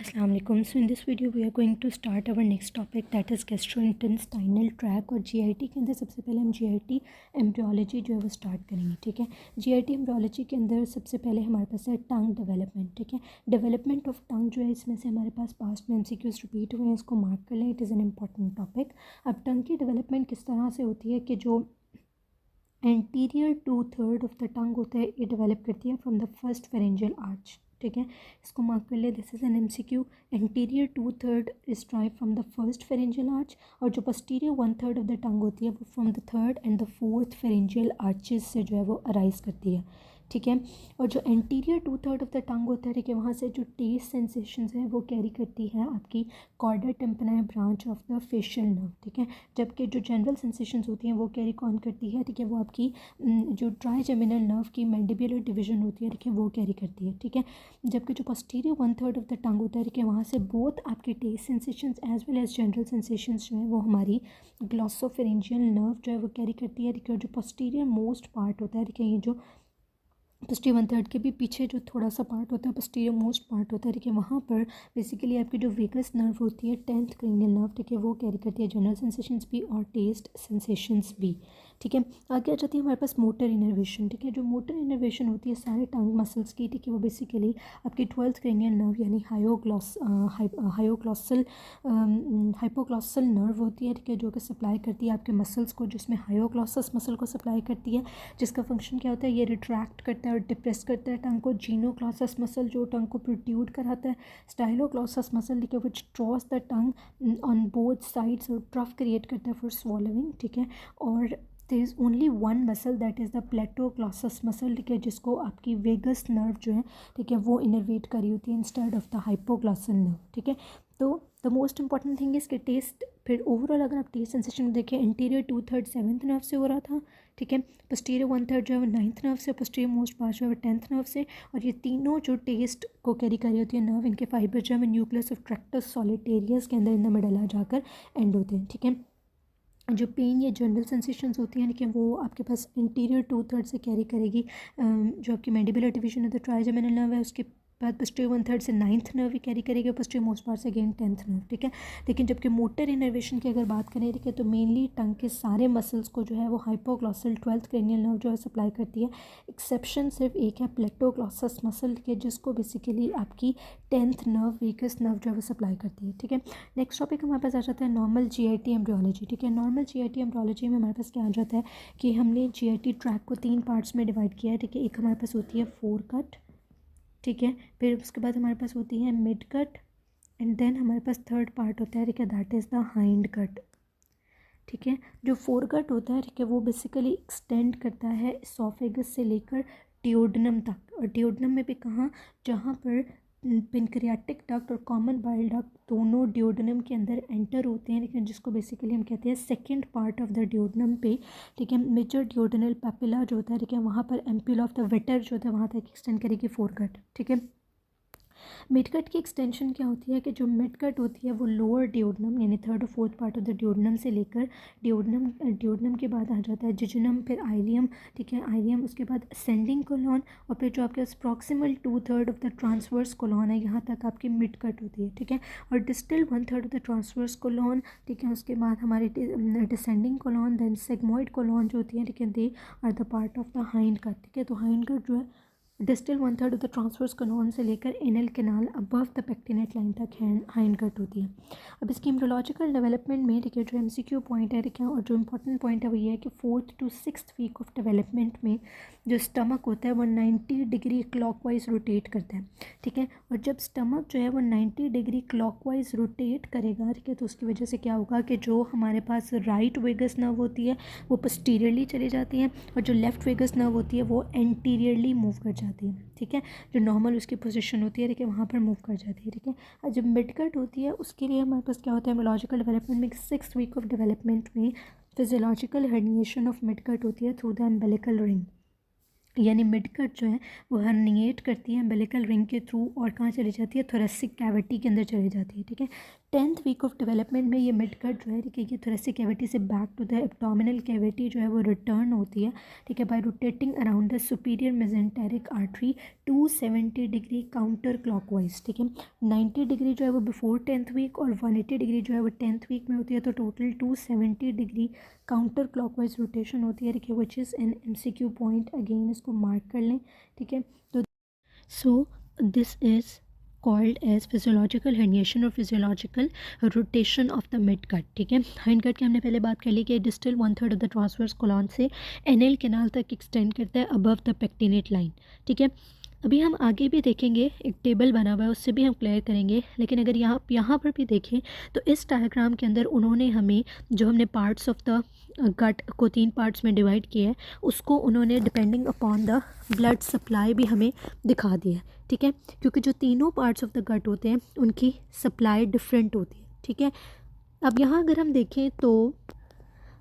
अस्सलाम वालेकुम। So in this video we are going to start our next topic that is gastrointestinal tract. और GIT के अंदर सबसे पहले हम जीआईटी एम्ब्रियोलॉजी जो है वो स्टार्ट करेंगे। ठीक है, जीआईटी एम्ब्रियोलॉजी के अंदर सबसे पहले हमारे पास है टंग डेवलपमेंट। ठीक है, डेवलपमेंट ऑफ टंग जो है इसमें से हमारे पास पास्ट में एमसीक्यूज रिपीट हुए हैं, इसको मार्क कर लें, it is an important topic. अब टंग की डेवलपमेंट किस तरह से होती है कि जो एंटीरियर 2/3 ऑफ द टंग होता है ये डेवलप करती है from the first pharyngeal arch. ठीक है, इसको मार्क कर ले, this is an MCQ. Anterior 2/3 is drive from the first pharyngeal arch, और जो पोस्टीरियर 1/3 ऑफ द टंग होती है वो from the third and the fourth pharyngeal arches से जो है वो अराइज करती है। ठीक है, और जो एंटीरियर 2/3 ऑफ द टंग होता है, ठीक है, वहाँ से जो टेस्ट सेंसेशंस है वो कैरी करती है आपकी chorda tympani branch of the facial nerve. ठीक है, जबकि जो जनरल सेंसेशंस होती हैं वो कैरी कौन करती है, ठीक है, वो आपकी जो ट्राइजेमिनल नर्व की मैंडिबुलर डिवीजन होती है, ठीक है, वो कैरी करती है। ठीक है, जबकि जो पोस्टीरियर 1/3 ऑफ द टंग होता है, ठीक है, वहाँ से बोथ आपके taste sensations as well as general sensations जो है वो हमारी ग्लॉसोफेरेंजियल नर्व जो है वो कैरी करती है। ठीक है, और जो पोस्टीरियर मोस्ट पार्ट होता है, ठीक है, ये जो पोस्टीरियर 1/3 के भी पीछे जो थोड़ा सा पार्ट होता है, पोस्टीरियर मोस्ट पार्ट होता है, ठीक है, वहाँ पर बेसिकली आपकी जो वेगस नर्व होती है 10th क्रेनियल नर्व, ठीक है, वो कैरी करती है जनरल सेंसेशंस भी और टेस्ट सेंसेशंस भी। ठीक है, आगे आ जाती है हमारे पास मोटर इनर्वेशन। ठीक है, जो मोटर इनर्वेशन होती है सारे टंग मसल्स की, ठीक है, वो बेसिकली आपकी 12th क्रेनियल नर्व यानी हाइपोग्लॉसल नर्व होती है। ठीक है, जो कि सप्लाई करती है आपके मसल्स को, जिसमें हायोग्लॉसस मसल को सप्लाई करती है, जिसका फंक्शन क्या होता है, ये रिट्रैक्ट करता है और डिप्रेस करता है टंग को। जीनोक्लॉसस मसल जो टंग को प्रोट्यूड कराता है, स्टाइलोक्लॉसस मसल ठीक है which draws the tongue on both sides और ट्रफ क्रिएट करता है फॉर स्वॉलोइंग। ठीक है, और there is only one muscle that is the palatoglossus muscle, ठीक है, जिसको आपकी वेगस नर्व जो है, ठीक है, वो इनर्वेट करी होती है instead of the hypoglossal nerve. ठीक है, तो the most important thing is कि टेस्ट, फिर ओवरऑल अगर आप टेस्ट सेंसेशन देखें, इंटीरियर 2/3 7th नर्व से हो रहा था। ठीक है, पोस्टीरियर 1/3 जो है वो 9th नर्व से, पोस्टीरियर मोस्ट पार्ट जो है वो 10th नर्व से, और ये तीनों जो टेस्ट को कैरी करी होती है नर्व, इनके फाइबर जो है न्यूक्लियस ऑफ ट्रैक्टस सॉलिटेरियस के अंदर इन द मिडल आ जाकर एंड होते हैं। ठीक है, जो पेन या जनरल सेंसेशंस होती हैं, लेकिन वो आपके पास इंटीरियर 2/3 से कैरी करेगी जो आपकी मैंडिबुलर डिवीजन है द ट्राइजेमिनल नर्व है, उसके बाद पोस्टीरियर 1/3 से 9th नर्व ही कैरी करेगी, पोस्टीरियर मोस्ट पार्ट से अगेन 10th नर्व। ठीक है, लेकिन जबकि मोटर इनर्वेशन की अगर बात करें, ठीक है, तो मेनली टंग के सारे मसल्स को जो है वो हाइपोग्लॉसल 12th क्रेनियल नर्व जो है सप्लाई करती है। एक्सेप्शन सिर्फ एक है, प्लेटोग्लॉसस मसल के, जिसको बेसिकली आपकी 10th नर्व वेगस नर्व जो है वो सप्लाई करती है। ठीक है, नेक्स्ट टॉपिक हमारे पास आ जाता है नॉर्मल जीआईटी एम्ब्रियोलॉजी। ठीक है, नॉर्मल जीआईटी एम्ब्रियोलॉजी में हमारे पास क्या आ जाता है कि हमने जीआईटी ट्रैक को 3 पार्ट्स में डिवाइड किया है। ठीक है, एक हमारे पास होती है फोर कट। ठीक है, फिर उसके बाद हमारे पास होती है मिड कट, एंड देन हमारे पास थर्ड पार्ट होता है, ठीक है, that is the hindgut. ठीक है, जो फोर कट होता है, ठीक है, वो बेसिकली एक्सटेंड करता है इसोफेगस से लेकर डियोडनम तक, और डियोडनम में भी कहाँ, जहाँ पर पेनक्रियाटिक डक्ट और कॉमन बाइल डक्ट दोनों डियोडनम के अंदर एंटर होते हैं, लेकिन जिसको बेसिकली हम कहते हैं सेकंड पार्ट ऑफ द डियोडनम पे, ठीक है, मेजर डियोडनल पैपिला जो होता है, ठीक है, वहाँ पर एम्प्यूल ऑफ द वेटर जो होता है वहाँ तक एक्सटेंड करेगी फोर कट। ठीक है, मिड कट की एक्सटेंशन क्या होती है कि जो मिड कट होती है वो लोअर डियोडनम यानी थर्ड और फोर्थ पार्ट ऑफ द डियोडनम से लेकर डियोडनम के बाद आ जाता है जिजनम, फिर आइलियम। ठीक है, आइलियम, उसके बाद असेंडिंग कोलॉन, और फिर जो आपके पास proximal 2/3 of the transverse colon है, यहाँ तक आपकी मिड कट होती है। ठीक है, और distal 1/3 of the transverse colon, ठीक है, उसके बाद हमारी descending colon, then sigmoid colon जो होती है, ठीक है, they are the part of the hindgut. ठीक है, तो हाइंड कट जो है distal 1/3 of the transverse colon से लेकर anal canal above the pectinate line तक हाइंड कट होती है। अब इसकी एम्ब्रियोलॉजिकल डेवलपमेंट में, ठीक है, जो एमसीक्यू पॉइंट है, ठीक है, और जो इंपॉर्टेंट पॉइंट है वो ये है कि 4th to 6th week of development में जो स्टमक होता है वो 90 डिग्री क्लॉकवाइज रोटेट करता है। ठीक है, और जब स्टमक जो है वो 90 डिग्री क्लॉकवाइज रोटेट करेगा, ठीक है, तो उसकी वजह से क्या होगा कि जो हमारे पास राइट वेगस नर्व होती है वो पोस्टीरियरली चली जाती है, और जो लेफ्ट वेगस नर्व होती है वो एंटीरियरली मूव कर जाती है। ठीक है, जो नॉर्मल उसकी पोजीशन होती है, ठीक है, वहाँ पर मूव कर जाती है। ठीक है, और जब मिड कट होती है उसके लिए हमारे पास क्या होता है एम्ब्रियोलॉजिकल डेवलपमेंट में 6th वीक ऑफ डेवलपमेंट में physiological herniation of mid cut होती है थ्रू द एम्बेलिकल रिंग, यानी मिड कट जो है वो हर्निएट करती है एम्बेलिकल रिंग के थ्रू, और कहाँ चली जाती है, थोरेसिक कैविटी के अंदर चली जाती है। ठीक है, 10th वीक ऑफ डेवलपमेंट में ये मिड गट जो है, ठीक है, ये थोरेसिक कैविटी से back to the abdominal cavity जो है वो रिटर्न होती है, ठीक है, by rotating around the superior mesenteric artery 270 degree counter clockwise, ठीक है। 90 डिग्री जो है वो बिफोर 10th वीक और 180 डिग्री जो है वो 10th वीक में होती है, तो total 270 degree counter clockwise rotation होती है, ठीक है, which is an MCQ point. Again इसको मार्क कर लें, ठीक है। तो so this is called as physiological herniation और physiological rotation of the mid gut, ठीक है। हाइंड गट की हमने पहले बात कर ली कि distal 1/3 of the transverse colon से एनएल कैनाल तक एक्सटेंड करता है अबव द पेक्टिनेट लाइन, ठीक है। अभी हम आगे भी देखेंगे, एक टेबल बना हुआ है उससे भी हम क्लियर करेंगे, लेकिन अगर यहाँ पर भी देखें तो इस डायग्राम के अंदर उन्होंने हमें जो हमने पार्ट्स ऑफ द गट को 3 पार्ट्स में डिवाइड किया है उसको उन्होंने depending upon the blood supply भी हमें दिखा दिया है, ठीक है, क्योंकि जो तीनों पार्ट्स ऑफ द गट होते हैं उनकी सप्लाई डिफरेंट होती है, ठीक है। अब यहाँ अगर हम देखें तो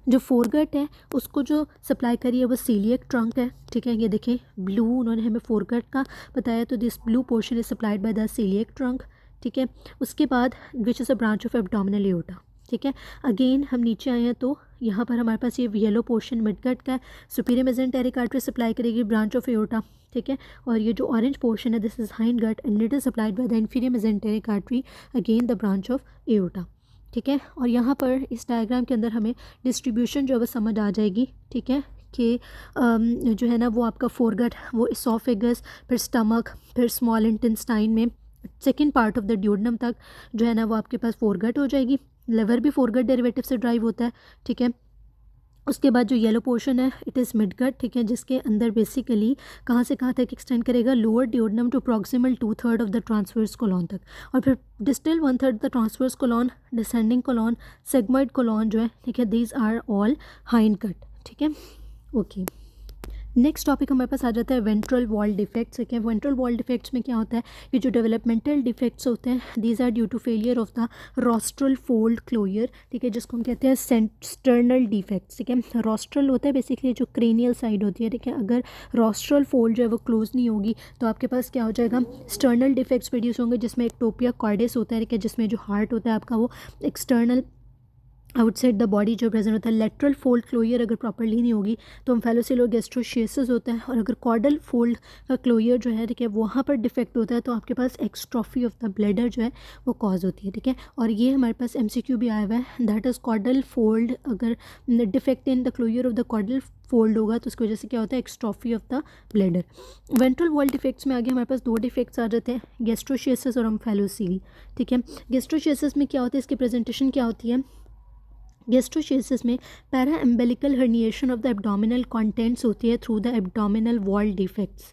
जो फोरगट है उसको जो सप्लाई करी है वो सीलियक ट्रंक है, ठीक है। ये देखें ब्लू उन्होंने हमें फोरगट का बताया, तो this blue portion is supplied by the coeliac trunk, ठीक है। उसके बाद which is a branch of abdominal aorta, ठीक है। अगेन हम नीचे आए हैं तो यहाँ पर हमारे पास ये येलो पोर्शन मिडगट का है, सुपीरियर मेसेंटेरिक आर्टरी सप्लाई करेगी ब्रांच ऑफ एओर्टा, ठीक है। और ये जो ऑरेंज पोर्शन है this is hindgut and it is supplied by the inferior mesenteric artery, again the branch of aorta, ठीक है। और यहाँ पर इस डायग्राम के अंदर हमें डिस्ट्रीब्यूशन जो है वो समझ आ जाएगी, ठीक है, कि जो है ना वो आपका फोरगट वो इसोफेगस, फिर स्टमक, फिर स्मॉल इंटेस्टाइन में second part of the duodenum तक जो है ना वो आपके पास फोरगट हो जाएगी। लिवर भी फोरगट डेरिवेटिव से ड्राइव होता है, ठीक है। उसके बाद जो येलो पोर्शन है इट इज़ मिडगट, ठीक है, जिसके अंदर बेसिकली कहाँ से कहाँ तक एक्सटेंड करेगा, lower duodenum to proximal 2/3 of the transverse colon तक, और फिर distal 1/3 the transverse colon, descending colon, sigmoid colon जो है, ठीक है, these are all hind gut, ठीक है, ओके। नेक्स्ट टॉपिक हमारे पास आ जाता है वेंट्रल वॉल डिफेक्ट्स, ठीक है। वेंट्रल वॉल डिफेक्ट्स में क्या होता है, ये जो डेवलपमेंटल डिफेक्ट्स होते हैं these are due to failure of the rostral fold closure, ठीक है, जिसको हम कहते हैं सेंटर्नल डिफेक्ट्स, ठीक है। रॉस्ट्रल होता है बेसिकली जो क्रेनियल साइड होती है, ठीक है, अगर रॉस्ट्रल फोल्ड जो है वो क्लोज नहीं होगी तो आपके पास क्या हो जाएगा, स्टर्नल डिफेक्ट्स प्रोड्यूस होंगे, जिसमें एक्टोपिया कॉर्डिस होता है, ठीक है, जिसमें जो हार्ट होता है आपका वो एक्सटर्नल आउटसाइड द बॉडी जो प्रेजेंट होता है। लेटरल फोल्ड क्लोयर अगर प्रॉपर्ली नहीं होगी तो ओम्फेलोसिल और गैस्ट्रोशियसिस होता है, और अगर कॉर्डल फोल्ड का क्लोयर जो है, ठीक है, वहाँ पर डिफेक्ट होता है तो आपके पास एक्सट्रॉफी ऑफ द ब्लैडर जो है वो कॉज होती है, ठीक है। और ये हमारे पास MCQ भी आया हुआ है, दैट इज़ कॉर्डल फोल्ड, अगर defect in the closure of the caudal fold होगा तो उसकी वजह से क्या होता है, exstrophy of the bladder. Ventral wall defects में आगे हमारे पास 2 डिफेक्ट्स आ जाते हैं, गैस्ट्रोशियसिस और ओम्फेलोसिल, ठीक है। गैस्ट्रोशियसिस में क्या होता है, इसकी प्रेजेंटेशन क्या होती है, गैस्ट्रोशियसिस में para umbilical herniation of the abdominal contents होती है through the abdominal wall defects,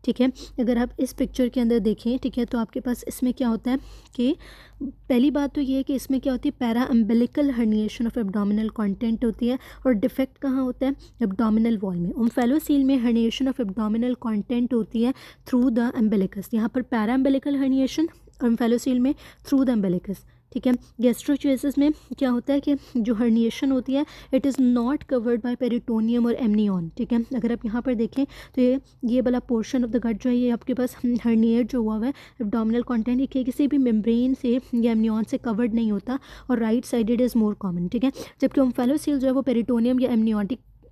ठीक है। अगर आप इस पिक्चर के अंदर देखें, ठीक है, तो आपके पास इसमें क्या होता है कि पहली बात तो ये है कि इसमें क्या होती है, para umbilical herniation of abdominal content होती है, और डिफेक्ट कहाँ होता है, एब्डोमिनल वॉल में। ओम्फेलोसील में हर्निएशन ऑफ एब्डोमिनल कंटेंट होती है थ्रू द एम्बेलिकस, यहाँ पर पैरा एम्बेलिकल हर्निएशन, ओम्फेलोसील में थ्रू द एम्बेलिकस, ठीक है। गैस्ट्रोचियसिस में क्या होता है कि जो हर्निएशन होती है it is not covered by peritoneum और एमनियन, ठीक है। अगर आप यहाँ पर देखें तो ये वाला पोर्शन ऑफ द गट जो है ये आपके पास हर्निएट जो हुआ है एब्डोमिनल कंटेंट, ये किसी भी मेम्ब्रेन से या एमनियन से कवर्ड नहीं होता, और right sided is more common, ठीक है। जबकि ओम्फेलोसील जो है वो पेरिटोनियम या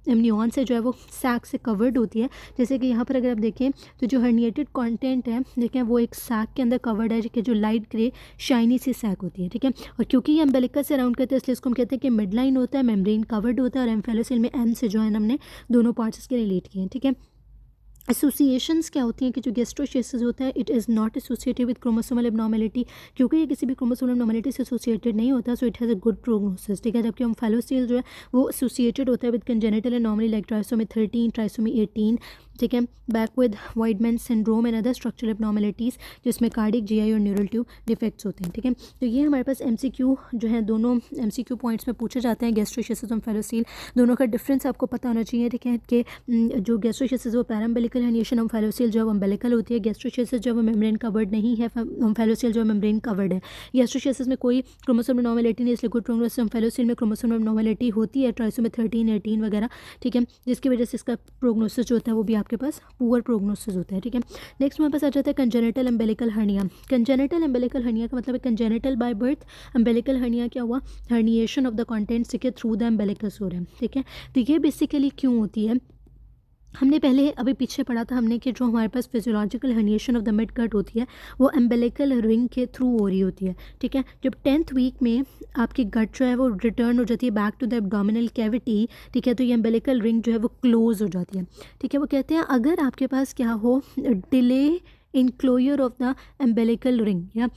एमनियन से जो है वो सैक से कवर्ड होती है, जैसे कि यहाँ पर अगर आप देखें तो जो हर्निएटेड कंटेंट है देखें वो एक सैक के अंदर कवर्ड है, कि जो लाइट ग्रे शाइनी सी सैक होती है, ठीक है। और क्योंकि ये एम्बेलिकस से अराउंड करते हैं इसलिए इसको हम कहते हैं कि मिड लाइन होता है, मेम्ब्रेन कवर्ड होता है, और एम्फेलोसिल में एम से जो है हमने दोनों पार्ट्स के रिलेट किए हैं, ठीक है। एसोसिएशंस क्या होती हैं कि जो गैस्ट्रोशियसिस होता है it is not associated with chromosomal abnormality, क्योंकि ये किसी भी क्रोमोसोमल एब्नॉर्मेलिटी से एसोसिएटेड नहीं होता, so it has a good prognosis, ठीक है। जबकि ओम्फेलोसील जो है वो एसोसिएटेड होता है with congenital anomaly like trisomy 13, trisomy 18, ठीक है, Beckwith Wiedemann syndrome and other structural abnormalities जिसमें कार्डिक, GI और न्यूरल ट्यूब डिफेक्ट्स होते हैं, ठीक है। तो ये हमारे पास MCQ जो है दोनों MCQ पॉइंट्स में पूछे जाते हैं, गैस्ट्रोशियसिस और ओम्फेलोसील दोनों का डिफरेंस आपको पता होना चाहिए, ठीक है, कि जो गैस्ट्रोशियसिस वो पैराम्बेलिकल हर्निएशन, ओम्फेलोसील जो है वो अम्बेलिकल होती है, गैस्ट्रोशियसिस जो है वो मेम्ब्रेन कवर्ड नहीं है, ओम्फेलोसील जो है मेम्ब्रेन कवर्ड है। गैस्ट्रोशियसिस में कोई क्रोमोसोम एब्नॉर्मेलिटी नहीं, इसलिए गुड प्रोग्नोसिस, ओम्फेलोसील में क्रोमोसोम एब्नॉर्मेलिटी होती है, ट्राइसोमी 13, 18 वगैरह, ठीक है, जिसकी वजह से इसका प्रोग्नोसिस जो होता है वो भी आपके पास पुअर प्रोग्नोसिस होता है, ठीक है। नेक्स्ट हमारे पास आ जाता है congenital umbilical hernia. Congenital umbilical hernia का मतलब है congenital by birth, umbilical hernia क्या हुआ, हर्निएशन ऑफ द कंटेंट्स, ठीक है, थ्रू द अम्बिलिकस हो रहा है, ठीक है। तो ये बेसिकली क्यों होती है, हमने पहले अभी पीछे पढ़ा था हमने कि जो हमारे पास physiological herniation of the mid gut होती है वो अम्बिलिकल रिंग के थ्रू हो रही होती है, ठीक है। जब 10th वीक में आपकी गट जो है वो रिटर्न हो जाती है back to the abdominal cavity, ठीक है, तो ये अम्बिलिकल रिंग जो है वो क्लोज हो जाती है, ठीक है। वो कहते हैं अगर आपके पास क्या हो, delay in closure of the umbilical ring या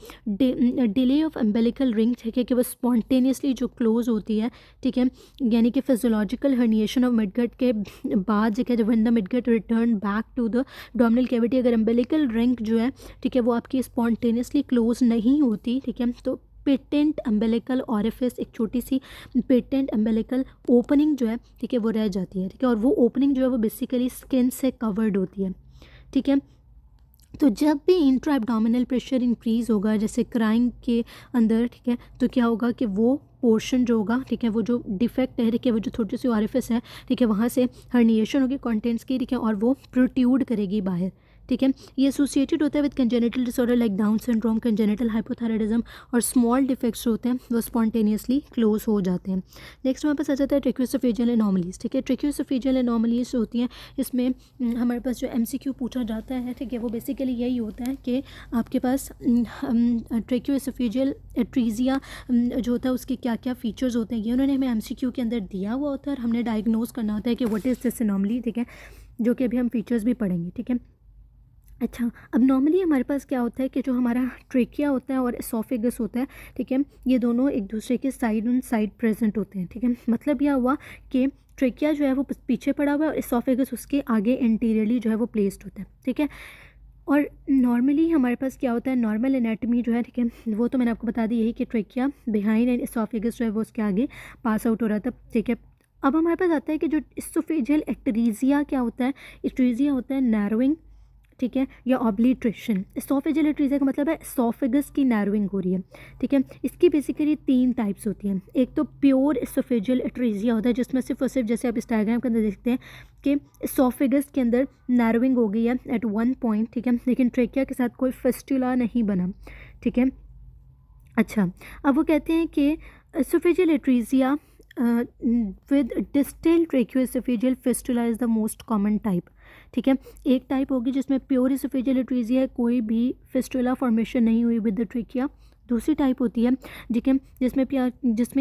डिले ऑफ अम्बिलिकल रिंग, ठीक है, कि वो स्पॉन्टेनियसली जो क्लोज होती है, ठीक है, यानी कि फिजियोलॉजिकल हर्निएशन ऑफ मिडगट के बाद जो है जब when the midgut return back to the abdominal cavity, अगर अम्बिलिकल रिंग जो है, ठीक है, वो आपकी स्पॉन्टेनियसली क्लोज नहीं होती, ठीक है, तो पेटेंट अम्बिलिकल ऑरिफिस, एक छोटी सी पेटेंट अम्बिलिकल ओपनिंग जो है, ठीक है, वो रह जाती है, ठीक है, और वो ओपनिंग जो है वो बेसिकली स्किन से कवर्ड होती है, ठीक है। तो जब भी इंट्रा एब्डोमिनल प्रेशर इंक्रीज़ होगा जैसे क्राइंग के अंदर, ठीक है, तो क्या होगा कि वो पोर्शन जो होगा, ठीक है, वो जो डिफेक्ट है, ठीक है, वो जो छोटी सी ऑरिफिस है, ठीक है, वहाँ से हर्निएशन होगी कंटेंट्स की, ठीक है, और वो प्रोट्यूड करेगी बाहर, ठीक है। ये एसोसिएटेड होता है with congenital disorder like down syndrome, congenital hypothyroidism, और स्मॉल डिफेक्ट्स होते हैं वो स्पॉन्टेनियसली क्लोज हो जाते हैं। नेक्स्ट हमारे पास आ जाता है ट्रेकियोएसोफेजियल एनोमलीज, ठीक है। ट्रेकियोएसोफेजियल एनोमलीज होती हैं, इसमें हमारे पास जो MCQ पूछा जाता है, ठीक है, वो बेसिकली यही होता है कि आपके पास ट्रेकियोएसोफेजियल एट्रीजिया जो होता है उसके क्या क्या फीचर्स होते हैं, ये उन्होंने हमें MCQ के अंदर दिया हुआ होता है और हमने डायग्नोज करना होता है कि व्हाट इज़ दिस एनोमली, ठीक है, जो कि अभी हम फीचर्स भी पढ़ेंगे, ठीक है। अच्छा, अब नॉर्मली हमारे पास क्या होता है कि जो हमारा ट्रेकिया होता है और एसोफेगस होता है, ठीक है, ये दोनों एक दूसरे के साइड ऑन साइड प्रेजेंट होते हैं, ठीक है। मतलब यह हुआ कि ट्रेकिया जो है वो पीछे पड़ा हुआ है और एसोफेगस उसके आगे एंटीरियरली जो है वो प्लेस्ड होता है, ठीक है। और नॉर्मली हमारे पास क्या होता है, नॉर्मल एनाटमी जो है, ठीक है, वो तो मैंने आपको बता दी यही कि ट्रेकिया बिहाइंड एंड एसोफेगस जो है वो उसके आगे पास आउट हो रहा था, ठीक है। अब हमारे पास आता है कि जो एसोफेजियल एट्रीजिया क्या होता है, एट्रीजिया होता है नैरोइंग, ठीक है, या ऑब्लिट्रेशन। एसोफेजियल एट्रीजिया का मतलब है एसोफेगस की नैरोइंग हो रही है, ठीक है। इसकी बेसिकली 3 टाइप्स होती हैं। एक तो प्योर एसोफेजियल एट्रीजिया होता है जिसमें सिर्फ और सिर्फ जैसे आप इस डायग्राम के अंदर देखते हैं कि एसोफेगस के अंदर नैरोइंग हो गई है एट वन पॉइंट, ठीक है, लेकिन ट्रेकिया के साथ कोई फिस्टुला नहीं बना, ठीक है। अच्छा, अब वो कहते हैं कि oesophageal atresia with distal tracheoesophageal fistula is the most common type, ठीक है। एक टाइप होगी जिसमें प्योर एसोफेजियल एट्रीजिया है, कोई भी फिस्टुला फॉर्मेशन नहीं हुई विद द ट्रेकिया। दूसरी टाइप होती है ठीक है जिसमें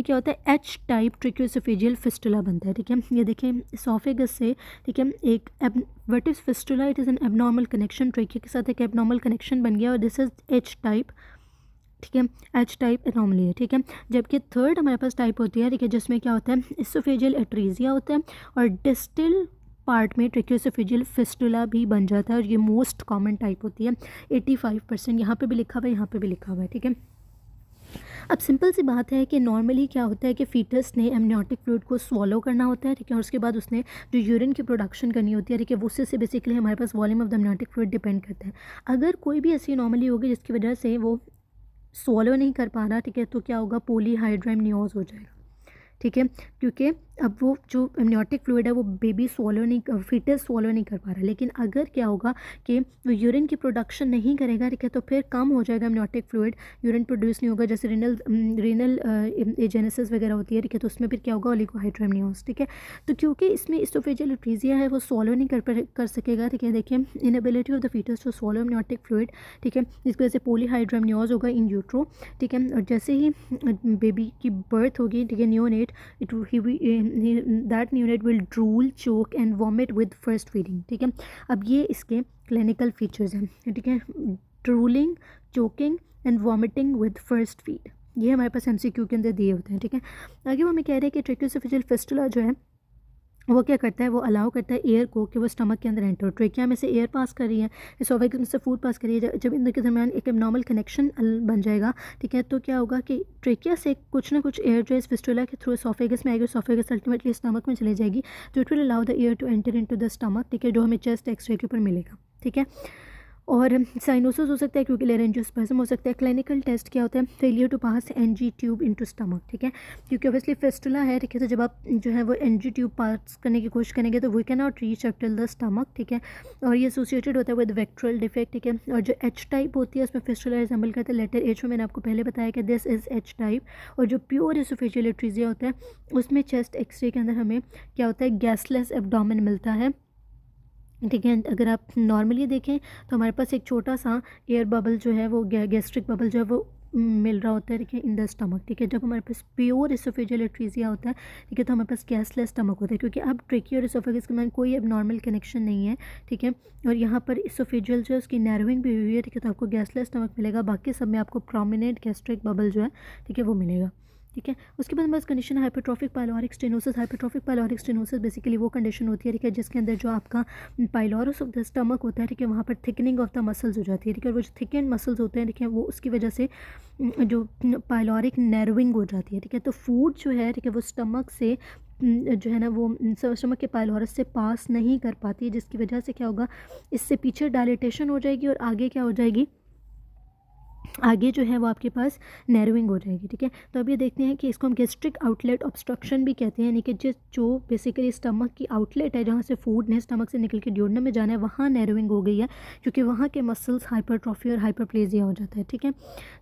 क्या होता है H टाइप ट्रेकियोएसोफेजियल फिस्टुला बनता है, ठीक है। ये देखें एसोफेगस से, ठीक है, एक what is fistula, it is an abnormal connection, trachea के साथ एक एबनॉर्मल कनेक्शन बन गया और दिस इज़ H टाइप, ठीक है, H टाइप एनोमली है, ठीक है। जबकि थर्ड हमारे पास टाइप होती है, ठीक है, जिसमें क्या होता है एसोफेजियल एट्रीजिया होता है और डिस्टल पार्ट में ट्रेकियोएसोफेजियल फिस्टुला भी बन जाता है और ये मोस्ट कॉमन टाइप होती है। 85% यहाँ पे भी लिखा हुआ है, यहाँ पे भी लिखा हुआ है, ठीक है। अब सिंपल सी बात है कि नॉर्मली क्या होता है कि फीटस ने एमनियोटिक फ्लूइड को स्वॉलो करना होता है, ठीक है, और उसके बाद उसने जो यूरिन की प्रोडक्शन करनी होती है, ठीक है, वो उससे बेसिकली हमारे पास volume of the amniotic fluid depend करता है। अगर कोई भी ऐसी नॉर्मली होगी जिसकी वजह से वो स्वॉलो नहीं कर पा रहा, ठीक है, तो क्या होगा, पॉलीहाइड्रामनियोज हो जाएगा, ठीक है, क्योंकि अब वो जो एमनियोटिक फ्लूइड है वो बेबी स्वॉलो नहीं, फीटस स्वॉलो नहीं कर पा रहा। लेकिन अगर क्या होगा कि वो यूरिन की प्रोडक्शन नहीं करेगा, ठीक है, तो फिर कम हो जाएगा एमनियोटिक फ्लूइड, यूरिन प्रोड्यूस नहीं होगा, जैसे रीनल एजेनेसिस वगैरह होती है, ठीक है, तो उसमें फिर क्या होगा, ओलिगोहाइड्रामनियोज, ठीक है। तो क्योंकि इसमें एसोफेजियल एट्रीजिया है वो स्वॉलो नहीं कर सकेगा, ठीक है, देखिए inability of the foetus to swallow amniotic fluid, ठीक है, जिसकी वजह से पॉलीहाइड्रामनियोज होगा इन यूट्रो, ठीक है। और जैसे ही बेबी की बर्थ होगी, ठीक है, neonate that neonate will drool, choke and vomit with first feeding, ठीक है। अब ये इसके क्लिनिकल फीचर्स हैं, ठीक है, drooling, choking and vomiting with first feed, ये हमारे पास MCQ के अंदर दिए होते हैं, ठीक है। आगे वो हमें कह रहे हैं कि ट्रेकियोएसोफेजियल फिस्टुला जो है वो क्या करता है, वो अलाउ करता है एयर को कि वो स्टमक के अंदर एंटर, ट्रेकिया में से एयर पास कर रही है, एसोफेगस में से फूड पास कर रही है, जब इन दोनों के दरमियान एक एबनॉर्मल कनेक्शन बन जाएगा, ठीक है, तो क्या होगा कि ट्रेकिया से कुछ ना कुछ एयर जो है फिस्टुला के थ्रू एसोफेगस में आएगी, एसोफेगस अल्टीमेटली स्टमक में चले जाएगी, तो it will allow the air to enter into the stomach, ठीक है, जो हमें चेस्ट एक्सरे के ऊपर मिलेगा, ठीक है। और साइनोसिस हो सकता है क्योंकि लेरेंजियोस्पाज्म हो सकता है। क्लिनिकल टेस्ट क्या होता है, failure to pass NG tube into stomach, ठीक है, क्योंकि ऑब्वियसली फिस्टुला है, ठीक है, तो जब आप जो है वो एनजी ट्यूब पास करने की कोशिश करेंगे तो we can not reach up till the stomach, ठीक है, और ये एसोसिएटेड होता है विद वेक्ट्रल डिफेक्ट, ठीक है। और जो एच टाइप होती है उसमें फिस्टुला रिजेंबल करता है लेटर एच में, मैंने आपको पहले बताया कि दिस इज़ एच टाइप। और जो प्योर एसोफेजियल एट्रीजिया होता है उसमें चेस्ट एक्सरे के अंदर हमें क्या होता है, गैसलेस एब्डोमेन मिलता है, ठीक है। अगर आप नॉर्मली देखें तो हमारे पास एक छोटा सा एयर बबल जो है वो गैस्ट्रिक बबल जो है वो मिल रहा होता है, ठीक है, इन द स्टमक, ठीक है। जब हमारे पास प्योर एसोफेजियल एट्रीजिया होता है, ठीक है, तो हमारे पास गैसलेस स्टमक होता है, क्योंकि अब ट्रेकी और एसोफेगस के में कोई अब नॉर्मल कनेक्शन नहीं है, ठीक है। और यहाँ पर एसोफेजियल जो है उसकी नैरोइंग भी हुई है, ठीक है, तो आपको गैसलेस स्टमक मिलेगा, बाकी सब में आपको प्रोमिनेंट गैस्ट्रिक बबल जो है, ठीक है, वो मिलेगा, ठीक है। उसके बाद हमारे कंडीशन है hypertrophic pyloric stenosis. Hypertrophic pyloric stenosis basically वो कंडीशन होती है, ठीक है, जिसके अंदर जो आपका पाइलोरस ऑफ द स्टमक होता है, ठीक है, वहाँ पर थिकनिंग ऑफ द मसल्स हो जाती है, ठीक है, वो जो थिकेंड मसल्स होते हैं, ठीक है, वो उसकी वजह से जो पाइलोरिक नैरोइंग हो जाती है, ठीक है। तो फूड जो है, ठीक है, वो स्टमक से जो है ना वो स्टमक के पाइलोरस से पास नहीं कर पाती है, जिसकी वजह से क्या होगा, इससे पीछे डायलिटेशन हो जाएगी और आगे क्या हो जाएगी, आगे जो है वो आपके पास नैरोइंग हो जाएगी, ठीक है। तो अब ये देखते हैं कि इसको हम गैस्ट्रिक आउटलेट ऑब्स्ट्रक्शन भी कहते हैं, यानी कि जो बेसिकली स्टमक की आउटलेट है जहाँ से फूड ने स्टमक से निकल के ड्यूडेनम में जाना है, वहाँ नैरोइंग हो गई है, क्योंकि वहाँ के मसल्स हाइपरट्रॉफी और हाइपरप्लेजिया हो जाता है, ठीक है।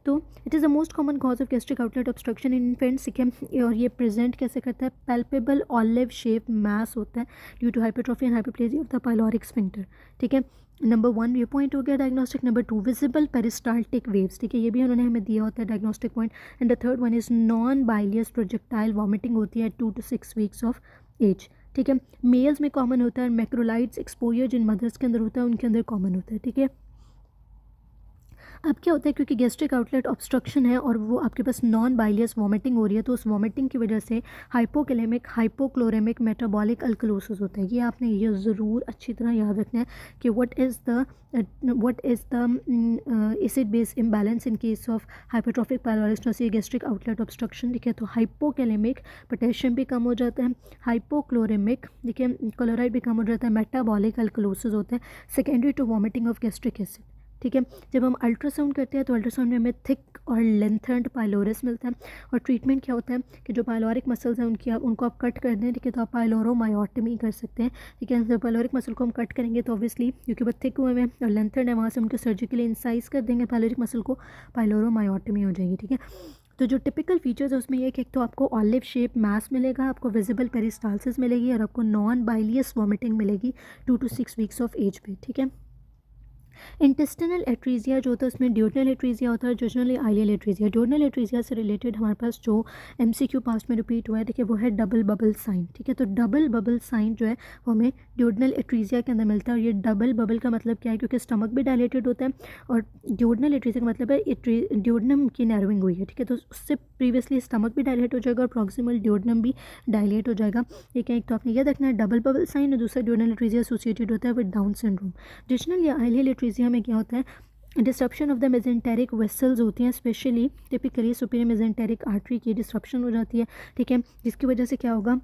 तो it is the most common cause of gastric outlet obstruction in infants, ठीक है। और ये प्रेजेंट कैसे करता है, पैल्पेबल ऑलिव शेप मैस होता है due to hypertrophy and hyperplasia of the pyloric sphincter, ठीक है। नंबर 1 ये पॉइंट हो गया diagnostic. Number 2 visible peristaltic waves, ठीक है, ये भी उन्होंने हमें दिया होता है diagnostic point. And the third one is non bilious projectile vomiting होती है 2 to 6 वीक्स ऑफ एज, ठीक है। मेल्स में कॉमन होता है, मैक्रोलाइड्स एक्सपोजर जिन मदर्स के अंदर होता है उनके अंदर कॉमन होता है, ठीक है। अब क्या होता है, क्योंकि गैस्ट्रिक आउटलेट ऑब्स्ट्रक्शन है और वो आपके पास नॉन बाइलियस वॉमिटिंग हो रही है, तो उस वॉमिटिंग की वजह से हाइपोकैलेमिक हाइपोक्लोरेमिक मेटाबॉलिक अल्कलोसिस होता है। ये आपने ये ज़रूर अच्छी तरह याद रखना है कि what is the acid base imbalance in case of hypertrophic pyloric gastric outlet obstruction, ठीक है। तो हाइपोकैलेमिक पोटेशियम भी कम हो जाता है, हाइपोक्लोरेमिक, ठीक है, क्लोराइड भी कम हो जाता है, मेटाबॉलिक अल्कलोसिस होता है secondary to vomiting of gastric acid, ठीक है। जब हम अल्ट्रासाउंड करते हैं तो अल्ट्रासाउंड में हमें थिक और लेंथर्ड पाइलोरस मिलता है, और ट्रीटमेंट क्या होता है कि जो पाइलोरिक मसल्स हैं उनको आप कट कर दें, ठीक है, तो आप पाइलोरोमायोटमी कर सकते हैं, ठीक है। जब पाइलोरिक मसल को हम कट करेंगे तो ऑब्वियसली क्योंकि वो थिक हुए हैं और लेंथर्ड है, वहाँ से उनको सर्जिकली इंसाइज कर देंगे पाइलोरिक मसल को, पाइलोरोमायोटमी हो जाएगी, ठीक है। तो जो टिपिकल फीचर्स है उसमें ये कि एक तो आपको ऑलिव शेप मैस मिलेगा, आपको विजिबल पेरिस्टाल्सिस मिलेगी, और आपको नॉन बाइलियस वॉमिटिंग मिलेगी 2 to 6 वीक्स ऑफ एज पे, ठीक है। इंटेस्टिनल एट्रीजिया जो होता है उसमें ड्यूडनल एट्रीजिया होता है, जोजनल आइलियल एट्रीजिया। ड्यूडनल एट्रीजिया से रिलेटेड हमारे पास जो एमसीक्यू पास्ट में रिपीट हुआ है, देखिए, वो है डबल बबल साइन, ठीक है। तो डबल बबल साइन जो है वो हमें ड्यूडनल एट्रीजिया के अंदर मिलता है, और ये डबल बबल का मतलब क्या है, क्योंकि स्टमक भी डायलेटेड होता है और ड्यूडनल एट्रीजिया का मतलब है ड्यूडनम की नैरोइंग हुई है, ठीक है। तो उससे प्रीवियसली स्टमक भी डायलेट हो जाएगा और प्रॉक्सिमल ड्यूडनम भी डायलेट हो जाएगा, ठीक है। एक तो आपने याद रखना है डबल बबल साइन, और दूसरा ड्यूडनल एट्रीजिया एसोसिएटेड होता है विद डाउन सिंड्रोम। जोजनल या आइलियल एट्रीजिया में क्या होता है, disruption of the mesenteric vessels होती हैं, specially typically superior mesenteric artery की डिस्ट्रप्शन हो जाती है, ठीक है, जिसकी वजह से क्या होगा,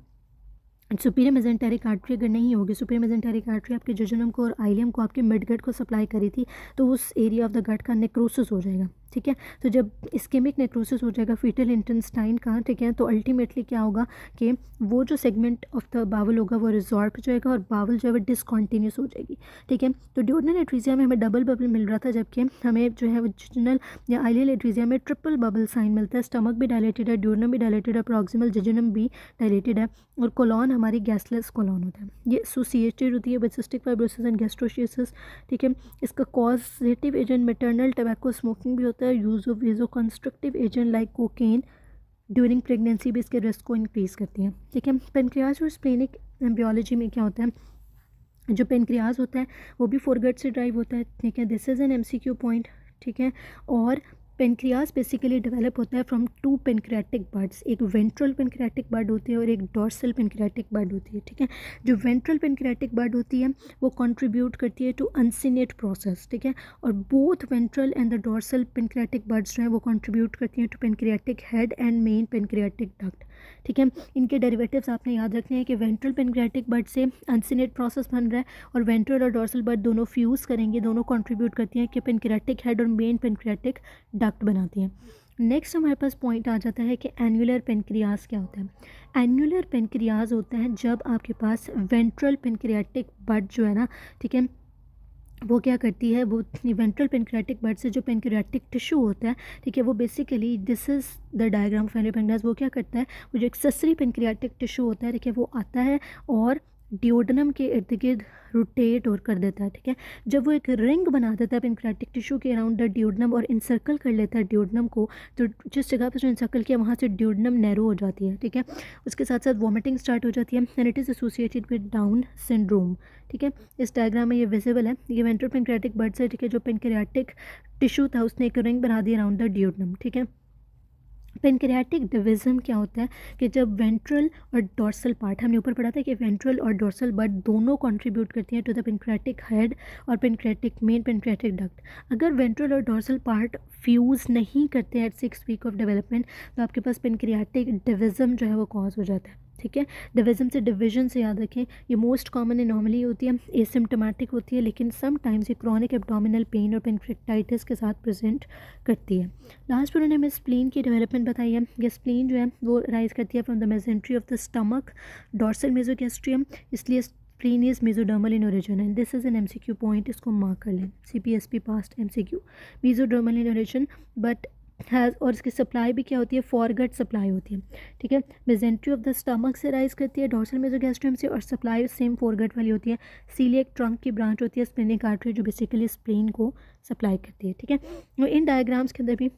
सुपीरियर मेजेंटेरिक आर्टरी अगर नहीं होगी, सुपीरियर मेजेंटेरिक आर्टरी आपके जोजनम को और आइलियम को आपके मिड गट को सप्लाई करी थी, तो उस एरिया ऑफ द गट का नेक्रोसिस हो जाएगा, ठीक है। तो जब इस्केमिक नेक्रोसिस हो जाएगा फीटल इंटेस्टाइन का, ठीक है, तो अल्टीमेटली क्या होगा कि वो जो सेगमेंट ऑफ द बावल होगा वो रिजॉल्व हो जाएगा और बावल जो है वो डिसकॉन्टीन्यूस हो जाएगी, ठीक है। तो ड्यूडनल एट्रीजिया में हमें डबल बबल मिल रहा था, जबकि हमें जो है जोजनल या आइलियल एट्रीजिया में ट्रिपल बबल साइन मिलता है। स्टमक भी डायलेटेड है, ड्यूडनम भी डायलेटेड है, प्रॉक्सिमल जेजुनम भी डायलेटेड है, और कोलॉन हमारी गैसलेस कोलॉन होता है। ये एसोसिएटेड होती है with cystic fibrosis and gastroschisis, ठीक है। इसका causative agent maternal tobacco smoking भी होता है, use of vasoconstrictive agent like cocaine during pregnancy भी इसके रिस्क को इंक्रीज़ करती है, ठीक है। पेनक्रियाज और स्प्लेनिक एम्ब्रियोलॉजी में क्या होता है, जो पेनक्रियाज होता है वो भी फोरगट से ड्राइव होता है, ठीक है। This is an MCQ point, ठीक है। और पेनक्रियाज बेसिकली डेवलप होता है फ्रॉम टू पेनक्रियाटिक बड्स, एक वेंट्रल पेनक्रियाटिक बड होती है और एक डॉर्सल पेनक्रियाटिक बड होती है, ठीक है। जो वेंट्रल पेनक्रियाटिक बड होती है वो कंट्रीब्यूट करती है टू अनसिनेट प्रोसेस, ठीक है, और both ventral and the dorsal pancreatic buds जो है वो कंट्रीब्यूट करती हैं to pancreatic head and main pancreatic duct, ठीक है। इनके डेरिवेटिव्स आपने याद रखने हैं कि वेंट्रल पेनक्रियाटिक बड से अनसिनेट प्रोसेस बन रहा है और वेंट्रल और डॉर्सल बड दोनों फ्यूज़ करेंगे, दोनों कंट्रीब्यूट करती हैं कि पेनक्रियाटिक हेड और मेन पेनक्रियाटिक डक्ट बनाती हैं। नेक्स्ट हमारे पास पॉइंट आ जाता है कि एन्युलर पेनक्रियाज क्या होता है। एन्युलर पेनक्रियाज होता है जब आपके पास वेंट्रल पेनक्रियाटिक बड जो है ना, ठीक है, वो क्या करती है, वो वेंट्रल पेनक्रियाटिक बड से जो पेनक्रियाटिक टिश्यू होता है, ठीक है, वो basically this is the diagram of annular pancreas. वो क्या करता है, वो जो एक्सेसरी पेनक्रियाटिक टिश्यू होता है, ठीक है, वो आता है और डिओडनम के इर्द गिर्द रोटेट और कर देता है, ठीक है। जब वो एक रिंग बना देता है पेनक्रियाटिक टिश्यू के अराउंड द डिओडनम और इंसर्कल कर लेता है डिओडनम को, तो जिस जगह पर जो इंसर्कल किया वहाँ से डिओडनम नैरो हो जाती है, ठीक है। उसके साथ साथ वॉमिटिंग स्टार्ट हो जाती है and it is associated with down syndrome, ठीक है। इस डायग्राम में ये विजिबल है, ये वेंट्रल पेनक्रियाटिक बड से, ठीक है, जो पेनक्रियाटिक टिश्यू था उसने एक रिंग बना दी अराउंड द डिओडनम, ठीक है। पेनक्रियाटिक डिविज़न क्या होता है कि जब वेंट्रल और डॉर्सल पार्ट, हमने ऊपर पढ़ा था कि वेंट्रल और डॉर्सल बड दोनों कंट्रीब्यूट करती हैं टू द पेनक्रियाटिक हेड और पेनक्रियाटिक मेन पेनक्रियाटिक डक्ट। अगर वेंट्रल और डॉर्सल पार्ट फ्यूज़ नहीं करते हैं एट 6 वीक ऑफ डेवलपमेंट, तो आपके पास पेनक्रियाटिक डिविज़न जो है वो कॉज हो जाता है, ठीक है। डिविज़न से डिवीजन से याद रखें, ये मोस्ट कॉमन एनॉमली होती है, एसिम्टोमेटिक होती है, लेकिन समटाइम्स ये क्रॉनिक एब्डोमिनल पेन और पेनक्रियाटाइटिस के साथ प्रेजेंट करती है। लास्ट पर उन्होंने हमें स्प्लीन की डेवलपमेंट बताई है। ये स्प्लीन जो है वो राइज करती है from the mesentery of the stomach, dorsal mesogastrium, इसलिए spleen is mesodermal in origin and this is an MCQ point, इसको मार्क कर लें, CPSP past MCQ, mesodermal in origin but has, और इसकी सप्लाई भी क्या होती है, फॉरगट सप्लाई होती है, ठीक है। मेजेंट्री ऑफ द स्टमक से राइज करती है, डॉर्सल मेसोगैस्ट्रियम से, और सप्लाई सेम फॉरगट वाली होती है। सीलिएक ट्रंक की ब्रांच होती है स्प्लेनिक आर्टरी जो बेसिकली स्प्लीन को सप्लाई करती है, ठीक है। और इन डायग्राम्स के अंदर भी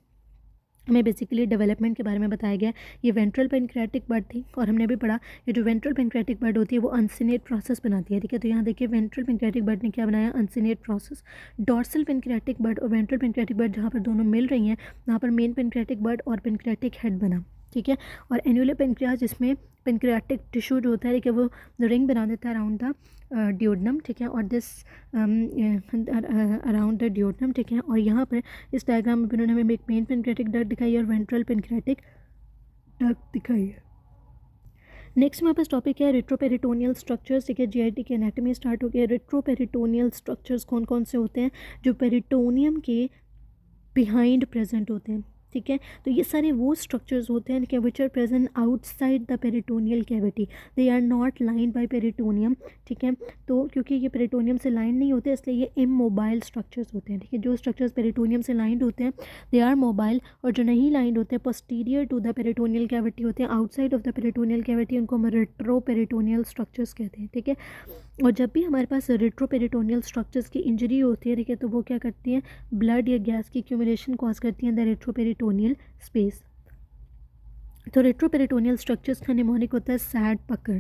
हमें बेसिकली डेवलपमेंट के बारे में बताया गया। ये वेंट्रल पेनक्रियाटिक बड थी और हमने भी पढ़ा ये जो वेंट्रल पेनक्रियाटिक बड होती है वो अनसिनेट प्रोसेस बनाती है, ठीक है। तो यहाँ देखिए वेंट्रल पेनक्रियाटिक बड ने क्या बनाया, अनसिनेट प्रोसेस। डॉर्सल पेनक्रियाटिक बड और वेंट्रल पेनक्रियाटिक बड जहाँ पर दोनों मिल रही हैं वहाँ पर मेन पेनक्रियाटिक बड और पेनक्रियाटिक हेड बना, ठीक है। और एन्युलर पेनक्रियाज जिसमें पेनक्रियाटिक टिश्यू जो होता है कि वो रिंग बना देता है अराउंड द डिओडनम, ठीक है, और दिस अराउंड द डिओडनम, ठीक है। और यहाँ पर इस डायग्राम में उन्होंने हमें एक मेन पेनक्रियाटिक डक्ट दिखाई है और वेंट्रल पेनक्रियाटिक डक्ट दिखाई है। नेक्स्ट हमारे पास टॉपिक है रेट्रोपेरिटोनियल स्ट्रक्चर्स, ठीक है। GIT की एनाटॉमी स्टार्ट हो गया। रेट्रोपेरिटोनियल स्ट्रक्चर्स कौन कौन से होते हैं, जो पेरिटोनियम के बिहाइंड प्रेजेंट होते हैं, ठीक है। तो ये सारे वो स्ट्रक्चर्स होते हैं कि which are present outside the peritoneal cavity, they are not lined by peritoneum, ठीक है। तो क्योंकि ये पेरिटोनियम से लाइन नहीं होते इसलिए ये इमोबाइल स्ट्रक्चर्स होते हैं, ठीक है। जो स्ट्रक्चर्स पेरिटोनियम से लाइंड होते हैं दे आर मोबाइल, और जो नहीं लाइंड होते posterior to the peritoneal cavity होते हैं, outside of the peritoneal cavity, उनको हम रेट्रोपेरिटोनियल स्ट्रक्चर्स कहते हैं, ठीक है। और जब भी हमारे पास रेट्रोपेरिटोनियल स्ट्रक्चर्स की इंजरी होती है, ठीक है, तो वो क्या करती हैं, ब्लड या गैस की एक्यूमुलेशन कॉज करती हैं द रेट्रोपेरिटोनियल स्पेस। तो रेट्रोपेरिटोनियल स्ट्रक्चर्स का निमोनिक होता है सैड पकड़।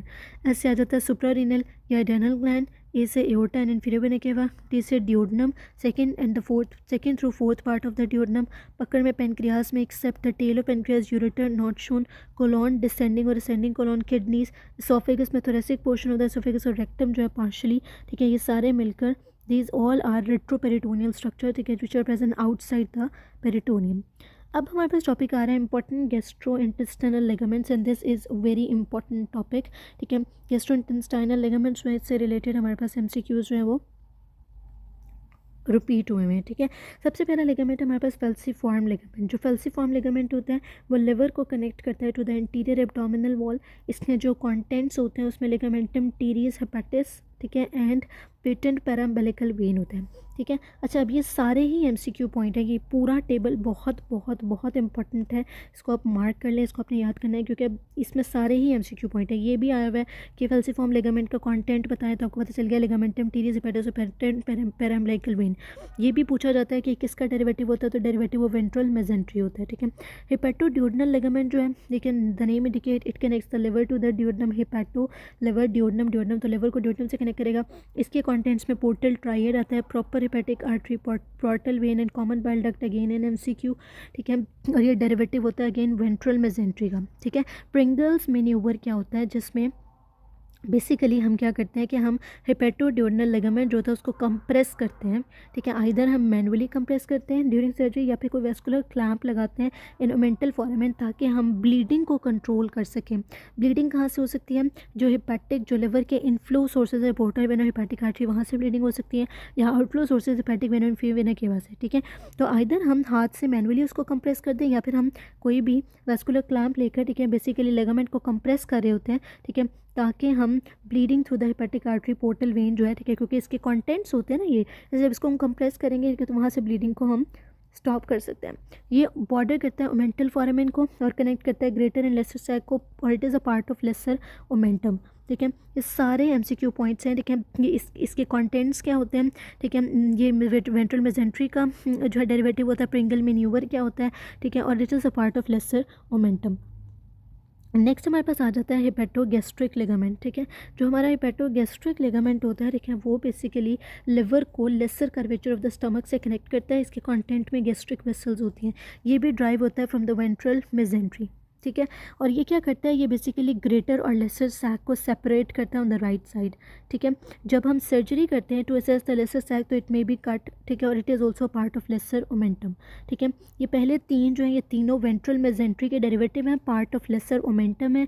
ऐसे आ जाता है सुप्रारीनल या एडेनल ग्लैंड, ए से aorta and inferior vena cava, D से duodenum, second through fourth part of the duodenum. पकड़ में पेनक्रियास में except the tail of pancreas, ureter not shown, colon descending और असेंडिंग कोलॉन, किडनीज, एसोफेगस में thoracic portion of the oesophagus और rectum जो है partially, ठीक है। ये सारे मिलकर these all are retroperitoneal structure, ठीक है, which are present outside the peritoneum. अब हमारे पास टॉपिक आ रहा है important gastro intestinal ligaments and this is very important topic, ठीक है। गैस्ट्रो इंटेस्टाइनल लिगामेंट्स में इससे रिलेटेड हमारे पास MCQs जो है वो रिपीट हुए हैं, ठीक है। सबसे पहला लिगामेंट हमारे पास फेल्सीफॉर्म लिगामेंट। जो फेल्सीफॉर्म लिगामेंट होता है वो लिवर को कनेक्ट करता है to the interior abdominal wall. इसमें जो कंटेंट्स होते हैं उसमें लिगामेंटम टीरियस हेपेटिस, ठीक है, एंड पेटेंट पैराम्बेलिकल वेन होता है, ठीक है। अच्छा, अब ये सारे ही MCQ पॉइंट है, ये पूरा टेबल बहुत बहुत बहुत इंपॉर्टेंट है, इसको आप मार्क कर लें, इसको आपने याद करना है क्योंकि अब इसमें सारे ही MCQ पॉइंट है। ये भी आया हुआ है कि फेल्सीफॉर्म लिगामेंट का कंटेंट बताएं तो आपको पता चल गया लिगामेंटम टीरियस हेपेटिस और पेटेंट पैराम्बेलिकल वेन। ये भी पूछा जाता है कि किसका डेरिवेटिव होता है, तो डेरिवेटिव वो वेंट्रल मेजेंट्री होता है, ठीक है। हेपेटोड्यूडनल लिगामेंट जो है, लेकिन the name indicate it connects the liver to the duodenum, hepato liver duodenum, duodenum तो लिवर को ड्यूडनम से कनेक्ट करेगा। इसके कंटेंट्स में पोर्टल ट्रायड आता है, proper hepatic artery, portal vein and common bile duct again in MCQ, ठीक है। और ये डेरिवेटिव होता है अगेन वेंट्रल मेसेंट्री का, ठीक है। प्रिंगल्स मैन्यूवर क्या होता है, जिसमें बेसिकली हम क्या करते हैं कि हम हेपेटोड्यूरनल लिगामेंट जो होता है उसको कंप्रेस करते हैं, ठीक है। आइदर हम मैनुअली कंप्रेस करते हैं ड्यूरिंग सर्जरी या फिर कोई वेस्कुलर क्लैंप लगाते हैं इन ओमेंटल फोरामेन, ताकि हम ब्लीडिंग को कंट्रोल कर सकें। ब्लीडिंग कहाँ से हो सकती है, जो हेपेटिक, जो लिवर के इनफ्लो सोर्सेज है, पोर्टल वेना हेपेटिक आर्टरी, वहाँ से ब्लीडिंग हो सकती है, या outflow sources hepatic vena inferior vena की वजह से, ठीक है। तो आइदर हम हाथ से मैनुअली उसको कंप्रेस कर दें या फिर हम कोई भी वेस्कुलर क्लैंप लेकर, ठीक है, बेसिकली लिगामेंट को कंप्रेस कर रहे होते हैं, ठीक है, ताकि हम bleeding through the hepatic artery portal when जो है, ठीक है, क्योंकि इसके कंटेंट्स होते हैं ना ये, जब इसको हम कंप्रेस करेंगे तो वहाँ से ब्लीडिंग को हम स्टॉप कर सकते हैं। ये बॉर्डर करता है ओमेंटल फोरामेन को और कनेक्ट करता है ग्रेटर एंड लेसर सैक को, और it is a part of lesser omentum, ठीक है। ये सारे एमसीक्यू पॉइंट्स हैं, ठीक है। ये इसके कंटेंट्स क्या होते हैं, ठीक है। ये वेंट्रल मेसेंट्री का जो है डेरिवेटिव होता है, प्रिंगल मैन्यूवर क्या होता है, ठीक है, और it is a part of lesser omentum. Next हमारे पास आ जाता है हेपेटोगैस्ट्रिक लिगामेंट, ठीक है। जो हमारा हेपेटोगैस्ट्रिक लिगामेंट होता है, ठीक है, वो बेसिकली लिवर को lesser curvature of the stomach से कनेक्ट करता है। इसके कंटेंट में गैस्ट्रिक वेसल्स होती हैं, ये भी ड्राइव होता है फ्रॉम द वेंट्रल मेसेंट्री, ठीक है। और ये क्या करता है, ये बेसिकली ग्रेटर और लेसर सैक को सेपरेट करता है ऑन द राइट साइड, ठीक है। जब हम सर्जरी करते हैं to assess the lesser sac, तो इट मे बी कट, ठीक है, और it is also part of lesser omentum, ठीक है। ये पहले तीन जो हैं, ये तीनों वेंट्रल मेसेंट्री के डेरिवेटिव हैं, पार्ट ऑफ लेसर ओमेंटम है,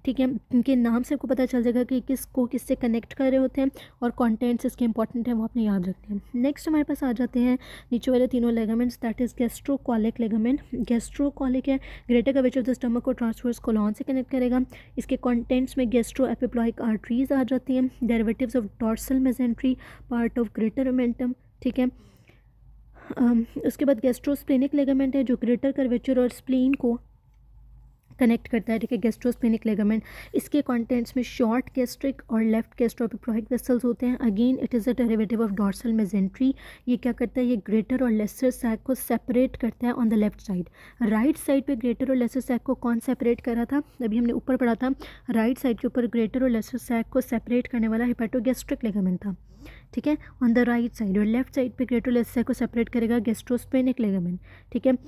ठीक है। इनके नाम से आपको पता चल जाएगा कि किसको किससे कनेक्ट कर रहे होते हैं, और कंटेंट्स इसके इंपॉर्टेंट हैं, वो आपने याद रखते हैं। नेक्स्ट हमारे पास आ जाते हैं नीचे वाले तीनों ligaments, that is gastrocolic ligament. Gastrocolic है, greater curvature of the stomach को ट्रांसवर्स कोलॉन से कनेक्ट करेगा। इसके कंटेंट्स में गैस्ट्रो एपिप्लॉइक आर्टरीज आ जाती हैं, derivatives of dorsal mesentery, part of greater omentum, ठीक है। उसके बाद गैस्ट्रोस्प्लेनिक लिगामेंट है, जो ग्रेटर कर्वेचर और स्प्लीन को कनेक्ट करता है, ठीक है, गैस्ट्रोस्प्लेनिक लिगामेंट। इसके कंटेंट्स में शॉर्ट गैस्ट्रिक और लेफ्ट गैस्ट्रोएपिप्लॉइक वेसल्स होते हैं। Again it is a derivative of dorsal mesentery. ये क्या करता है, ये ग्रेटर और लेसर सैक को सेपरेट करता है on the left side. Right side पे ग्रेटर और लेसर सैक को कौन सेपरेट करा था, अभी हमने ऊपर पढ़ा था, राइट साइड के ऊपर ग्रेटर और लेसर सैक को सेपरेट करने वाला हेपेटोगैस्ट्रिक लिगामेंट था, ठीक है, ऑन द राइट साइड। और लेफ्ट साइड पे ग्रेटर और लेसर सैक को सेपरेट करेगा गैस्ट्रोस्प्लेनिक लिगामेंट, ठीक है।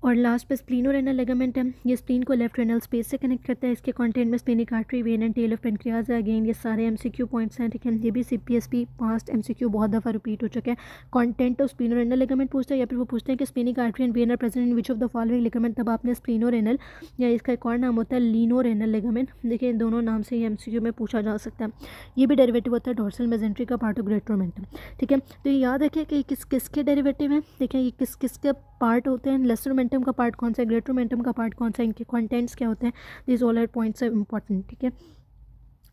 और लास्ट पे स्प्लीनोरेनल लिगामेंट है, ये स्प्लीन को लेफ्ट रेनल स्पेस से कनेक्ट करता है। इसके कंटेंट में splenic artery, vein and tail of pancreas है। अगेन ये सारे एमसीक्यू पॉइंट्स हैं, ठीक है। ये भी सीपीएसपी पास्ट एमसीक्यू बहुत दफ़ा रिपीट हो चुका है। कंटेंट ऑफ स्प्लीनोरेनल लिगामेंट पूछता है, या फिर वो पूछते हैं कि splenic artery and vein are present in which of the following ligament, तब आपने स्प्लीनोरेनल, या इसका एक और नाम होता है लीनोरेनल लिगामेंट, देखिए इन दोनों नाम से ये एमसीक्यू में पूछा जा सकता है। ये भी डेरिवेटिव होता है डॉर्सल मेसेंट्री का, पार्ट ऑफ ग्रेटर ओमेंटम, ठीक है। तो ये याद रखिए कि किसके डेरिवेटिव हैं, देखिए ये किसके पार्ट होते हैं, लेसर ओमेंटम का पार्ट कौन सा है, ग्रेटर ओमेंटम का पार्ट कौन सा है, इनके कंटेंट्स क्या होते हैं, this all are points are important, ठीक है।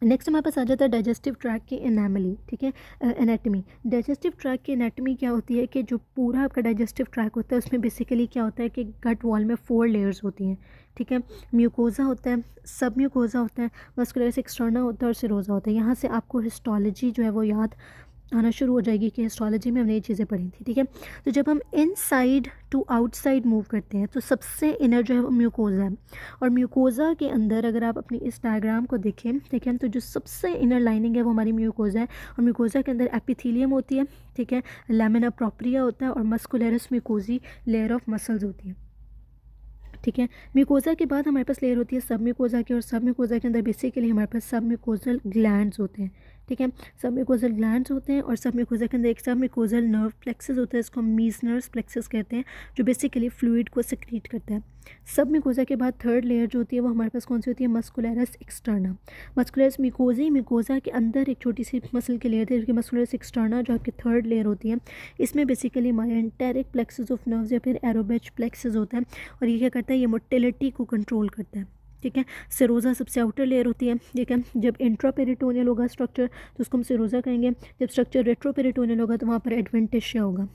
नेक्स्ट हमारे पास आ जाता है डाइजेस्टिव ट्रैक की एनामली, ठीक है, एनाटमी। डाइजेस्टिव ट्रैक की एनाटमी क्या होती है कि जो पूरा आपका डाइजेस्टिव ट्रैक होता है उसमें बेसिकली क्या होता है कि गट वॉल में 4 लेयर्स होती हैं, ठीक है। म्यूकोजा होता है, सब म्यूकोजा होता है, मस्कुलरस एक्सटर्ना होता है, और सिरोजा होता है। यहाँ से आपको हिस्टोलॉजी जो है वो याद आना शुरू हो जाएगी कि हिस्टोलॉजी में हमने ये चीज़ें पढ़ी थी, ठीक है। तो जब हम इनसाइड टू आउटसाइड मूव करते हैं तो सबसे इनर जो है वो म्यूकोजा है, और म्यूकोजा के अंदर अगर आप अपनी इस डायग्राम को देखें, ठीक है, तो जो सबसे इनर लाइनिंग है वो हमारी म्यूकोजा है, और म्यूकोजा के अंदर एपिथेलियम होती है, ठीक है, लैमिना प्रोप्रिया होता है, और मस्कुलरस म्यूकोजी लेयर ऑफ मसल्स होती है, ठीक है। म्यूकोजा के बाद हमारे पास लेयर होती है सब म्यूकोजा की, और सब म्यूकोजा के अंदर बेसिकली हमारे पास सब म्यूकोजल ग्लैंड्स होते हैं, ठीक है। सब म्यूकोजल ग्लैंड्स होते हैं, और सब म्यूकोजा के अंदर एक सब म्यूकोजल नर्व प्लेक्सस होता है, इसको हम मीजनर्स प्लेक्सस कहते हैं, जो बेसिकली फ्लूइड को सिक्रीट करता है। सब म्यूकोजा के बाद थर्ड लेयर जो होती है वो हमारे पास कौन सी होती है, मस्कुलरस एक्सटर्ना। मस्कुलरस म्यूकोजा के अंदर एक छोटी सी मसल की लेयर है, मस्कुलरस एक्सटर्ना, जो आपकी थर्ड लेयर होती है। इसमें बेसिकली मायंटेरिक प्लेक्सस ऑफ नर्व्स या फिर एरोबेच प्लेक्सस होता है, और ये क्या करता है, ये मोटिलिटी को कंट्रोल करता है, ठीक है। सिरोजा सबसे आउटर लेयर होती है, ठीक है। जब इंट्रापेरिटोनियल होगा स्ट्रक्चर तो उसको हम सिरोजा कहेंगे, जब स्ट्रक्चर रेट्रोपेरिटोनियल होगा तो वहाँ पर एडवेंटिशिया होगा,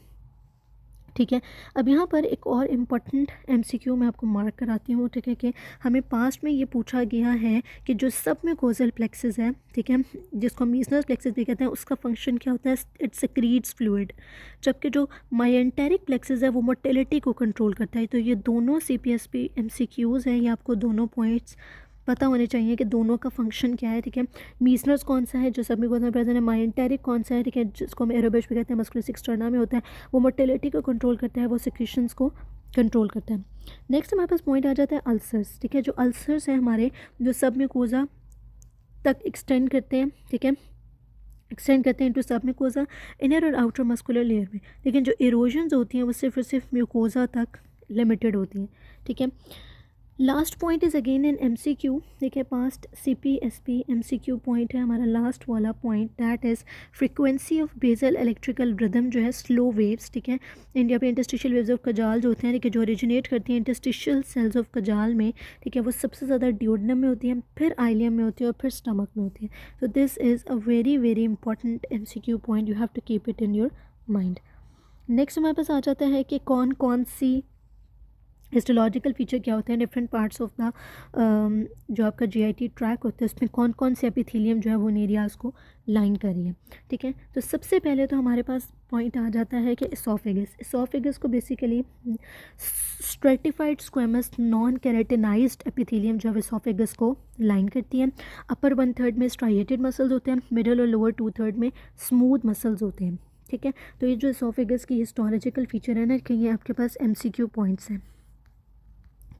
ठीक है। अब यहाँ पर एक और इम्पॉर्टेंट एमसीक्यू मैं आपको मार्क कराती हूँ, ठीक है, कि हमें पास्ट में ये पूछा गया है कि जो सब म्यूकोजल प्लेक्सस है, ठीक है, जिसको हम मीजनस प्लेक्सस भी कहते हैं, उसका फंक्शन क्या होता है, इट सिक्रीट्स फ्लूइड, जबकि जो मायंटेरिक प्लेक्सस है वो मोटिलिटी को कंट्रोल करता है। तो ये दोनों सीपीएसपी एमसीक्यूज़ हैं, ये आपको दोनों पॉइंट्स पता होने चाहिए कि दोनों का फंक्शन क्या है, ठीक है। मीसनर्स कौन सा है जो सबमिकोजा में प्रेजेंट है, माइंटेरिक कौन सा है, ठीक है, जिसको हम एरोबिश भी कहते हैं, मस्कुलस एक्सटर्ना में होता है, वो मोटिलिटी को कंट्रोल करता है, वो सिक्रीशंस को कंट्रोल करता है। नेक्स्ट हमारे पास पॉइंट आ जाता है अल्सर्स, ठीक है। जो अल्सर्स हैं हमारे, जो सबमिकोजा तक एक्सटेंड करते हैं, ठीक है, एक्सटेंड करते हैं इनटू सबम्यूकोजा, इनर और आउटर मस्कुलर लेयर में, लेकिन जो इरोजन्स होती हैं वो सिर्फ और सिर्फ म्यूकोजा तक लिमिटेड होती हैं, ठीक है। Last point is again in MCQ, ठीक है, पास्ट CP/SP MCQ पॉइंट है हमारा लास्ट वाला point, that is frequency of basal electrical rhythm जो है स्लो वेव्स, ठीक है। इंडिया पे इंटरस्टिशियल वेव्स ऑफ कजाल जो होते हैं, ठीक है, जो ओरिजिनेट करती हैं इंटरस्टिशियल सेल्स ऑफ कजाल में, ठीक है, वो सबसे ज़्यादा ड्यूोडेनम में होती है, फिर आइलियम में होती है और फिर स्टमक में होती है। So this is a very very important MCQ point, you have to keep it in your mind. Next हमारे पास आ जाता है कि कौन कौन सी हिस्टोलॉजिकल फीचर क्या होते हैं डिफरेंट पार्ट्स ऑफ द जो आपका GIT ट्रैक होता है, उसमें कौन कौन से एपिथेलियम जो है वो इन एरियाज़ को लाइन कर रही है, ठीक है। तो सबसे पहले तो हमारे पास पॉइंट आ जाता है कि इसोफेगस को basically stratified squamous non keratinised epithelium जो है इसोफेगस को लाइन करती है। अपर 1/3 में स्ट्राइएटेड मसल्स होते हैं, मिडल और लोअर 2/3 में स्मूथ मसल्स होते हैं, ठीक है। तो ये जो इसोफेगस की हिस्टोलॉजिकल फीचर है ना, कि ये आपके पास MCQ पॉइंट्स हैं,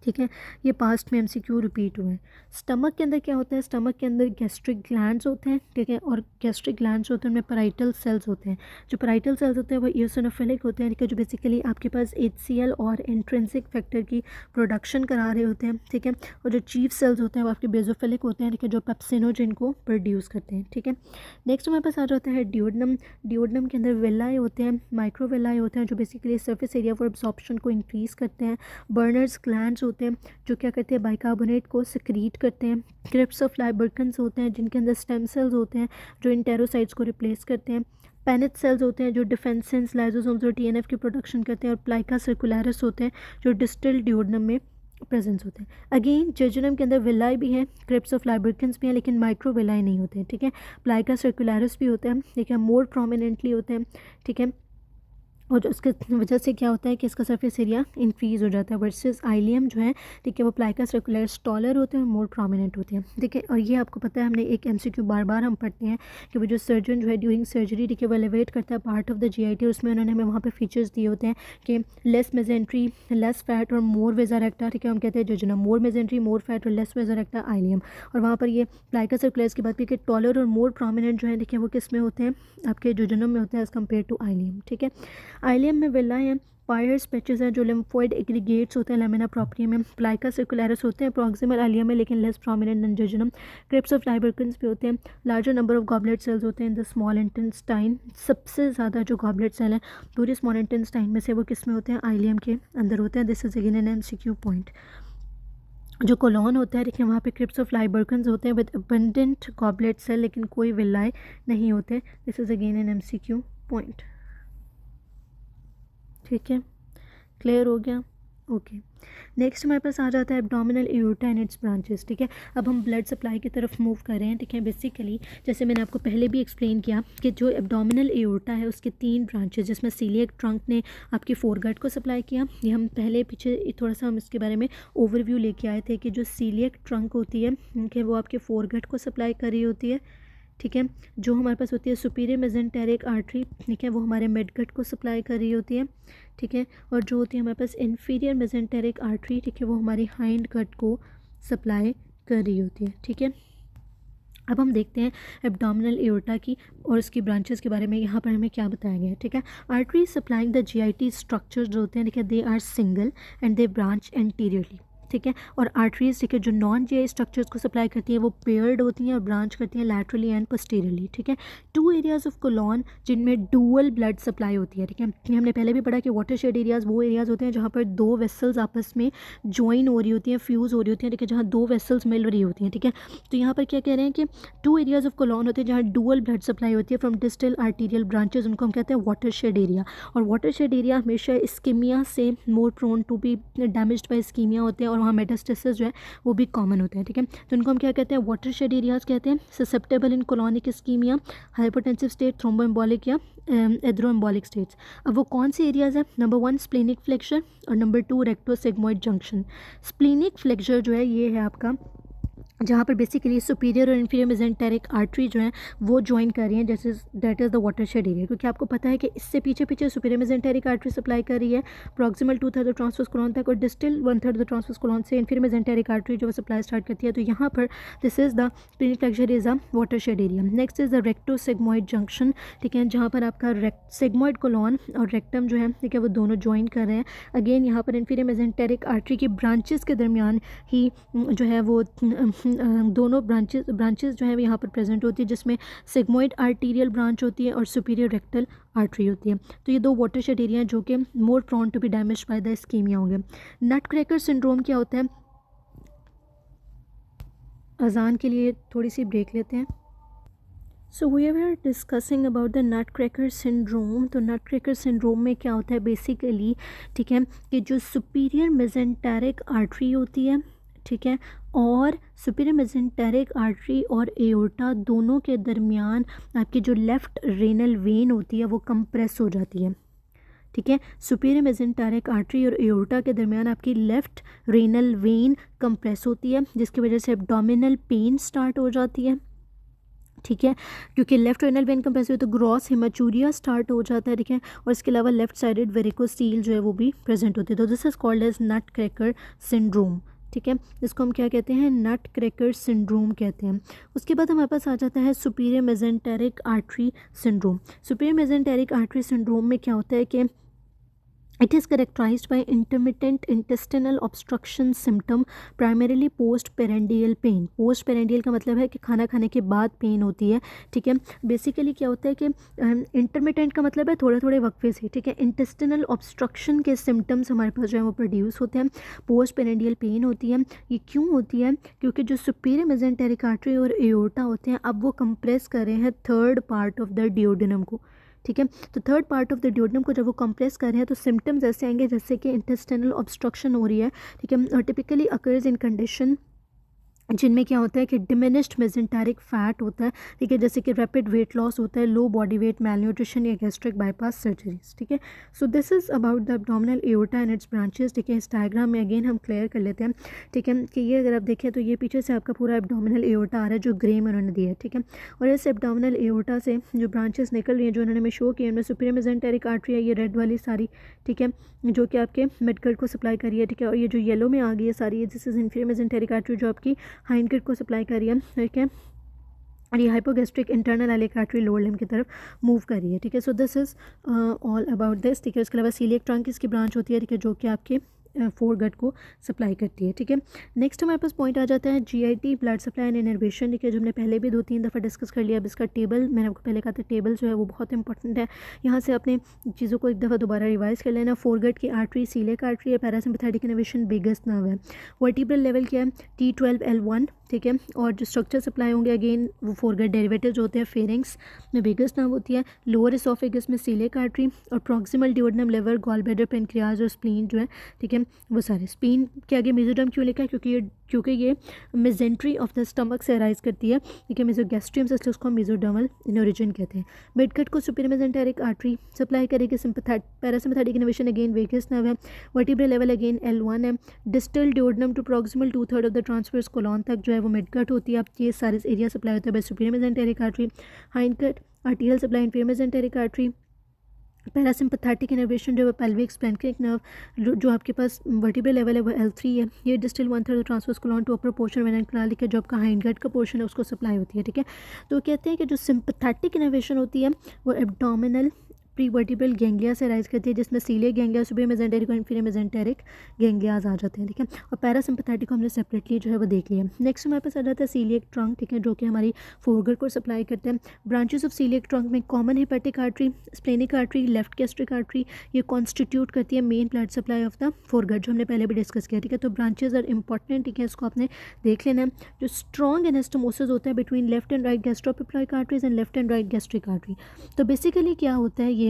ठीक है, ये पास्ट में MCQ रिपीट हुए हैं। स्टमक के अंदर क्या होता है, स्टमक के अंदर गैस्ट्रिक ग्लैंड्स होते हैं, ठीक है, और गैस्ट्रिक ग्लैंड्स होते हैं उनमें पैराइटल सेल्स होते हैं। जो पैराइटल सेल्स होते हैं वो इओसिनोफिलिक होते हैं, ठीक है, जो बेसिकली आपके पास HCl और इंट्रिंसिक फैक्टर की प्रोडक्शन करा रहे होते हैं, ठीक है। और जो चीफ सेल्स होते हैं वो आपके बेजोफिलिक होते हैं, ठीक है, जो पेप्सिनोजेन को प्रोड्यूस करते हैं, ठीक है। नेक्स्ट हमारे पास आ जाता है डिओडनम के अंदर वेलाई होते हैं, माइक्रोवेलाई होते हैं, जो basically surface area for absorption को इंक्रीज़ करते हैं। बर्नर्स ग्लैंड्स होते हैं जो क्या करते हैं, बाइकार्बोनेट को सिक्रीट करते हैं। क्रिप्स ऑफ लाइबर्कन्स होते हैं जिनके अंदर स्टेम सेल्स होते हैं जो इंटेरोसाइट्स को रिप्लेस करते हैं। पेनिट सेल्स होते हैं जो डिफेंसेंस, लाइजोसोम्स और TNF की प्रोडक्शन करते हैं। और प्लाइका सर्कुलरिस होते हैं जो डिस्टल डिओडनम में प्रेजेंस होते हैं। अगेन जेजुनम के अंदर विलाई भी हैं, क्रिप्स ऑफ लाइबर्कन्स भी हैं, लेकिन माइक्रो विलाई नहीं होते हैं, ठीक है। प्लाइका सर्कुलरिस भी होते हैं, ठीक है, मोर प्रोमिनेंटली होते हैं, ठीक है। और उसके वजह से क्या होता है कि इसका सरफेस एरिया इंक्रीज़ हो जाता है। वर्सेस आइलियम जो है, ठीक है, वो प्लाइका सर्कुलरिस टॉलर होते हैं और मोर प्रोमिनेंट होते हैं, ठीक है। और ये आपको पता है, हमने एक MCQ बार बार हम पढ़ते हैं कि वो जो सर्जन जो है ड्यूरिंग सर्जरी, ठीक है, वो एलिवेट करता है पार्ट ऑफ द GIT, उसमें उन्होंने हमें वहाँ पे फीचर्स दिए होते हैं कि लेस मेजेंट्री, लेस फैट और मोर वेजारेक्टा, ठीक है, हम कहते हैं जेजुनम, मोर मेजेंट्री, मोर फैट और लेस वेजारेक्टा आइलियम। और वहाँ पर ये प्लाइका सर्कुलरिस की बात की कि टॉलर और मोर प्रोमिनेंट जो है, ठीक है, वो किस में होते हैं, आपके जेजुनम में होते हैं एज़ कम्पेयर टू आइलियम, ठीक है। आइलियम में विला हैं, पायर्स पैचेस हैं जो लिम्फोइड एग्रीगेट्स होते हैं लेमिना प्रोप्रिया में। प्लाइका सर्कुलरिस होते हैं प्रॉक्सिमल आइलियम में, लेकिन less prominent than jejunum. Crypts of Lieberkuhn भी होते हैं। Larger number of goblet cells होते हैं इन द स्मॉल इंटेस्टाइन। सबसे ज़्यादा जो गॉबलेट सेल हैं पूरे स्मॉल इंटेस्टाइन में से वो किस में होते हैं, आइलियम के अंदर होते हैं। This is again an MCQ point. जो कोलोन होता है, देखिए, वहाँ पे क्रिप्स ऑफ लाइबर्कन्स होते हैं विद अबंडेंट गॉबलेट सेल, लेकिन कोई विलाई नहीं होते। This is again an MCQ point, ठीक है, क्लियर हो गया, ओके। नेक्स्ट हमारे पास आ जाता है abdominal aorta and it's branches, ठीक है। अब हम ब्लड सप्लाई की तरफ मूव कर रहे हैं, ठीक है। बेसिकली जैसे मैंने आपको पहले भी एक्सप्लेन किया कि जो एब्डोमिनल एओर्टा है उसके 3 ब्रांचेस, जिसमें सीलिएक ट्रंक ने आपकी फोरगट को सप्लाई किया। ये हम पहले पीछे थोड़ा सा हम इसके बारे में ओवरव्यू लेके आए थे कि जो सीलिएक ट्रंक होती है, कि वो आपके फोरगट को सप्लाई कर रही होती है, ठीक है। जो हमारे पास होती है सुपीरियर मेजेंटेरिक आर्टरी, ठीक है, वो हमारे मिडगट को सप्लाई कर रही होती है, ठीक है। और जो होती है हमारे पास इन्फीरियर मेजेंटेरिक आर्टरी, ठीक है, वो हमारी हाइंड गट को सप्लाई कर रही होती है, ठीक है। अब हम देखते हैं एब्डोमिनल एओर्टा की और उसकी ब्रांचेस के बारे में यहाँ पर हमें क्या बताया गया है, ठीक है। Artery supplying the GIT structures जो होते हैं, ठीक है, they are single and they branch anteriorly, ठीक है। और आर्टरीज, ठीक है, जो नॉन GI स्ट्रक्चर्स को सप्लाई करती है वो पेयर्ड होती हैं और ब्रांच करती हैं लैटरली एंड पोस्टीरियरली, ठीक है। 2 एरियाज ऑफ कोलोन जिनमें डुअल ब्लड सप्लाई होती है, ठीक है। ये हमने पहले भी पढ़ा कि वाटरशेड एरियाज वो एरियाज होते हैं जहाँ पर 2 वेसल्स आपस में ज्वाइन हो रही होती हैं, फ्यूज़ हो रही होती हैं, ठीक है, जहाँ 2 वेसल्स मिल रही होती हैं, ठीक है। तो यहाँ पर क्या कह रहे हैं कि 2 एरियाज ऑफ कोलोन होते हैं जहाँ डुअल ब्लड सप्लाई होती है फ्रॉम डिस्टल आर्टीरियल ब्रांचेस, उनको हम कहते हैं वाटरशेड एरिया। और वाटरशेड एरिया हमेशा इस्कीमिया से more prone to be damaged by ischaemia होते हैं और वहाँ मेटास्टेसिस जो है वो भी कॉमन होते हैं, ठीक है। तो इनको हम क्या कहते हैं, वाटरशेड एरियाज कहते हैं। ससेप्टेबल इन कोलोनिक इस्कीमिया, हाइपोटेंसिव स्टेट, थ्रोम्बोएम्बोलिक या एथ्रोएम्बोलिक स्टेट्स। अब वो कौन से एरियाज हैं, नंबर 1 स्प्लेनिक फ्लेक्चर और नंबर 2 रेक्टोसिग्मोइड जंक्शन। स्प्लेनिक फ्लेक्चर जो है ये है आपका जहाँ पर बेसिकली सुपीरियर और इन्फीरियर मेसेंटेरिक आर्टरी जो है वो ज्वाइन कर रही हैं, जैसे that is the watershed area, क्योंकि आपको पता है कि इससे पीछे पीछे सुपीरियर मेसेंटेरिक आर्टरी सप्लाई कर रही है प्रॉक्सिमल 2/3 ट्रांसवर्स कोलॉन तक, और डिस्टल 1/3 ट्रांसवर्स कोलॉन से इन्फीरियर मेसेंटेरिक आर्टरी जो सप्लाई स्टार्ट करती है। तो यहाँ पर this is the splenic flexure is a watershed area. Next is the rectosigmoid junction, ठीक है, जहाँ पर आपका सिग्मोइड कोलॉन और रेक्टम जो है, ठीक है, वो दोनों ज्वाइन कर रहे हैं। अगेन यहाँ पर इन्फीरियर मेसेंटेरिक आर्टरी की ब्रांचेस के दरमियान ही जो है वो दोनों ब्रांचेस जो है यहाँ पर प्रेजेंट होती है, जिसमें सिग्मोइड आर्टीरियल ब्रांच होती है और सुपीरियर रेक्टल आर्टरी होती है। तो ये दो वाटरशेड एरिया हैं जो कि more prone to be damage by the ischaemia होंगे। नट क्रैकर सिंड्रोम क्या होता है? अजान के लिए थोड़ी सी ब्रेक लेते हैं। So we are discussing about the nut cracker syndrome. तो नट क्रैकर सिंड्रोम में क्या होता है बेसिकली, ठीक है, कि जो सुपीरियर मेसेंटेरिक आर्टरी होती है, ठीक है, और सुपीरियर मेसेंटेरिक आर्टरी और एओर्टा दोनों के दरमियान आपकी जो लेफ़्ट रेनल वेन होती है वो कंप्रेस हो जाती है, ठीक है। सुपीरियर मेसेंटेरिक आर्टरी और एओर्टा के दरमियान आपकी लेफ़्ट रेनल वेन कंप्रेस होती है, जिसकी वजह से एब्डोमिनल पेन स्टार्ट हो जाती है, ठीक है, क्योंकि लेफ्ट रेनल वेन कंप्रेस हुई तो ग्रॉस हिमेचूरिया स्टार्ट हो जाता है, ठीक है, और इसके अलावा लेफ्ट साइडेड वेरिकोसील जो है वो भी प्रेजेंट होती है। तो this is called as nut cracker syndrome, ठीक है, इसको हम क्या कहते हैं? नट क्रैकर सिंड्रोम कहते हैं। उसके बाद हमारे पास आ जाता है superior mesenteric artery syndrome. Superior mesenteric artery syndrome में क्या होता है कि it is characterized by intermittent intestinal obstruction symptom primarily post prandial pain. Post prandial का मतलब है कि खाना खाने के बाद पेन होती है, ठीक है। बेसिकली क्या होता है कि इंटरमिटेंट का मतलब है थोड़े थोड़े वक्फे से, ठीक है। इंटेस्टिनल ऑब्स्ट्रक्शन के सिम्टम्स हमारे पास जो है वो प्रोड्यूस होते हैं, पोस्ट पेरेंडियल पेन होती है। ये क्यों होती है? क्योंकि जो सुपीरियर मेसेंटेरिक आर्टरी और एओर्टा होते हैं अब वो कंप्रेस कर रहे हैं third part of the duodenum को, ठीक है। तो third part of the duodenum को जब वो कंप्रेस कर रहे हैं तो सिम्टम्स ऐसे आएंगे जैसे कि इंटेस्टिनल ऑब्स्ट्रक्शन हो रही है, ठीक है, और टिपिकली अकर्स इन कंडीशन जिनमें क्या होता है कि डिमिनिश्ड मेसेंटेरिक फैट होता है, ठीक है, जैसे कि रैपिड वेट लॉस होता है, लो बॉडी वेट, मैलन्यूट्रिशन या गैस्ट्रिक बाईपास सर्जरीज, ठीक है। So this is about the abdominal aorta and it's branches, ठीक है। इस डायग्राम में अगेन हम क्लियर कर लेते हैं, ठीक है, कि ये अगर आप देखें तो ये पीछे से आपका पूरा एब्डोमिनल एओर्टा आ रहा है जो ग्रे में उन्होंने दिया है, ठीक है, और इस एब्डोमिनल एओर्टा से जो ब्रांचेस निकल रही हैं जो उन्होंने हमें शो किए उनमें सुपीरियर मेसेंटेरिक आर्टरी है, ये रेड वाली सारी, ठीक है, जो कि आपके मिडगट को सप्लाई कर रही है, ठीक है, और ये जो येलो में आ गई है सारी, this is inferior mesenteric artery जो आपकी हाइंडगट को सप्लाई कर रही है, ठीक है, और ये hypogastric internal iliac artery lower limb की तरफ मूव कर रही है, ठीक है। So this is all about this, ठीक है। उसके अलावा सीलियक ट्रंक इसकी ब्रांच होती है, ठीक है, जो कि आपके फोरगट को सप्लाई करती है, ठीक है। नेक्स्ट हमारे पास पॉइंट आ जाता है GIT, blood supply and innervation, ठीक है, जो हमने पहले भी 2-3 दफ़ा डिस्कस कर लिया। अब इसका टेबल मैंने आपको पहले कहा था, टेबल जो है वो बहुत इंपॉर्टेंट है, यहाँ से अपने चीज़ों को एक दफ़ा दोबारा रिवाइज कर लेना। फोरगट की आर्टरी सीलियक आर्टरी है, पैरासिम्पैथेटिक इनर्वेशन बिगेस्ट नर्व है, वर्टिब्रल लेवल क्या है? T12L1, ठीक है, और जो स्ट्रक्चर सप्लाई होंगे अगेन वो फोरगट डेरिवेटिव जो होते हैं फेरिंग्स में बिगेस्ट नर्व होती है, लोअर इसोफेगस में सीलियक आर्टरी, और proximal duodenum, liver, gall bladder, pancreas और स्प्लीन जो है, ठीक है, वो सारे। स्प्लीन के आगे मेसोडर्म क्यों लिखा है? क्योंकि ये मेजेंट्री ऑफ द स्टमक से अराइज करती है, ठीक है, मेसोगैस्ट्रियम से, इसलिए उसको मेसोडर्मल इन ओरिजिन कहते हैं। मिडगट को सुपीरियर मेसेंटेरिक आर्टरी सप्लाई करेगी, parasympathetic innervation again vagus nerve है, वर्टिब्रल लेवल अगेन L1 है, distal duodenum to proximal 2/3 of the transverse colon तक जो है वो मिडगट होती है। अब ये सारे एरिया सप्लाई होता है by superior mesenteric artery. Hindgut arterial supply inferior mesenteric artery, parasympathetic innervation जो है पेल्विक स्प्लेनिक नर्व जो आपके पास वर्टिब्रल लेवल है वो L3 है, ये distal 1/3 transverse colon to upper portion anal canal के जो आपका हाइंडगट का पोर्शन है उसको सप्लाई होती है, ठीक है। तो कहते हैं कि जो सिंपैथेटिक इनर्वेशन होती है वो एब्डोमिनल प्री वर्टिब्रल गैंग्लिया से राइज करती है, जिसमें सीलियक गैंग्लिया, सुपीरियर मेसेंटेरिक और इन्फीरियर मेसेंटेरिक गैंग्लियाज आ जाते हैं, ठीक है, और पैरासिम्पैथेटिक को हमने सेपरेटली जो है वो देख लिया। नेक्स्ट हमारे पास आ जाता है सीलियक ट्रंक, ठीक है, जो कि हमारी फोरगट को सप्लाई करते हैं। ब्रांचेस ऑफ सीलियक ट्रंक में common hepatic artery, splenic artery, left gastric artery, ये कॉन्स्टिट्यूट करती है main blood supply of the foregut, जो हमने पहले भी डिस्कस किया, ठीक है। तो ब्रांचेज आर इंपॉर्टेंट, ठीक है, इसको आपने देख लेना है। जो स्ट्रॉन्ग एनास्टोमोसिस होता है between left and right gastroepiploic arteries and left and right gastric artery. तो बेसिकली क्या होता है ये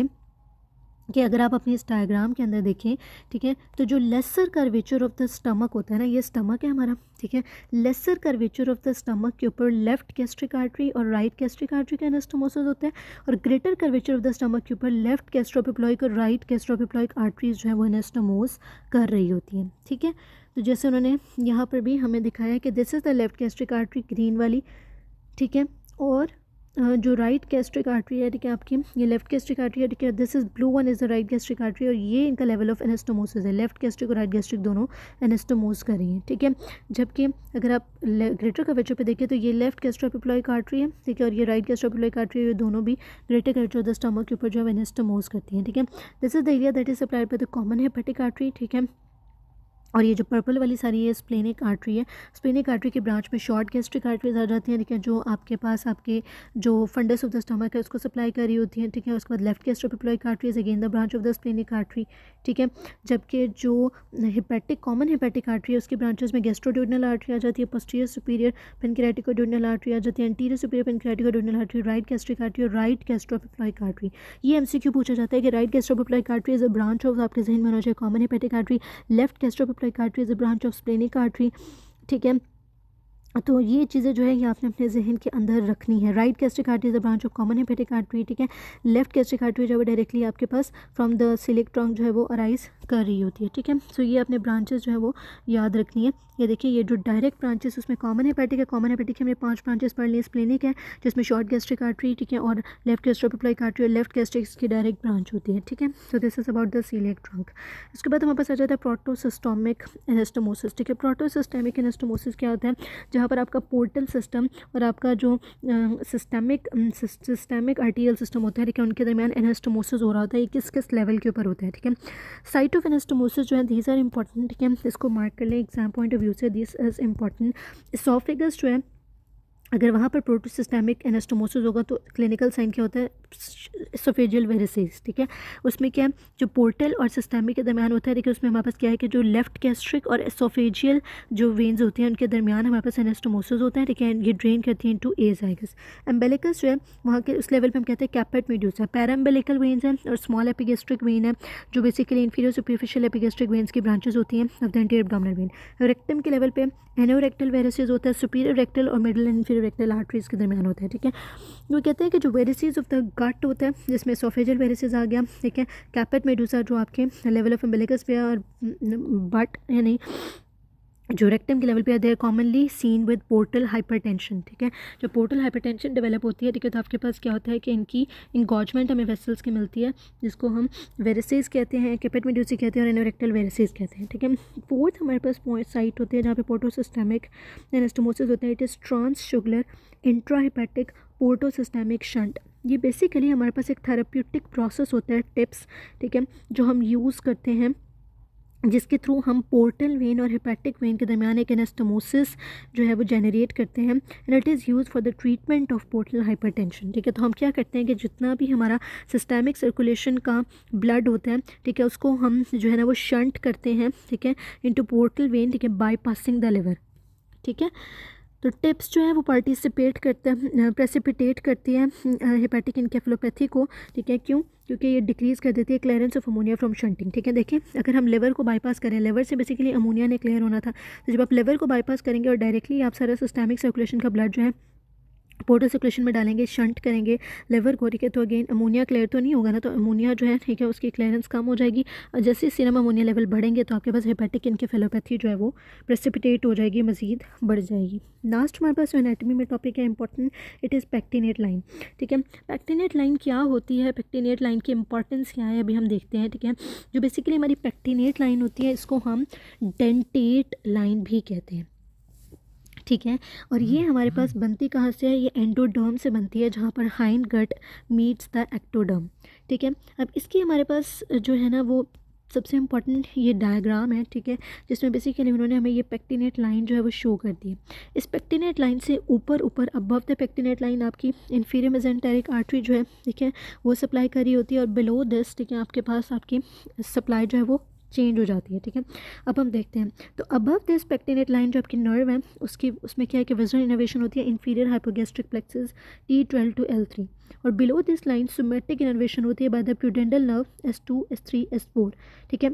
कि अगर आप अपनी इस डायग्राम के अंदर देखें, ठीक है, तो जो lesser curvature of the stomach होता है ना, ये स्टमक है हमारा, ठीक है, lesser curvature of the stomach के ऊपर लेफ्ट गैस्ट्रिक आर्टरी और राइट गैस्ट्रिक आर्टरी का एनास्टोमोसिस होता है, और greater curvature of the stomach के ऊपर लेफ्ट गैस्ट्रोपिप्लॉइक और राइट गैस्ट्रोपिप्लॉइक आर्टरीज जो है वो एनास्टोमोस कर रही होती हैं, ठीक है। तो जैसे उन्होंने यहाँ पर भी हमें दिखाया है कि this is the left gastric artery, green वाली, ठीक है, और जो राइट गैस्ट्रिक आर्टरी है, ठीक है, आपकी ये लेफ्ट गैस्ट्रिक आर्टरी है, ठीक है, this is blue one is the right gastric artery, और ये इनका लेवल ऑफ एनास्टोमोसिस है, लेफ्ट गैस्ट्रिक और राइट गैस्ट्रिक दोनों एनास्टोमोस कर रही हैं, ठीक है। जबकि अगर आप ग्रेटर कर्वेचर पे देखें तो ये लेफ्ट गैस्ट्रोएपिक्युलर आर्टरी है, ठीक है, और ये राइट गैस्ट्रोएपिक्युलर आर्टरी है, ये दोनों भी greater curvature of the stomach के ऊपर जो है एनास्टोमोस करती हैं, ठीक है। This is the area that is supplied by the common hepatic artery, ठीक है। और ये जो पर्पल वाली सारी है स्प्लेनिक आर्टरी है, स्प्लेनिक आर्टरी के ब्रांच में शॉर्ट गैस्ट्रिक आर्टरीज आ जाती हैं, ठीक है, जो आपके पास आपके जो फंडस ऑफ द स्टमक है उसको सप्लाई कर रही होती हैं, ठीक है। उसके बाद left gastroepiploic arteries again the branch of the splenic artery, ठीक है। जबकि जो हेपेटिक कॉमन हेपेटिक आर्टरी है उसकी ब्रांचेस में गैस्ट्रोड्यूडनल आर्टरी आ जाती है, पोस्टीरियर सुपीरियर पेनक्रियाटिकोड्यूडनल आर्टरी आ जाती है, anterior superior pancreaticoduodenal artery, right gastric artery और राइट गैस्ट्रोएपिक्युलर आर्टरी। ये एमसीक्यू पूछा जाता है कि right gastroepiploic artery is a branch of, आपके जहन में होना चाहिए common hepatic artery, left gastroepiploic artery is a branch of splenic artery, ठीक है। तो ये चीज़ें जो है ये आपने अपने जहन के अंदर रखनी है। Right gastric artery is a branch of common hepatic artery, ठीक है। लेफ्ट गैस्ट्रिक आर्टरी जो है डायरेक्टली आपके पास फ्रॉम द सिलिक ट्रंक जो है वो अराइज कर रही होती है, ठीक है। सो ये अपने ब्रांचेस जो है वो याद रखनी है। ये देखिए ये जो डायरेक्ट ब्रांचेस उसमें कॉमन हेपेटिक है, कॉमन हेपेटिक हमने 5 ब्रांचेस पढ़ ली, स्प्लेनिक है जिसमें शॉर्ट गैस्ट्रिक आर्टरी, ठीक है, और लेफ्ट गैस्ट्रोएपिक्युलर आर्टरी और लेफ्ट गैस्ट्रिक की डायरेक्ट ब्रांच होती है, ठीक है। So this is about the सिलिक ट्रंक। इसके बाद हमारे पास आ जाता है प्रोटोसिस्टोमिक एनास्टोमोसिस, ठीक है। प्रोटोसिस्टोमिक एनास्टोमोसिस क्या होता है, जहाँ पर आपका पोर्टल सिस्टम और आपका जो सिस्टेमिक आर्टीरियल सिस्टम होता है, ठीक है, उनके दरमियान एनास्टोमोसिस हो रहा होता है। ये किस किस लेवल के ऊपर होता है, ठीक है। साइट ऑफ एनास्टोमोसिस जो है दीज आर इंपॉर्टेंट, ठीक है, इसको मार्क कर लें एग्जाम पॉइंट ऑफ व्यू से, दिस इज इंपॉर्टेंट। इसोफेगस जो है अगर वहाँ पर प्रोटोसिस्टेमिक एनास्टोमोसिस होगा तो क्लिनिकल साइन क्या होता है, एसोफेजियल वेरिसेस, ठीक है। उसमें क्या जो पोर्टल और सिस्टेमिक के दरमियान होता है, देखिए उसमें हमारे पास क्या है कि जो लेफ्ट गैस्ट्रिक और एसोफेजियल जो वेन्स होती हैं उनके दरमियान हमारे पास एनास्टोमोसिस होता है, ठीक है। ये ड्रेन करती हैं इनटू एजाइगस। एम्बेलिकस जो है वहाँ के उस लेवल पे हम कहते हैं कैपेट मेड्यूसा। पैराम्बेलिकल वेन्स हैं और स्मॉल एपिगेस्ट्रिक वेन है जो basically inferior superficial epigastric veins की ब्रांचेस होती हैं of the anterior abdominal when. Rectum के लेवल पे एनोरेक्टल वेरिसेस होता है, सुपीरियर रेक्टल और middle and inferior rectal arteries के दरमियान होता है, ठीक है। वो कहते हैं कि जो वेरिसेस ऑफ द गट होता है जिसमें एसोफेजियल वेरिसेस आ गया, ठीक है। कैपेट मेडुसा जो आपके लेवल ऑफ अम्बिलिकस पे और बट यानी जो रेक्टम के लेवल पे आते हैं commonly seen with portal hypertension, ठीक है। जो पोर्टल हाइपरटेंशन डेवलप होती है, ठीक है, तो आपके पास क्या होता है कि इनकी इंगॉजमेंट हमें वेसल्स की मिलती है जिसको हम वेरिसेस कहते हैं, कैपेट मेडुसा कहते हैं और एनोरेक्टल वेरिसेस कहते हैं, ठीक है। फोर्थ हमारे पास पॉइंट साइट होती है जहाँ पे पोर्टोसिस्टेमिक एनास्टोमोसिस होता है, इट इज़ ट्रांसशुगुलर इंट्राहिपेटिक पोर्टोसिस्टेमिक शंट। ये बेसिकली हमारे पास एक थेराप्यूटिक प्रोसेस होता है, टिप्स, ठीक है, जो हम यूज़ करते हैं जिसके थ्रू हम पोर्टल वेन और हेपेटिक वेन के दरमियान एक एनास्टोमोसिस जो है वो जनरेट करते हैं and it is use for the treatment of portal hypertension, ठीक है। तो हम क्या करते हैं कि जितना भी हमारा सिस्टेमिक सर्कुलेशन का ब्लड होता है, ठीक है, उसको हम जो है ना वो शंट करते हैं, ठीक है, इनटू पोर्टल वेन, ठीक है, बाईपासिंग द लिवर, ठीक है। तो टिप्स जो है वो पार्टिसिपेट करते हैं, प्रेसिपिटेट करती है हेपेटिक इनकेफेलोपैथी को, ठीक है। क्यों? क्योंकि ये डिक्रीज़ कर देती है clearance of ammonia from shunting, ठीक है। देखें अगर हम लिवर को बाईपास करें, लिवर से बेसिकली अमोनिया ने क्लियर होना था, तो जब आप लिवर को बाईपास करेंगे और डायरेक्टली आप सारा सिस्टेमिक सर्कुलेशन का ब्लड जो है पोर्टल सर्कुलेशन में डालेंगे, शंट करेंगे लिवर को, ठीक है, तो अगेन अमोनिया क्लियर तो नहीं होगा ना, तो अमोनिया जो है, ठीक है, उसकी क्लियरेंस कम हो जाएगी और जैसे सीरम अमोनिया लेवल बढ़ेंगे तो आपके पास हेपेटिक इनकेफेलोपैथी जो है वो प्रेसिपिटेट हो जाएगी, मज़ीद बढ़ जाएगी। लास्ट हमारे पास जो एनाटमी में टॉपिक है important, it is pectinate line, ठीक है। पेक्टिनेट लाइन क्या होती है, पेक्टिनेट लाइन की इंपॉर्टेंस क्या है, अभी हम देखते हैं, ठीक है। जो बेसिकली हमारी पेक्टिनेट लाइन होती है इसको हम डेंटेट लाइन भी कहते हैं, ठीक है। और ये हमारे पास बनती कहाँ से है, ये एंडोडर्म से बनती है जहाँ पर hindgut meets the ectoderm, ठीक है। अब इसकी हमारे पास जो है ना वो सबसे इम्पॉर्टेंट ये डायग्राम है, ठीक है, जिसमें बेसिकली उन्होंने हमें ये पेक्टिनेट लाइन जो है वो शो कर दी है। इस पेक्टिनेट लाइन से ऊपर अबव द पेक्टिनेट लाइन आपकी इंफीरियर मेसेंटेरिक आर्टरी जो है, ठीक है, वो सप्लाई करी होती है और बिलो दिस, ठीक है, आपके पास आपकी सप्लाई जो है वो चेंज हो जाती है, ठीक है। अब हम देखते हैं तो अबव दिस पेक्टिनेट लाइन जो आपकी नर्व है उसमें क्या है कि विजुअल इनर्वेशन होती है inferior hypogastric plexus T12 to L3 और below this line somatic innervation होती है by the प्यूडेंटल nerve S2 S3 S4, ठीक है।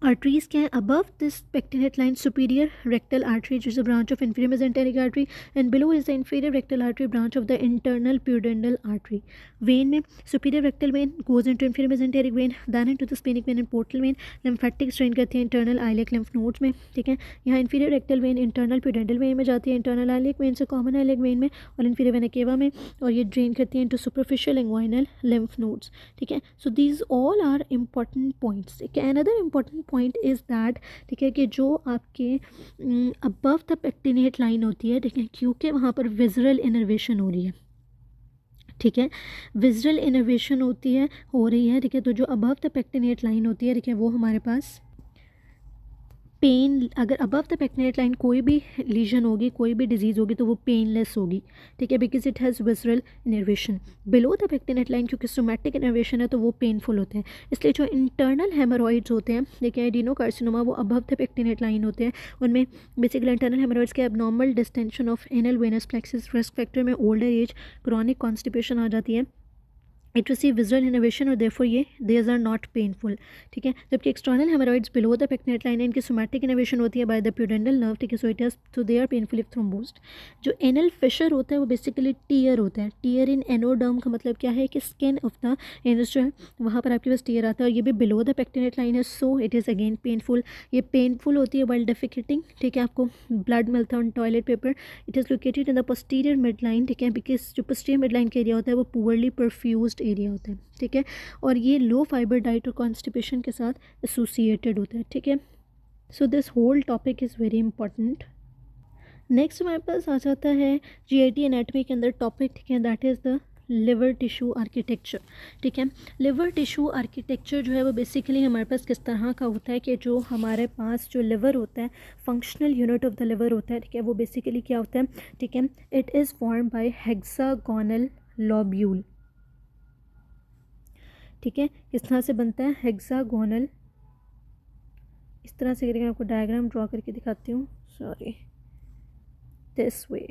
आर्टरीज क्या है, above this pectinate line superior rectal artery which is a branch of inferior mesenteric artery and below is the inferior rectal artery branch of the internal pudendal artery. Vein में superior rectal vein goes into inferior mesenteric vein then into the splenic vein and portal vein. Lymphatics drain करती है internal iliac lymph nodes में, ठीक है. यहाँ inferior rectal vein internal pudendal vein में जाती है, internal iliac vein से common iliac vein में और inferior vena cava में, और ये drain करती है into superficial inguinal lymph nodes, ठीक है. So these all are important points. Another important point is that, ठीक है, कि जो आपके अबव द पेक्टिनेट लाइन होती है, ठीक है, क्योंकि वहाँ पर विजरल इनर्वेशन हो रही है, ठीक है, विजरल इनर्वेशन हो रही है, ठीक है. तो जो अबव द पेक्टिनेट लाइन होती है, ठीक है, वो हमारे पास पेन, अगर अबव द पेक्टिनेट लाइन कोई भी लीजन होगी, कोई भी डिजीज़ होगी तो वो पेनलेस होगी, ठीक है, because it has visceral innervation. Below the pectinate line क्योंकि सोमैटिक इनर्वेशन है तो वो पेनफुल होते हैं. इसलिए जो इंटरनल हेमोरॉइड्स होते हैं, देखिए एडिनोकार्सिनोमा, वो अबव द पेक्टिनेट लाइन होते हैं. उनमें बेसिकली इंटरनल हेमोरॉइड्स के abnormal distension of anal venous plexus, risk factor में ओल्डर एज, क्रॉनिक कॉन्स्टिपेशन आ जाती है, इट रिसीव विजुअल इनोवेशन और देयरफॉर ये देज आर नॉट पेनफुल, ठीक है. जबकि external haemorrhoids below the pectinate line है, इनकी सोमैटिक इनोवेशन होती है बाय द प्यूडेंडल नर्व, ठीक है. सो इट इज तो दे आर पेनफुल इफ थ्रोम्बोज्ड. जो एनल फिशर होता है वो बेसिकली टीयर होता है. टीयर इन एनोडर्म का मतलब क्या है कि स्किन ऑफ द एनस जो है वहाँ पर आपके पास टीयर आता है, और ये भी बिलो द पेक्टिनेट लाइन है. So it is again painful. ये पेनफुल होती है वाइल डेफिकेटिंग, ठीक है, आपको ब्लड मिलता है on toilet paper. It is located in the posterior mid line, ठीक है, बिकॉज जो पोस्टीरियर मिड लाइन का एरिया होता है वो पुअरली परफ्यूज्ड एरिया होता है, ठीक है, और ये लो फाइबर डाइट और कॉन्स्टिपेशन के साथ एसोसिएटेड होता है, ठीक है. So this whole topic is very important. Next हमारे पास आ जाता है जीआईटी एनाटॉमी के अंदर टॉपिक, ठीक है, that is the liver tissue architecture, ठीक है. लिवर टिश्यू आर्किटेक्चर जो है वो बेसिकली हमारे पास किस तरह का होता है कि जो हमारे पास जो लिवर होता है, functional unit of the liver होता है, ठीक है, वो बेसिकली क्या होता है, ठीक है, it is form by hexagonal lobule, ठीक है. किस तरह से बनता है, हेक्सागोनल, इस तरह से करके आपको डायग्राम ड्रॉ करके दिखाती हूँ, सॉरी, दिस वे,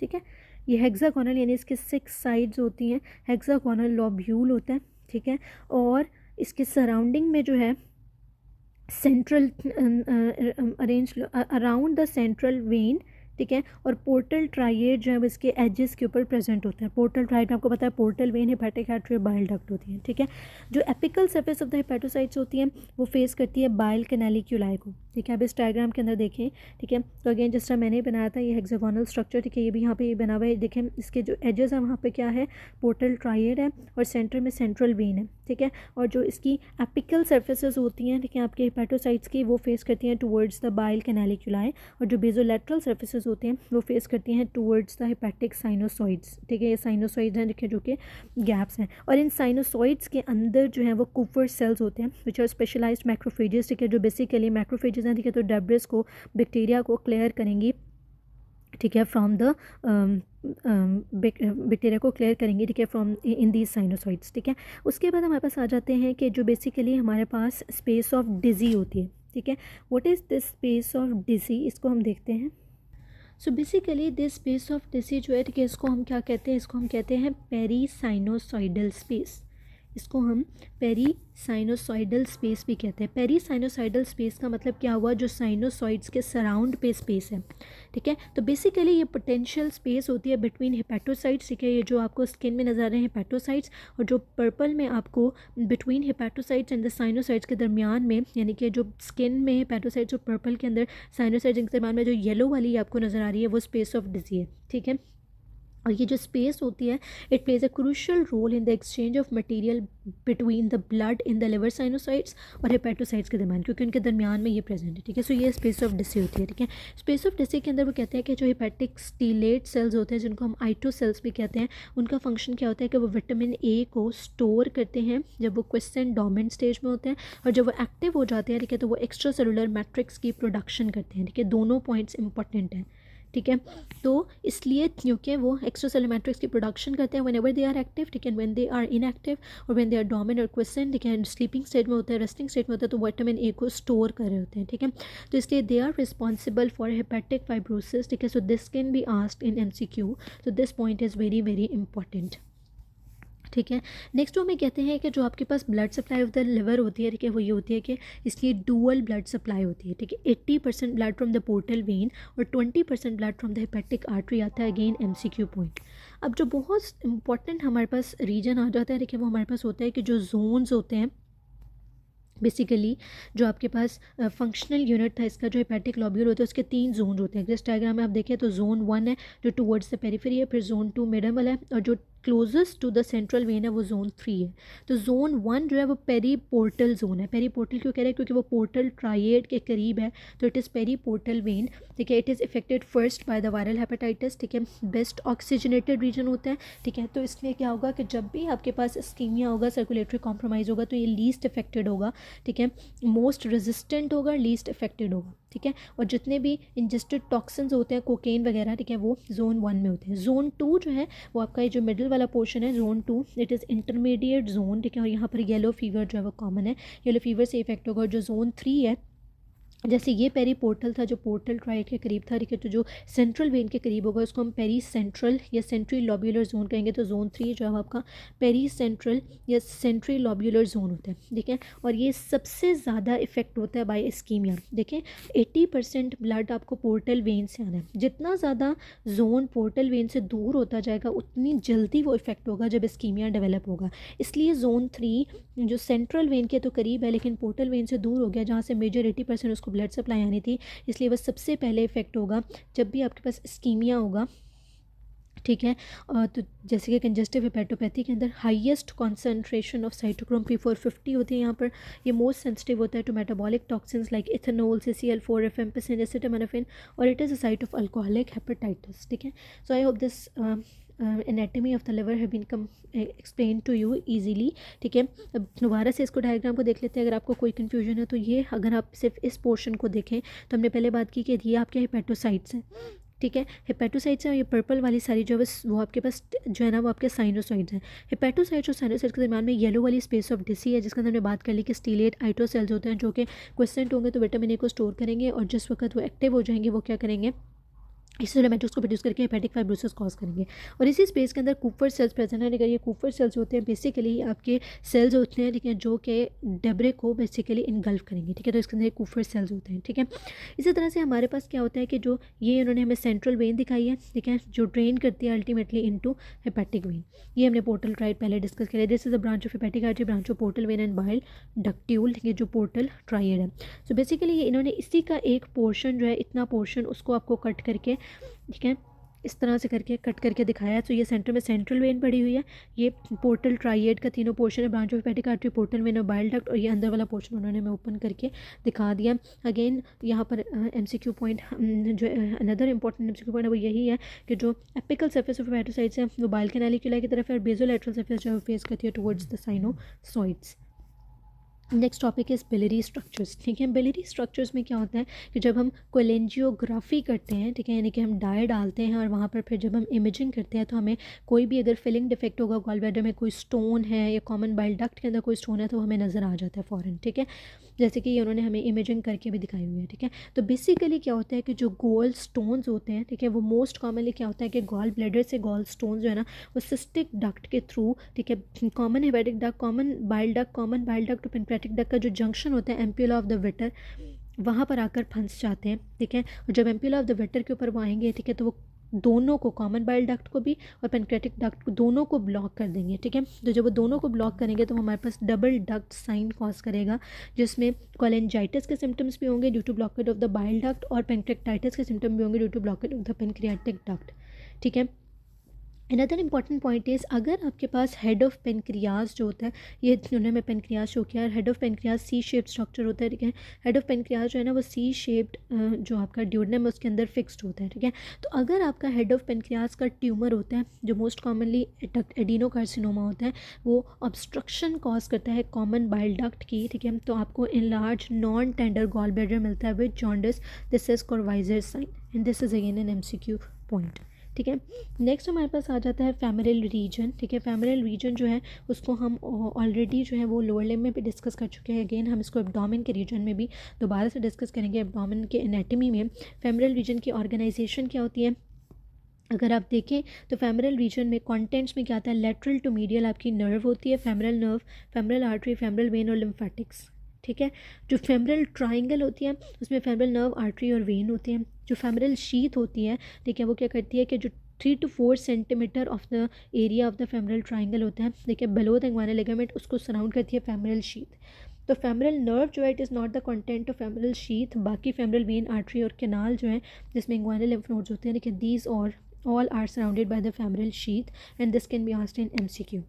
ठीक है. ये हेक्सागोनल यानी इसके 6 साइड्स होती हैं, हेक्सागोनल लॉब्यूल होता है, ठीक है, और इसके सराउंडिंग में जो है central arrange around the central when, ठीक है, और पोर्टल ट्राइएड जो है इसके एजेस के ऊपर प्रेजेंट होते हैं. पोर्टल ट्राइएड में आपको पता है portal vein, hepatic artery, bile duct होती है, ठीक है. जो apical surface of the hepatocytes होती हैं वो फेस करती है बाइल कैनालिक्यूलाई को, ठीक है. अब इस डायग्राम के अंदर देखें, ठीक है, तो अगेन जिस तरह मैंने बनाया था ये हेक्सागोनल स्ट्रक्चर, ठीक है, ये भी यहाँ पे बना हुआ है. देखें इसके जो एजेस हैं वहाँ पे क्या है, पोर्टल ट्राइएड है और सेंटर में सेंट्रल वेन है, ठीक है. और जो इसकी एपिकल सर्फेसेस होती हैं, ठीक है, आपके हेपेटोसाइट्स की, वो फेस करती हैं टुवर्ड्स द बाइल कैनालिक्यूलाई, और जो बेजोलेटरल सर्फेसेस होते हैं वो फेस करती हैं टुवर्ड्स द हेपेटिक साइनोसॉइड्स, ठीक है. ये साइनोसॉइड्स हैं, देखिए, जो कि गैप्स हैं, और इन साइनोसॉइड्स के अंदर जो है वो कुफर सेल्स होते हैं विच आर स्पेशलाइज्ड मैक्रोफेजेस, ठीक है, जो बेसिकली मैक्रोफेजेस हैं, ठीक है, तो डेब्रिस को, बैक्टीरिया को क्लियर करेंगी, ठीक है, फ्रॉम द बैक्टीरिया को क्लियर करेंगे, ठीक है, फ्रॉम इन दीज साइनोसॉइड्स, ठीक है. उसके बाद हमारे पास आ जाते हैं कि जो बेसिकली हमारे पास स्पेस ऑफ डिजी होती है, ठीक है. What is this space of Disse, इसको हम देखते हैं. So basically this space of Disse जो है, ठीक है, इसको हम क्या कहते हैं, इसको हम कहते हैं पेरीसाइनोसॉइडल स्पेस. इसको हम पेरीसाइनोसॉइडल स्पेस भी कहते हैं. पेरीसाइनोसॉइडल स्पेस का मतलब क्या हुआ, जो साइनोसॉइड्स के सराउंड पे स्पेस है, ठीक है. तो बेसिकली ये पोटेंशियल स्पेस होती है बिटवीन हेपेटोसाइट्स, ठीक है, ये जो आपको स्किन में नजर आ रहे हैं हेपेटोसाइट्स, और जो पर्पल में आपको बिटवीन हेपेटोसाइट्स एंड द साइनोसाइड्स के दरमियान में, यानी कि जो स्किन में हेपेटोसाइट्स और पर्पल के अंदर साइनोसाइड्स के दरमियान में जो येलो वाली आपको नज़र आ रही है वो स्पेस ऑफ डिजी है, ठीक है. और ये जो स्पेस होती है it plays a crucial role in the exchange of material between the blood in the liver sinusoids और हेपेटोसाइट्स के दरमियान, क्योंकि उनके दरमियान में ये प्रेजेंट है, ठीक है. सो ये स्पेस ऑफ डिसी होती है, ठीक है. स्पेस ऑफ डिसी के अंदर वो कहते हैं कि जो हेपेटिक स्टीलेट सेल्स होते हैं, जिनको हम आइटो सेल्स भी कहते हैं, उनका फंक्शन क्या होता है कि वो विटामिन ए को स्टोर करते हैं जब वो क्विसेंट डोमेंट स्टेज में होते हैं, और जब वो एक्टिव हो जाते हैं, ठीक है, तो वो एक्स्ट्रा सेलुलर मैट्रिक्स की प्रोडक्शन करते हैं, ठीक है. दोनों पॉइंट्स इंपॉर्टेंट हैं, ठीक है. तो इसलिए क्योंकि वो एक्स्ट्रा सेलुलर मैट्रिक्स की प्रोडक्शन करते हैं व्हेनेवर दे आर एक्टिव, ठीक है, व्हेन दे आर इनएक्टिव और व्हेन दे आर डोमिनेंट और क्विसेंट, ठीक है, स्लीपिंग स्टेट में होता है, रेस्टिंग स्टेट में होता है, तो विटामिन ए को स्टोर कर रहे होते हैं, ठीक है. तो इसलिए they are responsible for hepatic fibrosis, ठीक है. So this can be asked in MCQ, so this point is very very important, ठीक है। नेक्स्ट वो हमें कहते हैं कि जो आपके पास blood supply of the liver होती है, ठीक है, वो ये होती है कि इसकी डुअल ब्लड सप्लाई होती है, ठीक है। 80% blood from the portal vein और 20% blood from the hepatic artery आता है, अगेन MCQ पॉइंट। अब जो बहुत इंपॉर्टेंट हमारे पास रीजन आ जाता है, ठीक है, वो हमारे पास होता है कि जो जोन्स होते हैं बेसिकली, जो आपके पास फंक्शनल यूनिट था इसका, जो हेपेटिक लॉब्यूल होता है, उसके 3 जोन होते हैं। जिस डायग्राम में आप देखें तो जोन 1 है जो टुवर्ड्स द पेरिफेरी है, फिर जोन 2 मिडल वाला है, और जो closest to the central vein है वो जोन 3 है। तो जोन 1 जो है वो पेरी पोर्टल जोन है। पेरी पोर्टल क्यों कह रहे हैं? क्योंकि वो पोर्टल ट्राइएड के करीब है, तो it is periportal vein, ठीक है। It is affected first by the viral hepatitis, ठीक है। बेस्ट ऑक्सीजनेटेड रीजन होता है, ठीक है। तो इसलिए क्या होगा कि जब भी आपके पास इस्कीमिया होगा, सर्कुलेटरी कॉम्प्रोमाइज़ होगा, तो ये लीस्ट इफेक्टेड होगा, ठीक है। मोस्ट रेजिस्टेंट होगा, लीस्ट इफेक्टेड होगा, ठीक है। और जितने भी इंजेस्टेड टॉक्सिन्स होते हैं, कोकेन वगैरह, ठीक है, वो जोन 1 में होते हैं। जोन 2 जो है वो आपका ये जो मिडिल वाला पोर्शन है, zone 2, it is intermediate zone, ठीक है। और यहाँ पर येलो फीवर जो है वो कॉमन है, येलो फीवर से इफेक्ट होगा। और जो जोन 3 है, जैसे ये पेरी पोर्टल था जो पोर्टल ट्राइड के करीब था, ठीक है, तो जो सेंट्रल वेन के करीब होगा उसको हम पेरी सेंट्रल या सेंट्री लॉब्यूलर जोन कहेंगे। तो जोन 3 जो है आपका पेरी सेंट्रल या सेंट्री लॉब्यूलर जोन होता है, ठीक है। और ये सबसे ज़्यादा इफेक्ट होता है बाय इस्कीमिया। देखें 80% ब्लड आपको पोर्टल वेन से आना है। जितना ज़्यादा जोन पोर्टल वेन से दूर होता जाएगा उतनी जल्दी वो इफेक्ट होगा जब इस्कीमिया डेवलप होगा। इसलिए जोन 3 जो सेंट्रल वेन के तो करीब है लेकिन पोर्टल वेन से दूर हो गया, जहाँ से मेजर 80% उसको ब्लड सप्लाई आनी थी, इसलिए वह सबसे पहले इफेक्ट होगा जब भी आपके पास इस्कीमिया होगा, ठीक है। तो जैसे कि कंजेस्टिव हेपेटोपैथी के अंदर highest concentration of cytochrome P450 होती है यहाँ पर। ये मोस्ट सेंसिटिव होता है to metabolic toxins like ethanol, CCl4, rifampicin, acetaminophen, और it is a site of alcoholic hepatitis, ठीक है। So I hope this anatomy of the liver have been explain to you easily, ठीक है। अब दोबारा से इसको डायग्राम को देख लेते हैं। अगर आपको कोई कन्फ्यूजन है तो ये, अगर आप सिर्फ इस पोर्शन को देखें तो हमने पहले बात की कि ये आपके हेपेटोसाइट्स हैं, ठीक है। हेपेटोसाइट्स हैं, ये पर्पल वाली सारी जो है वो आपके पास जो है ना वो आपके साइनोसाइड्स हैं। हेपेटोसाइट्स और साइनोसाइड्स के दरमियान में येलो वाली स्पेस ऑफ डिसी है, जिसके अंदर हमने बात कर ली कि स्टीलेट आइटोसेल्स होते हैं जो कि क्वेश्चन होंगे तो विटामिन ए को स्टोर करेंगे, और जिस वक्त वो एक्टिव हो जाएंगे वो क्या करेंगे, इसोलेमेटिक्स को प्रोड्यूस करके हेपेटिक फाइब्रोसिस कॉज करेंगे। और इसी स्पेस के अंदर कूपर सेल्स प्रेजेंट है। अगर ये कूपर सेल्स होते हैं बेसिकली आपके सेल्स होते हैं, ठीक है, जो कि डेब्रे को बेसिकली इनगल्फ करेंगे, ठीक है। तो इसके अंदर कूपर सेल्स होते हैं, ठीक है। इसी तरह से हमारे पास क्या होता है कि जो ये उन्होंने हमें सेंट्रल वेन दिखाई है, ठीक है, जो ड्रेन करती है अल्टीमेटली इनटू हेपेटिक वेन। ये हमने पोर्टल ट्राइड पहले डिस्कस किया। This is the branch of hepatic artery, branch of portal vein and bile ductule, ये जो पोर्टल ट्राइड है। सो बेसिकली ये इन्होंने इसी का एक पोर्शन जो है, इतना पोर्शन उसको आपको कट करके, ठीक है, इस तरह से करके कट करके दिखाया है। तो ये सेंटर में सेंट्रल वेन पड़ी हुई है, ये पोर्टल ट्राइएड का तीनों पोर्शन है, branch of hepatic artery, portal when और बाइल डक्ट, और ये अंदर वाला पोर्शन उन्होंने हमें ओपन करके दिखा दिया। अगेन यहाँ पर MCQ पॉइंट, जो अनदर इंपॉर्टेंट MCQ पॉइंट है वो यही है कि जो एपिकल सर्फेस ऑफ हेपेटोसाइट्स है वो बाइल कैनालिक्यूला की तरफ है, और बेसोलैटरल सर्फेस जो है फेस करती है towards the sinusoids. Next topic is biliary structures, ठीक है। बिलियरी स्ट्रक्चर्स में क्या होता है कि जब हम कोलेंजियोग्राफी करते हैं, ठीक है, यानी कि हम डाई डालते हैं और वहाँ पर फिर जब हम इमेजिंग करते हैं तो हमें कोई भी अगर फिलिंग डिफेक्ट होगा, गॉल ब्लैडर में कोई स्टोन है या कॉमन बाइल डक्ट के अंदर कोई स्टोन है, तो हमें नज़र आ जाता है फ़ौरन, ठीक है। जैसे कि ये उन्होंने हमें इमेजिंग करके भी दिखाई हुई है, ठीक है। तो बेसिकली क्या होता है कि जो गोल स्टोन्स होते हैं, ठीक है, वो मोस्ट कॉमनली क्या होता है कि गॉल ब्लैडर से गॉल स्टोन जो है ना वो सिस्टिक डक्ट के थ्रू, ठीक है, common hepatic duct, common bile duct और पेनक्रेटिक डक्ट का जो जंक्शन होता है एम्प्यूला ऑफ द विटर, वहाँ पर आकर फंस जाते हैं, ठीक है। और जब एम्प्यूला ऑफ द विटर के ऊपर वो आएंगे, ठीक है, तो वो दोनों को, कॉमन बाइल डक्ट को भी और पेनक्रेटिक डक्ट को, दोनों को ब्लॉक कर देंगे, ठीक है। तो जब वो दोनों को ब्लॉक करेंगे तो हमारे पास डबल डक्ट साइन कॉज करेगा, जिसमें कोलेंजाइटिस के सिम्टम्स भी होंगे due to blockage of the bile duct, और पेनक्रेटिटिस के सिम्टम भी होंगे due to blockage of the pancreatic duct, ठीक है। अनदर इंपॉर्टेंट पॉइंट इज़, अगर आपके पास हेड ऑफ पेनक्रियाज जो होता है, ये उन्होंने में पेनक्रियाज शो किया, head of pancreas C shaped structure होता है, ठीक है। हेड ऑफ पेनक्रियाज जो है ना वो सी शेप्ड जो आपका ड्यूडेनम है उसके अंदर फिक्स्ड होता है, ठीक है। तो अगर आपका हेड ऑफ पेनक्रियाज का ट्यूमर होता है, जो मोस्ट कॉमनली एडिनोकार्सिनोमा होता है, वो ऑब्स्ट्रक्शन कॉज करता है कॉमन बाइल डक्ट की, ठीक है, तो आपको enlarge non tender gall bladder मिलता है with jaundice. This is Courvoisier sign and this is again an MCQ point, ठीक है। नेक्स्ट हमारे पास आ जाता है फेमरल रीजन, ठीक है। फेमरल रीजन जो है उसको हम ऑलरेडी जो है वो लोअर लिम्ब में भी डिस्कस कर चुके हैं। अगेन हम इसको एब्डोमेन के रीजन में भी दोबारा से डिस्कस करेंगे। एब्डोमेन के एनाटमी में फेमरल रीजन की ऑर्गेनाइजेशन क्या होती है, अगर आप देखें तो फेमरल रीजन में कंटेंट्स में क्या आता है, लेटरल टू मीडियल आपकी नर्व होती है, femoral nerve, femoral artery, femoral when और लिम्फेटिक्स। ठीक है, जो फेमरल ट्राइंगल होती है उसमें फेमरल नर्व, आर्टरी और वेन होते हैं। जो फेमरल शीथ होती है, ठीक है, वो क्या करती है कि जो 3 to 4 centimetre of the area of the femoral triangle होता है, देखिए बिलो द इंग्वाइनल लिगामेंट, उसको सराउंड करती है फेमरल शीथ। तो फेमरल नर्व जो है it is not the content of femoral sheath. बाकी फेमरल वेन, आर्टरी और कैनाल जो है जिसमें इंग्वाइनल लिम्फ नोड्स होते हैं, देखिए दीज और all are surrounded by the femoral sheath, and this can be asked in MCQ.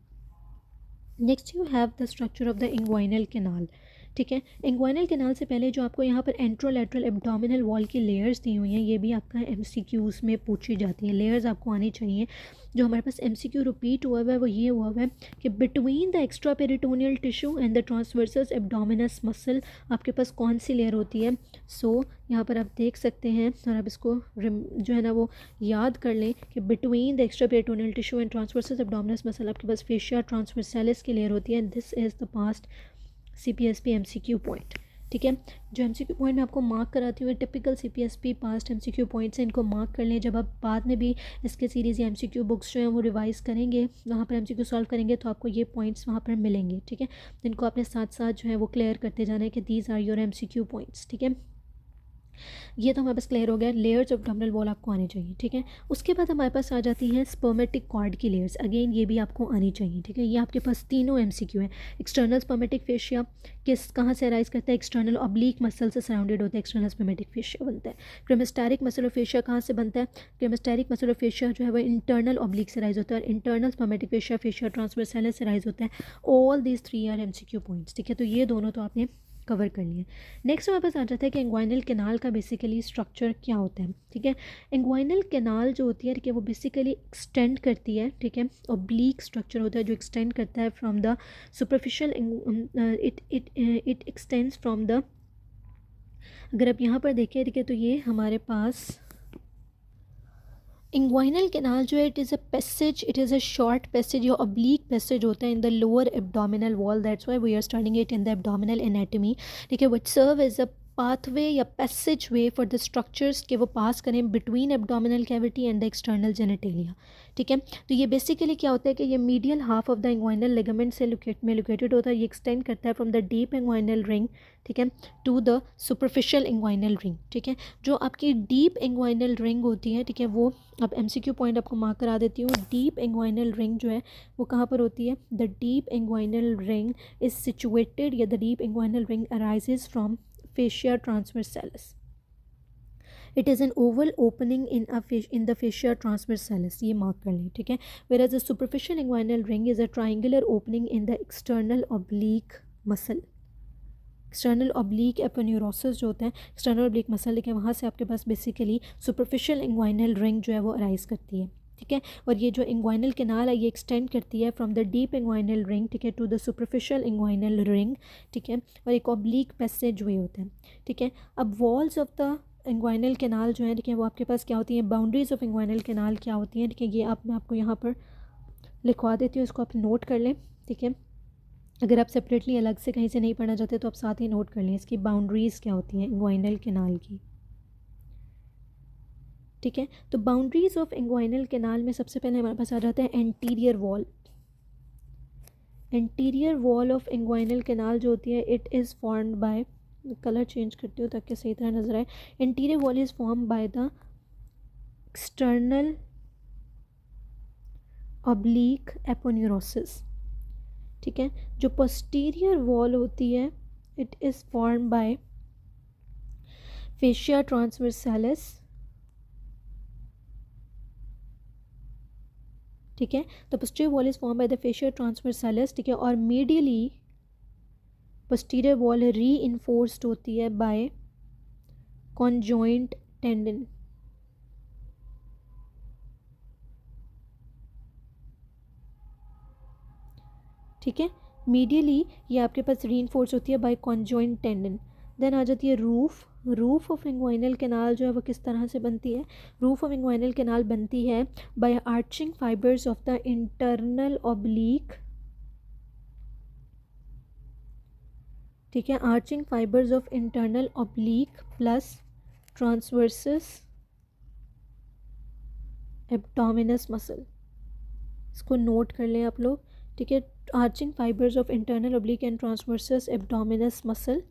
Next you have the structure of the inguinal canal. ठीक है, इंग्वाइनल कैनाल से पहले जो आपको यहाँ पर एंट्रोलैटरल एब्डोमिनल वॉल की लेयर्स दी हुई हैं, ये भी आपका MCQs में पूछी जाती हैं। लेयर्स आपको आनी चाहिए। जो हमारे पास MCQ रिपीट हुआ हुआ है वो ये हुआ हुआ है कि between the extra peritoneal tissue and the transversus abdominis muscle आपके पास कौन सी लेयर होती है। सो यहाँ पर आप देख सकते हैं और आप इसको जो है ना वो याद कर लें कि between the extra peritoneal tissue and transversus abdominis muscle आपके पास फेशिया ट्रांसवर्सैलिस की लेयर होती है। This is the past CPSP MCQ point. ठीक है, जो MCQ पॉइंट मैं आपको मार्क कराती हूँ typical CPSP past MCQ points हैं, इनको मार्क कर लें। जब आप बाद में भी इसके सीरीज़ या MCQ बुक्स जो हैं वो रिवाइज करेंगे, वहाँ पर MCQ सॉल्व करेंगे, तो आपको ये पॉइंट्स वहाँ पर मिलेंगे। ठीक है, इनको अपने साथ साथ जो है वो क्लियर करते जाना है कि these are your MCQ points. ठीक है, ये तो हमारे पास क्लियर हो गया, लेयर्स ऑफ डोमिनल वॉल आपको आनी चाहिए। ठीक है, उसके बाद हमारे पास आ जाती हैं स्पर्मेटिक कॉर्ड की लेयर्स। अगेन ये भी आपको आनी चाहिए। ठीक है, ये आपके पास तीनों MCQ हैं। एक्सटर्नल स्पर्मेटिक फेशिया किस कहाँ से अराइज करता है, एक्सटर्नल ऑब्लिक मसल से सराउंडेड होता है, एक्सटर्नल स्पर्मेटिक फेशिया बनता है। क्रेमेस्टेरिक मसल ऑफ फेशिया कहाँ से बनता है, क्रेमेस्टेरिक मसल ऑफ फेशिया जो है वो इंटरनल ऑब्लिक से राइज होता है, और internal spermatic fascia fascia transversalis से राइज होता है। All these 3 are MCQ points. ठीक है, तो ये दोनों तो आपने कवर कर लिए। नेक्स्ट हमारे पास आ जाता है कि इंग्वाइनल कैनाल का बेसिकली स्ट्रक्चर क्या होता है। ठीक है, इंग्वाइनल कैनाल जो होती है ठीक है वो बेसिकली एक्सटेंड करती है। ठीक है, ऑब्लीक स्ट्रक्चर होता है जो एक्सटेंड करता है from the superficial, it extends from the, अगर आप यहाँ पर देखें ठीक है तो ये हमारे पास इंग्वाइनल कैनाल जो है it is a passage, it is a short passage या ऑब्लीक पैसेज होता है in the lower abdominal wall, that's why we are studying it in the abdominal anatomy. ठीक है, which serve as a pathway या passageway for the structures के वो पास करें between abdominal cavity and the external genitalia. ठीक है, तो ये बेसिकली क्या होता है कि ये medial half of the inguinal ligament से लोकेटेड होता है। ये एक्सटेंड करता है from the deep inguinal ring, ठीक है, to the superficial inguinal ring. ठीक है, जो आपकी डीप इंग्वाइनल रिंग होती है ठीक है वो, अब MCQ पॉइंट आपको मार्क करा देती हूँ। डीप इंग्वाइनल रिंग जो है वो कहाँ पर होती है, the deep inguinal ring is situated, या the deep inguinal ring arises from fascia transversalis. It is an oval opening in the fascia transversalis, ये मार्क कर लें। ठीक है, whereas the superficial inguinal ring is a triangular opening in the external oblique muscle. External oblique aponeurosis जो होता है, external oblique muscle, देखिए वहाँ से आपके पास बेसिकली सुपरफिशियल इंग्वाइनल रिंग जो है वो अराइज करती है। ठीक है, और ये जो इंग्वाइनल कैनाल है ये एक्सटेंड करती है from the deep inguinal ring, ठीक है, to the superficial inguinal ring. ठीक है, और एक ऑब्लिक पैसेज वे होता है। ठीक है, अब walls of the inguinal canal जो है ठीक है वो आपके पास क्या होती हैं, बाउंड्रीज ऑफ इंग्वाइनल कैनाल क्या होती हैं। ठीक है, ये मैं आपको यहाँ पर लिखवा देती हूँ, इसको आप नोट कर लें। ठीक है, अगर आप सेपरेटली अलग से कहीं से नहीं पढ़ना चाहते तो आप साथ ही नोट कर लें इसकी बाउंड्रीज़ क्या होती हैं इंग्वाइनल कैनाल की। ठीक है, तो बाउंड्रीज़ ऑफ इंग्वाइनल कैनाल में सबसे पहले हमारे पास आ जाता है anterior wall. Anterior wall of inguinal canal जो होती है it is formed bye, colour change करती हूँ ताकि सही तरह नजर आए। Anterior wall is formed by the external oblique aponeurosis. ठीक है, जो पोस्टीरियर वॉल होती है it is formed bye fascia transversalis. ठीक है, तो posterior wall is form by the fascia transversalis. ठीक है, और मीडियली पोस्टीरियर वॉल री इन्फोर्स्ड होती है बाय कॉन्जॉइंट टेंडन। ठीक है, मीडियली ये आपके पास री इन्फोर्स होती है बाय कॉन्जॉइंट टेंडन। देन आ जाती है roof. Roof of inguinal canal जो है वो किस तरह से बनती है, रूफ ऑफ इंग्वाइनल कैनाल बनती है by arching fibres of the internal oblique. ठीक है, arching fibres of internal oblique plus transversus abdominis muscle, इसको नोट कर लें आप लोग, ठीक है। Arching fibres of internal oblique and transversus abdominis muscle,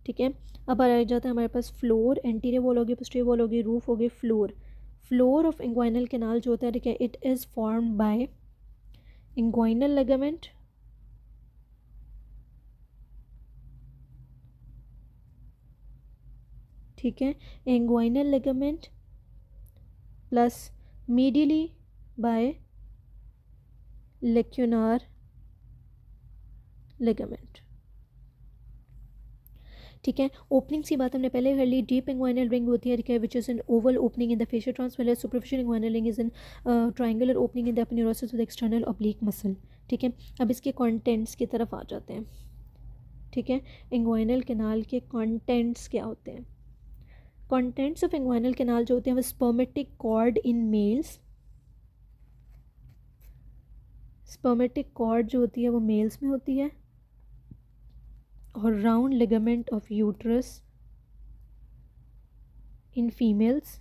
ठीक है। अब आ जाता है हमारे पास फ्लोर, एंटीरियर वॉल होगी, पोस्टीरियर वॉल होगी, रूफ होगी, floor. Floor of inguinal canal जो होता है, ठीक है, it is formed bye inguinal ligament, ठीक है, inguinal ligament plus medially by lacunar ligament, ठीक है। ओपनिंग की बात हमने पहले कर ली। डीप इंग्वाइनल रिंग होती है, ठीक है, which is an oval opening in the fascial transverse. Superficial inguinal ring is an triangular opening in the aponeurosis with external oblique muscle, ठीक है। अब इसके कंटेंट्स की तरफ आ जाते हैं, ठीक है। इंग्वाइनल कैनाल के कंटेंट्स क्या होते हैं? कंटेंट्स ऑफ इंग्वाइनल कैनाल जो होते हैं वो spermatic cord in males, spermatic cord जो होती है वो मेल्स में होती है, और round ligament of uterus in females,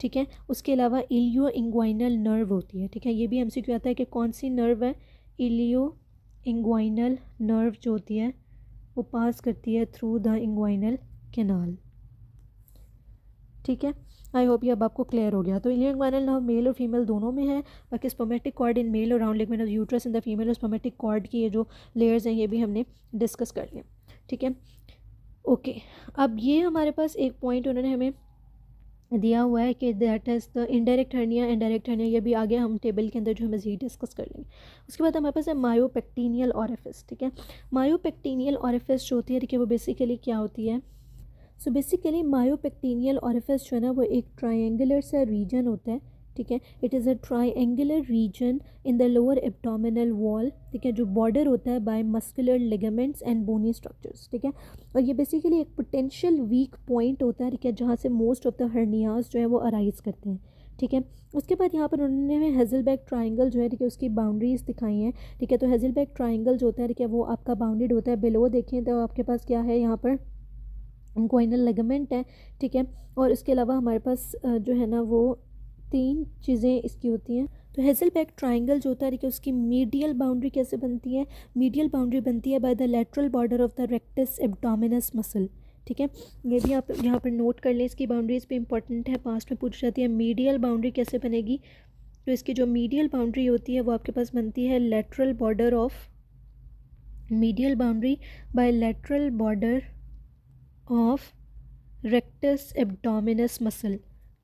ठीक है। उसके अलावा इलियो इंग्वाइनल नर्व होती है, ठीक है। ये भी एमसीक्यू आता है कि कौन सी नर्व है? इलियो इंग्वाइनल नर्व जो होती है वो पास करती है थ्रू द इंग्वाइनल कैनाल, ठीक है। आई होप ये अब आपको क्लियर हो गया। तो इलियो इंग्वाइनल नर्व मेल और फीमेल दोनों में है। बाकी स्पर्मेटिक कॉर्ड इन मेल और round ligament of uterus in the female, और स्पर्मेटिक कॉर्ड की ये जो लेयर्स हैं ये भी हमने डिस्कस कर लिया, ठीक है। ओके, अब ये हमारे पास एक पॉइंट उन्होंने हमें दिया हुआ है कि that is the indirect hernia, indirect hernia, ये भी आगे हम टेबल के अंदर जो है मज़ीद डिस्कस कर लेंगे। उसके बाद हमारे पास है मायोपेक्टिनियल ऑरिफिस, ठीक है। मायोपेक्टिनियल ऑरिफिस जो होती है, ठीक है, वो बेसिकली क्या होती है? सो बेसिकली मायोपेक्टिनियल ऑरिफिस जो है ना वो एक ट्रायंगुलर सा रीजन होता है, ठीक है। It is a triangular region in the lower abdominal wall, ठीक है, जो बॉर्डर होता है by muscular ligaments and bony structures, ठीक है। और ये बेसिकली एक पोटेंशियल वीक पॉइंट होता है, ठीक है, जहाँ से मोस्ट ऑफ द हर्नियाज जो है वो अराइज करते हैं, ठीक है। उसके बाद यहाँ पर उन्होंने हेज़लबैक ट्रायंगल जो है, ठीक है, उसकी बाउंड्रीज दिखाई हैं, ठीक है। तो हेज़लबैक ट्रायंगल जो होता है, ठीक है, वो आपका बाउंडेड होता है। बिलो देखें तो आपके पास क्या है, यहाँ पर इंग्वाइनल लिगामेंट है, ठीक है। और इसके अलावा हमारे पास जो है ना वो 3 चीज़ें इसकी होती हैं। तो हेज़लबैक ट्रायंगल जो होता है कि उसकी मीडियल बाउंड्री कैसे बनती है? मीडियल बाउंड्री बनती है by the lateral border of the rectus abdominis muscle, ठीक है। ये भी आप यहाँ पर नोट कर लें, इसकी बाउंड्रीज भी इंपॉर्टेंट है, पास्ट में पूछ जाती है। मीडियल बाउंड्री कैसे बनेगी? तो इसकी जो मीडियल बाउंड्री होती है वो आपके पास बनती है lateral border of, medial boundary by lateral border of rectus abdominis muscle,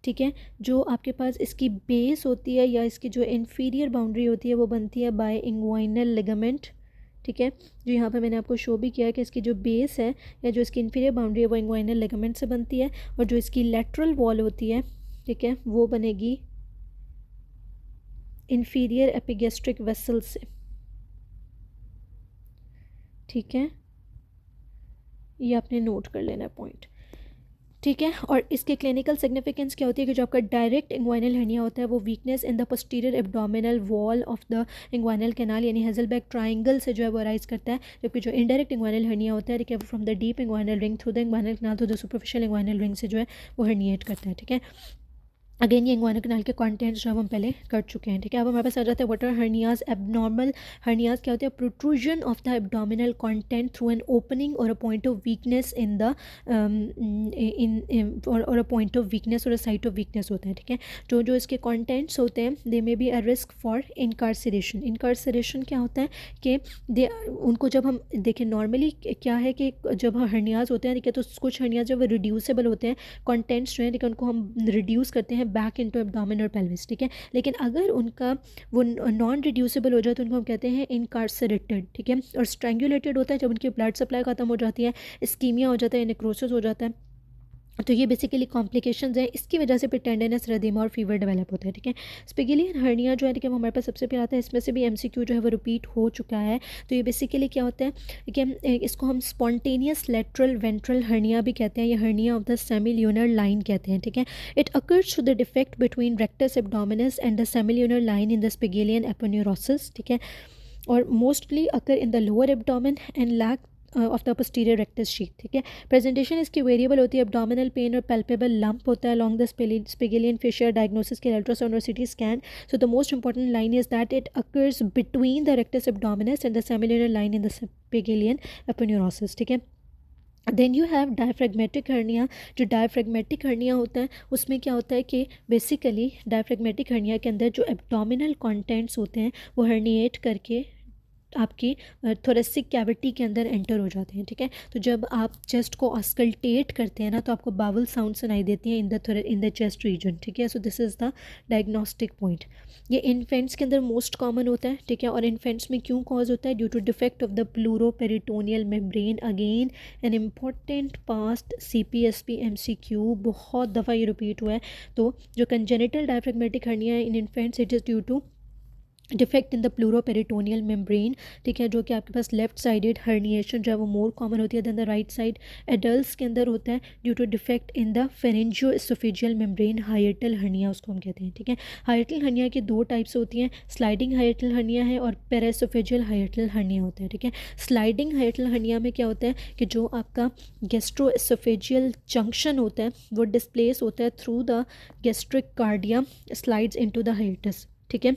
ठीक है। जो आपके पास इसकी बेस होती है या इसकी जो इंफीरियर बाउंड्री होती है वो बनती है बाय इंग्वाइनल लिगामेंट, ठीक है। जो यहाँ पे मैंने आपको शो भी किया कि इसकी जो बेस है या जो इसकी इंफीरियर बाउंड्री है वो इंग्वाइनल लिगामेंट से बनती है, और जो इसकी लेटरल वॉल होती है, ठीक है, वो बनेगी इंफीरियर एपिगेस्ट्रिक वेसल से, ठीक है। ये आपने नोट कर लेना पॉइंट, ठीक है। और इसके क्लिनिकल सिग्निफिकेंस क्या होती है कि जो आपका डायरेक्ट इंग्वाइनल हर्निया होता है वो weakness in the posterior abdominal wall of the inguinal canal यानी हेज़लबैक ट्रायंगल से जो है वो अराइज करता है, जबकि जो इनडायरेक्ट इंग्वाइनल हर्निया होता है, ठीक है, from the deep inguinal ring through the inguinal canal to the superficial inguinal ring से जो है वो हर्निएट करता है, ठीक है। अगेन ये इंग्वाइनल कैनाल के कंटेंट्स जो हम पहले कर चुके हैं, ठीक है। अब हमारे पास आ जाता है what are hernias. Abnormal hernias क्या होते हैं? Protrusion of the abdominal content through an opening और a point of weakness in the और अ पॉइंट ऑफ वीकनेस और अ साइट ऑफ वीकनेस होता है, ठीक है। जो जो इसके कंटेंट्स होते हैं they may be a risk for incarceration. Incarceration क्या होता है कि दे उनको जब हम देखें नॉर्मली क्या है कि जब हर्नियाज होते हैं, ठीक है, तो कुछ हर्नियाज जब रिड्यूसेबल होते हैं कंटेंट्स जो है, ठीक है, उनको हम रिड्यूस करते हैं बैक इनटू एब्डोमेन और पेल्विस, ठीक है। लेकिन अगर उनका वो नॉन रिड्यूसेबल हो जाए तो उनको हम कहते हैं इनकार्सरेटेड, ठीक है। और स्ट्रैंगुलेटेड होता है जब उनकी ब्लड सप्लाई खत्म हो जाती है, इस्कीमिया हो जाता है, नेक्रोसिस हो जाता है। तो ये बेसिकली कॉम्प्लिकेशंस हैं, इसकी वजह से फिर टेंडरनेस, रदीमा और फीवर डेवलप होता है, ठीक है। स्पिगलियन हर्निया जो है, ठीक है, वो हमारे पास सबसे पहले आता है। इसमें से भी एमसीक्यू जो है वो रिपीट हो चुका है। तो ये बेसिकली क्या होता है कि इसको हम स्पॉन्टेनियस लेटरल वेंट्रल हर्निया भी कहते हैं, या hernia of the semilunar line कहते हैं, ठीक है। It occurs to the defect between rectus abdominis and the semilunar line in the Spigelian aponeurosis, ठीक है। और mostly occur in the lower abdomen and lack of the posterior rectus sheath, ठीक है। Presentation इसकी वेरिएबल होती है, abdominal pain और palpable lump होता है along the Spigelian fissure, diagnosis के अल्ट्रासाउंड और CT scan. So the most important line is that it occurs between the rectus abdominis and the semilunar line in the Spigelian aponeurosis, ठीक है। Then you have diaphragmatic hernia. जो diaphragmatic hernia होता है उसमें क्या होता है कि बेसिकली डायफ्रेगमेटिक हर्निया के अंदर जो एब्डोमिनल कंटेंट्स होते हैं वो हर्निएट करके आपकी थोरेसिक कैविटी के अंदर एंटर हो जाते हैं, ठीक है। तो जब आप चेस्ट को ऑस्कल्टेट करते हैं ना तो आपको बावल साउंड सुनाई देती है इन द चेस्ट रीजन, ठीक है। So this is the diagnostic point. ये इन्फेंट्स के अंदर मोस्ट कॉमन होता है, ठीक है। और इन्फेंट्स में क्यों कॉज होता है? Due to defect of the pleuroperitoneal membrane. Again an important past CPSP MCQ, बहुत दफ़ा ये रिपीट हुआ है। तो जो कंजेनिटल डायफ्रेगमेटिक हर्निया है in infants, it is due to defect in the pleuroperitoneal membrane, ठीक है, जो कि आपके पास लेफ्ट साइडेड हर्निएशन जो है वो मोर कॉमन होती है than the right side. Adults के अंदर होता है due to defect in the pharyngoesophageal membrane, hiatal hernia उसको हम कहते हैं, ठीक है। हाइएटल हर्निया की दो टाइप्स होती हैं, स्लाइडिंग हाइएटल हर्निया है और पेराएसोफेजियल हाइएटल हर्निया होता है, ठीक है। स्लाइडिंग हाइएटल हर्निया में क्या होता है कि जो आपका गैस्ट्रोएसोफेजियल जंक्शन होता है वो डिस्प्लेस होता है through the gastric cardium, slides into the hiatus, ठीक है।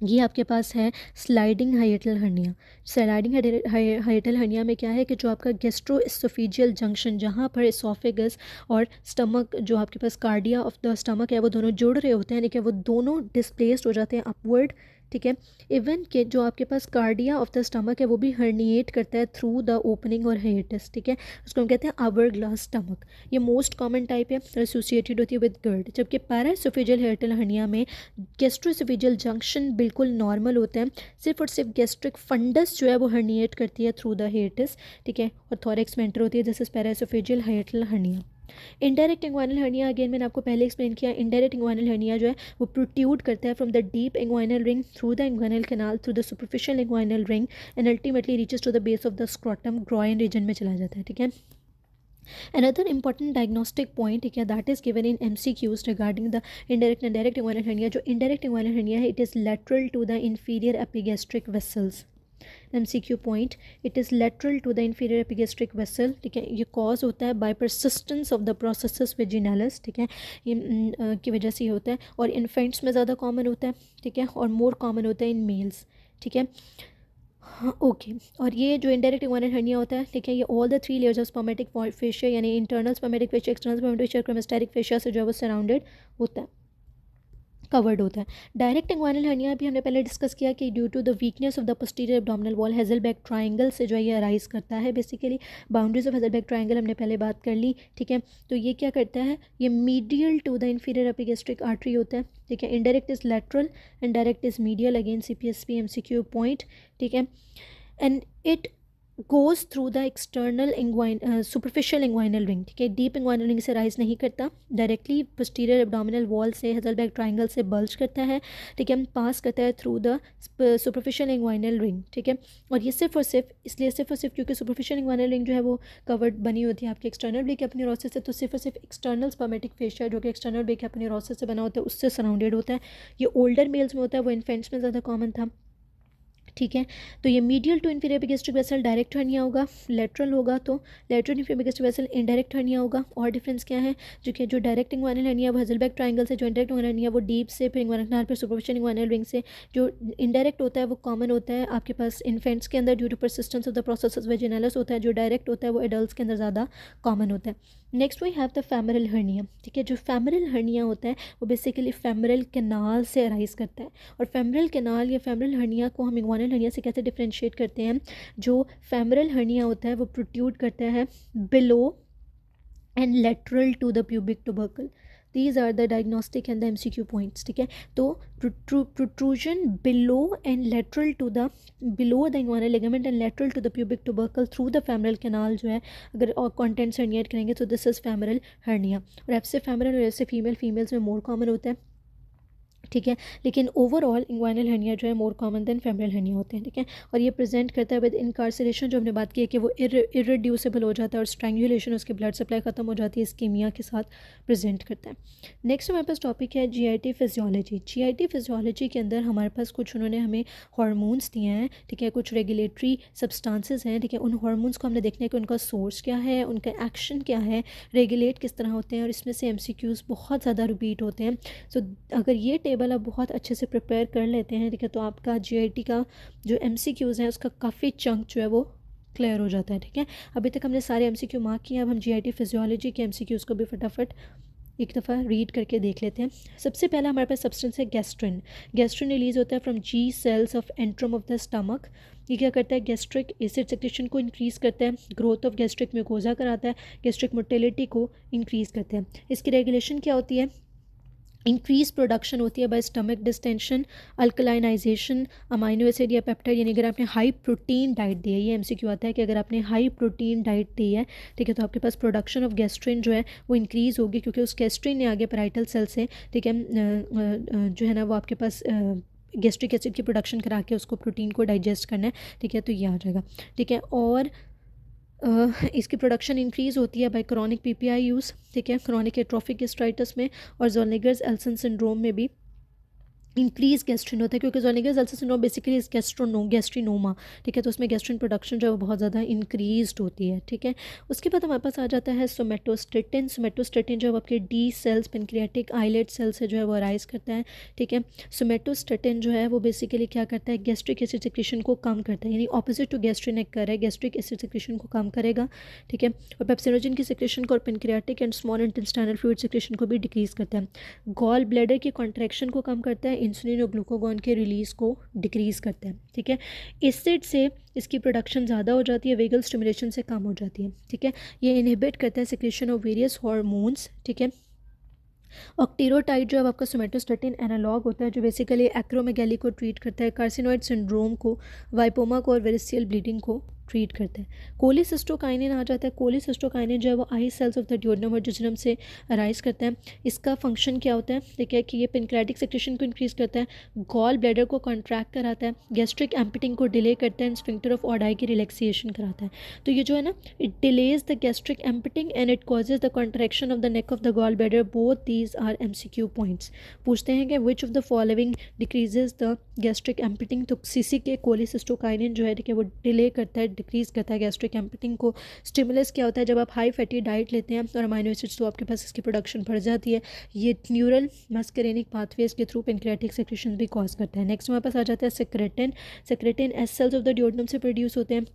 ये आपके पास है sliding hiatal hernia. Sliding hiatal hernia में क्या है कि जो आपका गैस्ट्रोएसोफेजियल जंक्शन, जहाँ पर एसोफेगस और स्टमक, जो आपके पास कार्डिया ऑफ द स्टमक है, वो दोनों जुड़ रहे होते हैं, लेकिन वो दोनों डिस्प्लेस्ड हो जाते हैं अपवर्ड, ठीक है। इवन के जो आपके पास कार्डिया ऑफ द स्टमक है वो भी हर्निएट करता है थ्रू द ओपनिंग और हाइएटस, ठीक है। उसको हम कहते हैं आवर ग्लास स्टमक। ये मोस्ट कॉमन टाइप है, एसोसिएटेड होती है विद गर्ड। जबकि पैराएसोफेजियल हाइएटल हर्निया में गैस्ट्रोएसोफेजियल जंक्शन बिल्कुल नॉर्मल होता है, सिर्फ और सिर्फ गैस्ट्रिक फंडस जो है वो हर्निएट करती है थ्रू द हाइएटस, ठीक है, और थोरैक्स में एंटर होती है। This is paraoesophageal hiatal hernia. Indirect inguinal hernia, again मैंने आपको पहले एक्सप्लेन किया, इनडायरेक्ट इंग्वाइनल हर्निया जो है वो प्रोट्यूड करता है from the deep inguinal ring through the inguinal canal through the superficial inguinal ring and ultimately reaches to the base of the scrotum, groin region में चला जाता है, ठीक है। Another important diagnostic point, ठीक है, that is given in MCQs regarding the indirect and direct inguinal hernia. जो indirect inguinal hernia है, it is lateral to the inferior epigastric vessels. MCQ point, it is lateral to the inferior epigastric vessel, ठीक है। ये cause होता है by persistence of the processus vaginalis, ठीक है, ये की वजह से ही होता है और इन्फेंट्स में ज़्यादा कॉमन होता है, ठीक है, और मोर कॉमन होता है इन मेल्स, ठीक है। हाँ ओके। और ये जो इंडायरेक्ट इंग्वाइनल हर्निया होता है, ठीक है, ये all the 3 layers of spermatic fascia यानी internal spermatic fascia, external spermatic fascia, cremasteric fascia से जो है वो सराउंडेड होता है, कवर्ड होता है। डायरेक्ट इंग्वाइनल हर्निया भी हमने पहले डिस्कस किया कि due to the weakness of the posterior abdominal wall, Hesselbach triangle से जो है ये अराइज करता है। Basically boundaries of Hesselbach triangle हमने पहले बात कर ली, ठीक है। तो ये क्या करता है, ये medial to the inferior epigastric artery होता है, ठीक है। Indirect is lateral and direct is medial, again CPSP MCQ point, ठीक है। And it goes through the external superficial inguinal ring, ठीक है। डीप इंग्वाइनल रिंग से राइज नहीं करता, डायरेक्टली पोस्टीरियर एब्डोमिनल वॉल से हेज़लबैक ट्रायंगल से बल्ज करता है, ठीक है, पास करता है through the superficial inguinal ring, ठीक है। और ये सिर्फ और सिर्फ क्योंकि सुपरफिशियल इंग्वाइनल रिंग जो है वो कवर्ड बनी होती है आपके एक्सटर्नल ब्रेक एपन्यूरोसिस से, तो सिर्फ और सिर्फ एक्सटर्नल स्पर्मेटिक फेशिया जो कि एक्सटर्नल ब्रेक एपन्यूरोसिस से बना होता है उससे सराउंडेड होता है। ये ओल्डर मेल्स में होता है, वो इन्फेंट्स में ज़्यादा कॉमन था, ठीक है। तो ये medial to inferior epigastric vessel direct hernia होगा, लेटरल होगा तो lateral inferior epigastric vessel indirect hernia होगा। और डिफरेंस क्या है, जो डायरेक्ट इंग्वाइनल हर्निया वो हेज़लबैक ट्रायंगल से, जो इनडायरेक्ट इंग्वाइनल हर्निया वो डीप से, फिर इंग्वाइनल कैनाल, फिर सुपरफिशियल इंग्वाइनल रिंग से। जो इनडायरेक्ट होता है वो कॉमन होता है आपके पास इन्फेंट्स के अंदर due to persistence of the processus vaginalis होता है, जो डायरेक्ट होता है वो एडल्ट्स के अंदर ज़्यादा कॉमन होता है। Next we have the femoral hernia, ठीक है। जो फेमरल हर्निया होता है वो बेसिकली फेमरल कैनाल से अराइज करता है, और फेमरल कैनाल या फेमरल हर्निया को हम इंग्वाइनल हर्निया से कैसे डिफरेंशिएट करते हैं। जो फेमरल हर्निया होता है वो प्रोट्रूड करता है below and lateral to the pubic tubercle. These are the diagnostic and the MCQ points, ठीक है। तो protrusion below and lateral to the below the inguinal ligament and lateral to the pubic tubercle through the femoral canal जो है, अगर और contents herniate करेंगे तो this is femoral hernia. और एफ से फेमरल और एफ से फीमेल्स में मोर कॉमन होता है, ठीक है। लेकिन ओवरऑल इंग्वाइनल हर्निया जो है more common than femoral hernia होते हैं, ठीक है। और ये प्रेजेंट करता है विद इनकार्सरेशन, जो हमने बात की है कि वो इरिड्यूसिबल हो जाता है और स्ट्रैंगुलेशन, उसकी ब्लड सप्लाई ख़त्म हो जाती है, इस्कीमिया के साथ प्रेजेंट करता है। नेक्स्ट हमारे पास टॉपिक है जीआईटी फिजियोलॉजी। जीआईटी फिजियोलॉजी के अंदर हमारे पास कुछ उन्होंने हमें हार्मोन्स दिए हैं, ठीक है, कुछ रेगुलेटरी सब्सटेंसेस हैं, ठीक है। उन हार्मोन्स को हमने देखना है कि उनका सोर्स क्या है, उनका एक्शन क्या है, रेगुलेट किस तरह होते हैं, और इसमें से एमसीक्यूज़ बहुत ज़्यादा रिपीट होते हैं। सो अगर ये टेबल आप बहुत अच्छे से प्रिपेयर कर लेते हैं, ठीक है, तो आपका जीआईटी का जो एमसीक्यूज़ हैं उसका काफ़ी चंक जो है वो क्लियर हो जाता है, ठीक है। अभी तक हमने सारे एमसीक्यू मार्क किए, अब हम जीआईटी फिजियोलॉजी के एमसीक्यूज़ को भी फटाफट एक दफ़ा रीड करके देख लेते हैं। सबसे पहला हमारे पास सब्सटेंस है गैस्ट्रिन। गैस्ट्रिन रिलीज़ होता है from G cells of antrum of the stomach. ये क्या करता है, गैस्ट्रिक एसिड सेक्रेशन को इंक्रीज़ करता है, ग्रोथ ऑफ गैस्ट्रिक म्यूकोजा कराता है, गैस्ट्रिक मोटिलिटी को इंक्रीज़ करता है। इसकी रेगुलेशन क्या होती है, इंक्रीज प्रोडक्शन होती है by stomach distension, alkalinization, amino acid या पेप्टाइड। यानी अगर आपने हाई प्रोटीन डाइट दी है, ये एमसीक्यू आता है कि अगर आपने हाई प्रोटीन डाइट दी है, ठीक है, तो आपके पास प्रोडक्शन ऑफ गैस्ट्रिन जो है वो इंक्रीज़ होगी, क्योंकि उस गैस्ट्रिन ने आगे पैराइटल सेल से, ठीक है, जो है ना वो आपके पास गैस्ट्रिक एसिड की प्रोडक्शन करा के उसको प्रोटीन को डाइजेस्ट करना है, ठीक है, तो ये आ जाएगा, ठीक है। और इसकी प्रोडक्शन इंक्रीज़ होती है बाय क्रॉनिक पीपीआई यूज़, ठीक है, क्रॉनिक एट्रोफिक गैस्ट्राइटिस में, और ज़ोनिगर्स एल्सन सिंड्रोम में भी इंक्रीज गैस्ट्रिन होता है, क्योंकि ज़ोनिगर्स एल्सन सिंड्रोम बेसिकली इस गैस्ट्रिनोमा, ठीक है, तो उसमें गैस्ट्रिन प्रोडक्शन जो है वो बहुत ज़्यादा इंक्रीज्ड होती है, ठीक है। उसके बाद हमारे पास आ जाता है सोमेटोस्टेटिन। सोमेटोस्टेटिन जो है आपके D cells pancreatic islet cell से जो है वो अराइज करता है, ठीक है। सोमेटोस्टेटिन जो है वो बेसिकली क्या करता है, गैस्ट्रिक एसिड सिक्रेशन को कम करता है, यानी ऑपोजिट टू गैस्ट्रिन एक कर है, गैस्ट्रिक एसिड सिक्रेशन को कम करेगा, ठीक है। और पेप्सिनोजन की सिक्रेशन को और pancreatic and small intestinal fluid secretion को भी डिक्रीज़ करता है। गॉल ब्लैडर की कॉन्ट्रैक्शन को कम करता है, इंसुलिन और ग्लूकागॉन के रिलीज़ को डिक्रीज़ करता है, ठीक है। एसिड से इसकी प्रोडक्शन ज़्यादा हो जाती है, वेगल स्टिमुलेशन से कम हो जाती है, ठीक है। ये इनहिबिट करता है सिक्रेशन ऑफ वेरियस हार्मोन्स, ठीक है। ऑक्टेरोटाइड जो है आपका सोमेटोस्टेटिन एनालॉग होता है, जो बेसिकली एक्रोमेगैली को ट्रीट करता है, कार्सिनोइड सिंड्रोम को, वाइपोमा को और वेरिसियल ब्लीडिंग को ट्रीट करता है। कोलिसिस्टोकाइनिन आ जाता है। कोलिसिस्टोकाइनिन जो है वो आई सेल्स ऑफ द ड्यूोडेनम और जिजोनम से अराइज करता है। इसका फंक्शन क्या होता है, देखिए कि ये पेनक्रेटिक सेक्रेशन को इंक्रीज़ करता है, गॉल ब्लैडर को कॉन्ट्रैक्ट कराता है, गैस्ट्रिक एम्पिटिंग को डिले करता है, स्फिंक्टर ऑफ ऑडाई की रिलैक्सेशन कराता है। तो ये जो है ना, it delays the gastric emptying and it causes the contraction of the neck of the gall bladder. Both these are MCQ points. पूछते हैं कि which of the following decreases the gastric emptying. तो सीसी के cholecystokinin जो है, ठीक है, वो डिले करता है, डिक्रीज़ करता है गैस्ट्रिक एम्पिटिंग को। स्टिमुलस क्या होता है, जब आप हाई फैटी डाइट लेते हैं और अमाइनो एसिड्स, तो आपके पास इसकी प्रोडक्शन बढ़ जाती है। ये न्यूरल मस्करेनिक पाथवेज के थ्रू पेनक्रियाटिक सेक्रेशन भी कॉज करता है। नेक्स्ट हमारे पास आ जाता है secretin. Secretin S cells of the duodenum से प्रोड्यूस होते हैं।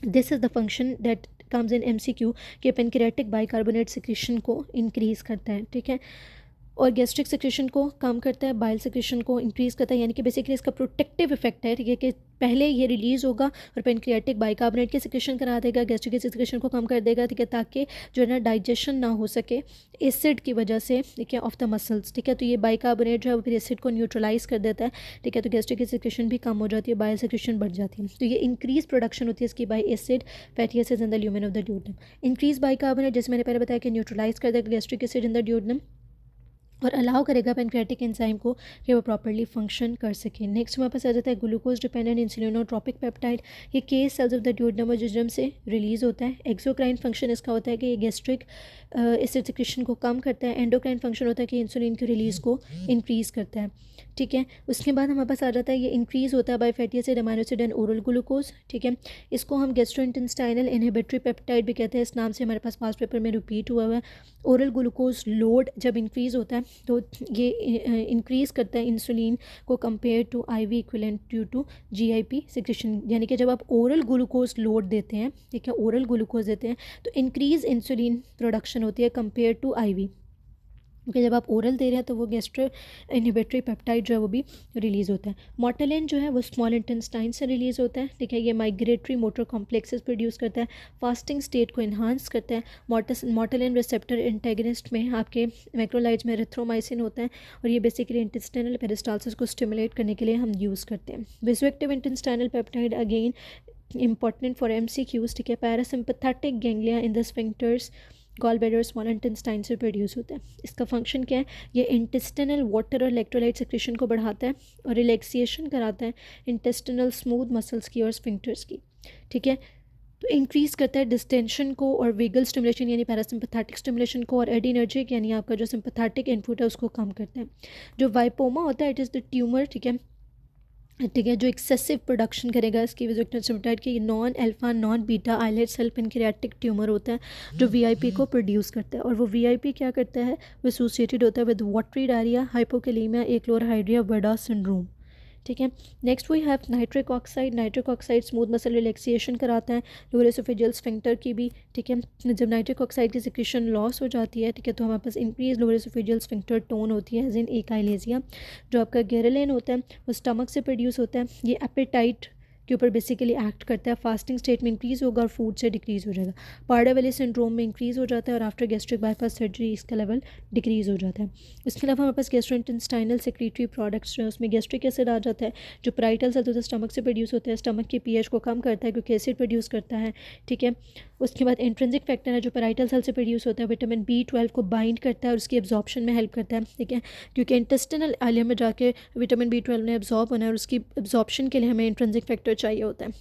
This is the function that comes in MCQ कि पेनक्रियाटिक बाइकार्बोनेट सेक्रेशन को इंक्रीज़ करता है, ठीक है, और गैस्ट्रिक सेक्रेशन को कम करता है, बाइल सेक्रेशन को इंक्रीज़ करता है। यानी कि बेसिकली इसका प्रोटेक्टिव इफेक्ट है, ठीक है, कि पहले ये रिलीज़ होगा और पेनक्रियाटिक बाइकार्बोनेट के सेक्रेशन करा देगा, गैस्ट्रिक एसिड सेक्रेशन को कम कर देगा, ठीक है, ताकि जो है ना डाइजेशन ना हो सके एसिड की वजह से, ठीक है, ऑफ द मसल्स, ठीक है। तो ये बाइकार्बोनेट जो है वो फिर एसिड को न्यूट्रलाइज कर देता है, ठीक है, तो गैस्ट्रिक एसिड सेक्रेशन भी कम हो जाती है, बाइल सेक्रेशन बढ़ जाती है। तो ये इंक्रीज प्रोडक्शन होती है इसकी by acid fatty acids in the lumen of the duodenum. Increase bicarbonate, जैसे मैंने पहले बताया कि न्यूट्रलाइज कर देगा gastric acid in the duodenum और अलाउ करेगा पेनक्रियाटिक एंजाइम को कि वो प्रॉपर्ली फंक्शन कर सके। नेक्स्ट हमारे पास आ जाता है ग्लूकोज डिपेंडेंट इंसुलिनोट्रोपिक पेप्टाइड। ये के सेल्स ऑफ द ड्यूोडेनम और जिजोनम से रिलीज़ होता है। एक्सोक्राइन फंक्शन इसका होता है कि ये गैस्ट्रिक एसिड सिक्रेशन को कम करता है। एंडोक्राइन फंक्शन होता है कि इंसुलिन की रिलीज़ को इंक्रीज़ करता है, ठीक है। उसके बाद हमारे पास आ जाता है ये इंक्रीज़ होता है by fatty acid, amino acid and oral glucose, ठीक है। इसको हम गैस्ट्रोइंटेस्टाइनल इनहिबिटरी पेप्टाइड भी कहते हैं, इस नाम से हमारे पास पास्ट पेपर में रिपीट हुआ है। ओरल ग्लूकोज लोड जब इंक्रीज़ होता है तो ये इंक्रीज़ करता है इंसुलिन को compare to IV equivalent due to GIP secretion. यानी कि जब आप ओरल ग्लूकोज लोड देते हैं, ठीक है, ओरल ग्लूकोज देते हैं तो इंक्रीज़ इंसुलिन प्रोडक्शन होती है कंपेयर टू आईवी, क्योंकि जब आप ओरल दे रहे हैं तो वो गैस्ट्रो इनहिबिटरी पेप्टाइड जो है वो भी रिलीज़ होता है। मोटेलिन जो है वो स्मॉल इंटेस्टाइन से रिलीज़ होता है, ठीक है। ये माइग्रेटरी मोटर कॉम्प्लेक्सेस प्रोड्यूस करता है, फास्टिंग स्टेट को इन्हांस करता है। मोटेलिन रिसेप्टर इंटेगनिस्ट में आपके मैक्रोलाइड्स में एरिथ्रोमाइसिन होता है और ये बेसिकली इंटेस्टाइनल पेरिस्टालसिस को स्टिमुलेट करने के लिए हम यूज़ करते हैं। Vasoactive intestinal peptide again important for MCQs, ठीक है। Parasympathetic ganglia in the sphincters gall bladder small intestine से प्रोड्यूस होता है। इसका फंक्शन क्या है, ये इंटेस्टिनल वाटर और इलेक्ट्रोलाइट सेक्रेशन को बढ़ाता है और रिलैक्सेशन कराता है इंटेस्टिनल स्मूथ मसल्स की और स्फिंक्टर्स की, ठीक है। तो इंक्रीज़ करता है डिस्टेंशन को और वेगल स्टिमुलेशन यानी पैरासिम्पैथेटिक स्टिमुलेशन को, और एडिनर्जिक यानी आपका जो सिंपैथेटिक इनपुट है उसको कम करता है। जो वाइपोमा होता है इट इज़ द ट्यूमर, ठीक है, ठीक है, जो एक्सेसिव प्रोडक्शन करेगा इसकी विजुक्टेंसिमिटाइड की, non alpha non beta islet cell pancreatic tumour होता है जो वीआईपी को प्रोड्यूस करता है। और वो वीआईपी क्या करता है, वो एसोसिएटेड होता है with watery diarrhoea, hypokalaemia, achlorhydria, वर्डा सिंड्रोम, ठीक है। Next we have nitric oxide. Nitric oxide smooth muscle relaxation कराता है, लोअर एसोफेजियल स्फिंक्टर की भी, ठीक है। जब नाइट्रिक ऑक्साइड की सिक्रेशन लॉस हो जाती है, ठीक है, तो हमारे पास increase lower oesophageal sphincter tone होती है एज इन एकाइलेजिया। जो आपका गेरेलिन होता है वो स्टमक से प्रोड्यूस होता है, ये एपेटाइट के ऊपर बेसिकली एक्ट करता है, फास्टिंग स्टेट में इंक्रीज़ होगा और फूड से डिक्रीज़ हो जाएगा। पार्डर-वेली सिंड्रोम में इंक्रीज़ हो जाता है और आफ्टर गैस्ट्रिक बाईपास सर्जरी इसका लेवल डिक्रीज़ हो जाता है। इसके अलावा हमारे पास गैस्ट्रोइंटेस्टाइनल सेक्रेटरी प्रोडक्ट्स जो है उसमें गैस्ट्रिक एसिड आ जाता है जो पैराइटल सेल्स होता है स्टमक से प्रोड्यूस होता है, स्टमक के पीएच को कम करता है क्योंकि एसिड प्रोड्यूस करता है, ठीक है। उसके बाद इंट्रिंसिक फैक्टर है जो पैराइटल सेल से प्रोड्यूस होता है, विटामिन B12 को बाइंड करता है और उसकी एब्जॉर्प्शन में हेल्प करता है, ठीक है, क्योंकि इंटेस्टिनल आइलिया में जाके विटामिन B12 ने एब्जॉर्ब होना है और उसकी एब्जॉर्प्शन के लिए हमें इंट्रिंसिक फैक्टर चाहिए होता है।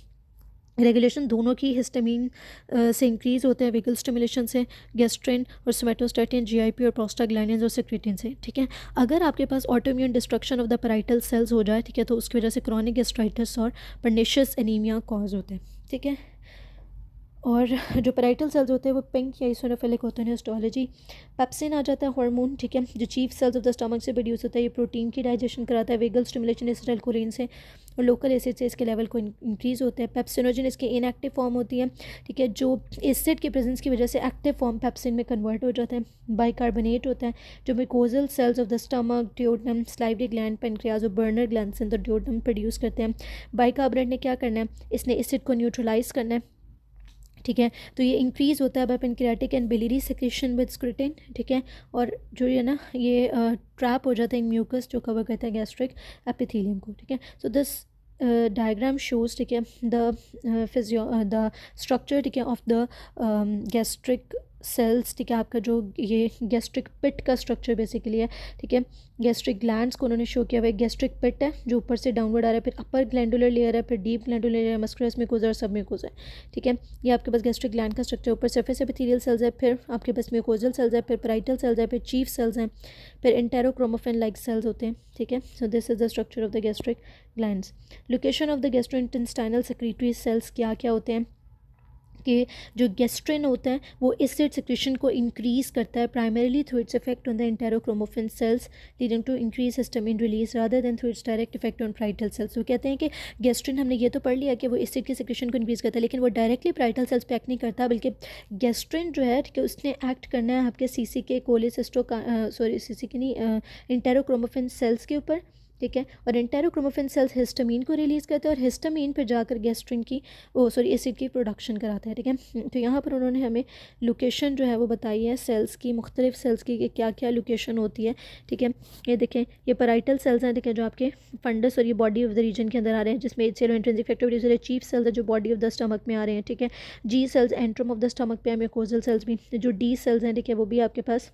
रेगुलेशन दोनों की हिस्टामीन से इंक्रीज़ होता है, वेगल स्टिमुलेशन से, गैस्ट्रिन और सोमेटोस्टैटिन, जीआईपी और प्रोस्टाग्लैंडिन्स और सेक्रेटिन से, ठीक है। अगर आपके पास autoimmune destruction of the parietal cells हो जाए, ठीक है, तो उसकी वजह से क्रॉनिक गैस्ट्राइटिस और पर्निशियस एनीमिया कॉज होते हैं, ठीक है। और जो पैराइटल सेल्स होते हैं वो पिंक या ईसोनोफिलिक होते हैं। हिस्टोलॉजी, पेप्सिन आ जाता है हार्मोन, ठीक है, जो chief cells of the stomach से प्रोड्यूस होता है, ये प्रोटीन की डाइजेशन कराता है, वेगल स्टिमुलेशन एसिटाइलकोलिन से और लोकल एसिड से इसके लेवल को इंक्रीज़ होता है। पेप्सिनोजन इसकी इनएक्टिव फॉर्म होती है, ठीक है, जो एसिड के प्रेजेंस की वजह से एक्टिव फॉर्म पेप्सिन में कन्वर्ट हो जाता है। बाइकार्बोनेट होता है जो mucosal cells of the stomach, duodenum, salivary gland, pancreas और Brunner glands in the duodenum produce करते हैं। बाइकार्बोनेट ने क्या करना है, इसने एसिड को न्यूट्रलाइज करना है, ठीक है, तो ये इंक्रीज़ होता है by pancreatic and biliary secretion with secretin, ठीक है, और जो है ना ये ट्रैप हो जाता है म्यूकस जो कवर करता है गैस्ट्रिक एपिथेलियम को, ठीक है। सो दिस डायग्राम शोज, ठीक है, द स्ट्रक्चर, ठीक है, ऑफ द गैस्ट्रिक सेल्स, ठीक है, आपका जो ये गैस्ट्रिक पिट का स्ट्रक्चर बेसिकली है, ठीक है। गैस्ट्रिक ग्लैंड्स को उन्होंने शो किया हुआ है, गैस्ट्रिक पिट है जो ऊपर से डाउनवर्ड आ रहा है, फिर अपर ग्लैंडुलर लेयर है, फिर डीप ग्लैंडुलर लेयर है, मस्कुलस म्यूकोसा और सब म्यूकोसा है, ठीक है। ये आपके पास गैस्ट्रिक ग्लैंड का स्ट्रक्चर, ऊपर सरफेस एपिथेलियल सेल्स है, फिर आपके पास म्यूकोजल सेल्स है, फिर पैराइटल सेल्स है, फिर चीफ सेल्स हैं, फिर एंटेरोक्रोमोफिन लाइक सेल्स होते हैं, ठीक है। So this is the structure of the gastric glands. Location of the gastrointestinal secretory cells क्या क्या होते हैं कि जो गैस्ट्रिन होता है वो एसिड सिक्रेशन को इंक्रीज़ करता है primarily through its effect on the enterochromaffin cells leading to increase histamine release rather than through its direct effect on parietal cells. वो कहते हैं कि गैस्ट्रिन, हमने ये तो पढ़ लिया कि वो एसिड की सिक्रेशन को इंक्रीज़ करता है, लेकिन वो डायरेक्टली पैराइटल सेल्स पे एक्ट नहीं करता, बल्कि गैस्ट्रिन जो है कि उसने एक्ट करना है आपके सीसी के कोलेसिस्टो सॉरी सीसी के नहीं एंटेरोक्रोमोफिन सेल्स के ऊपर, ठीक है, और एंटेरोक्रोमोफिन सेल्स हिस्टामीन को रिलीज़ करते हैं और हिस्टामीन पर जाकर गैस्ट्रिन की एसिड की प्रोडक्शन कराता है, ठीक है। तो यहाँ पर उन्होंने हमें लोकेशन जो है वो बताई है सेल्स की, मुख्तलिफ सेल्स की कि क्या क्या लोकेशन होती है, ठीक है। ये देखें, ये पैराइटल सेल्स हैं, ठीक है, जो आपके फंडस और ये बॉडी ऑफ द रीजन के अंदर आ रहे हैं, जिसमें सेलो इंट्रिंसिक फैक्टर चीफ सेल्स है जो बॉडी ऑफ द स्टमक में आ रहे हैं, ठीक है। G cells antrum of the stomach पे है, म्यूकोजल सेल्स भी, जो डी सेल्स हैं, ठीक है, वो भी आपके पास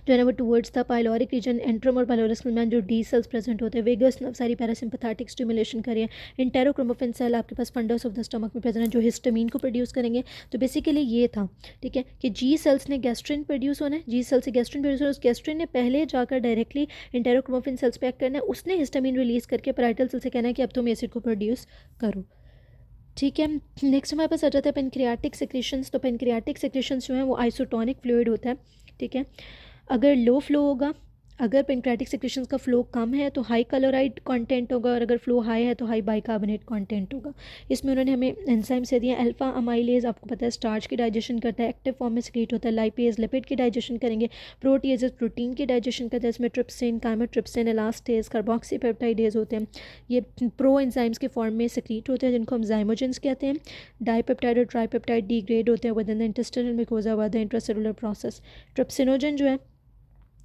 जो है ना वो towards the pyloric region, antrum और पाइलोरस में जो डी सेल्स प्रेजेंट होते हैं, वेगस नर्व सारी पैरासिम्पैथेटिक स्टिमुलेशन करिए। इंटेरोक्रोमोफिन सेल आपके पास फंडस ऑफ द स्टमक में प्रेजेंट है जो हिस्टामीन को प्रोड्यूस करेंगे। तो बेसिकली ये था, ठीक है, कि जी सेल्स ने गैस्ट्रिन प्रोड्यूस होना है, जी सेल से गैस्ट्रिन प्रोड्यूस होना है, उस गैस्ट्रिन ने पहले जाकर डायरेक्टली इंटेरोक्रोमोफिन सेल्स पे एक्ट करना है, उसने हिस्टामीन रिलीज़ करके पैराइटल सेल से कहना है कि अब तुम एसिड को प्रोड्यूस करो, ठीक है। नेक्स्ट हमारे पास आ जाता है पेनक्रियाटिक सेक्रेशंस। तो पेनक्रियाटिक सेक्रेशंस जो है वो आइसोटोनिक फ्लूइड होता है, ठीक है। अगर लो फ्लो होगा, अगर पेनक्रियाटिक सेक्रेशंस का फ्लो कम है तो हाई क्लोराइड कंटेंट होगा, और अगर फ्लो हाई है तो हाई बाइकार्बोनेट कंटेंट होगा। इसमें उन्होंने हमें एंजाइम्स दे दिए। अल्फा अमाइलेज आपको पता है स्टार्च की डाइजेशन करता है, एक्टिव फॉर्म में सेक्रेट होता है। लाइपेज लिपिड की डाइजेशन करेंगे। प्रोटीएजेस प्रोटीन की डाइजेशन करता है, इसमें ट्रिप्सिन, काइमोट्रिप्सिन, एलास्टेज, कार्बोक्सीपेप्टाइडेज होते हैं, ये प्रो एंजाइम्स के फॉर्म में सेक्रेट होते हैं जिनको हम जाइमोजेंस कहते हैं। डाइपेप्टाइड और ट्राइपेप्टाइड डिग्रेड होते हैं with in the intestinal mucosa व द इंट्रासेलुलर प्रोसेस। ट्रिप्सिनोजन जो है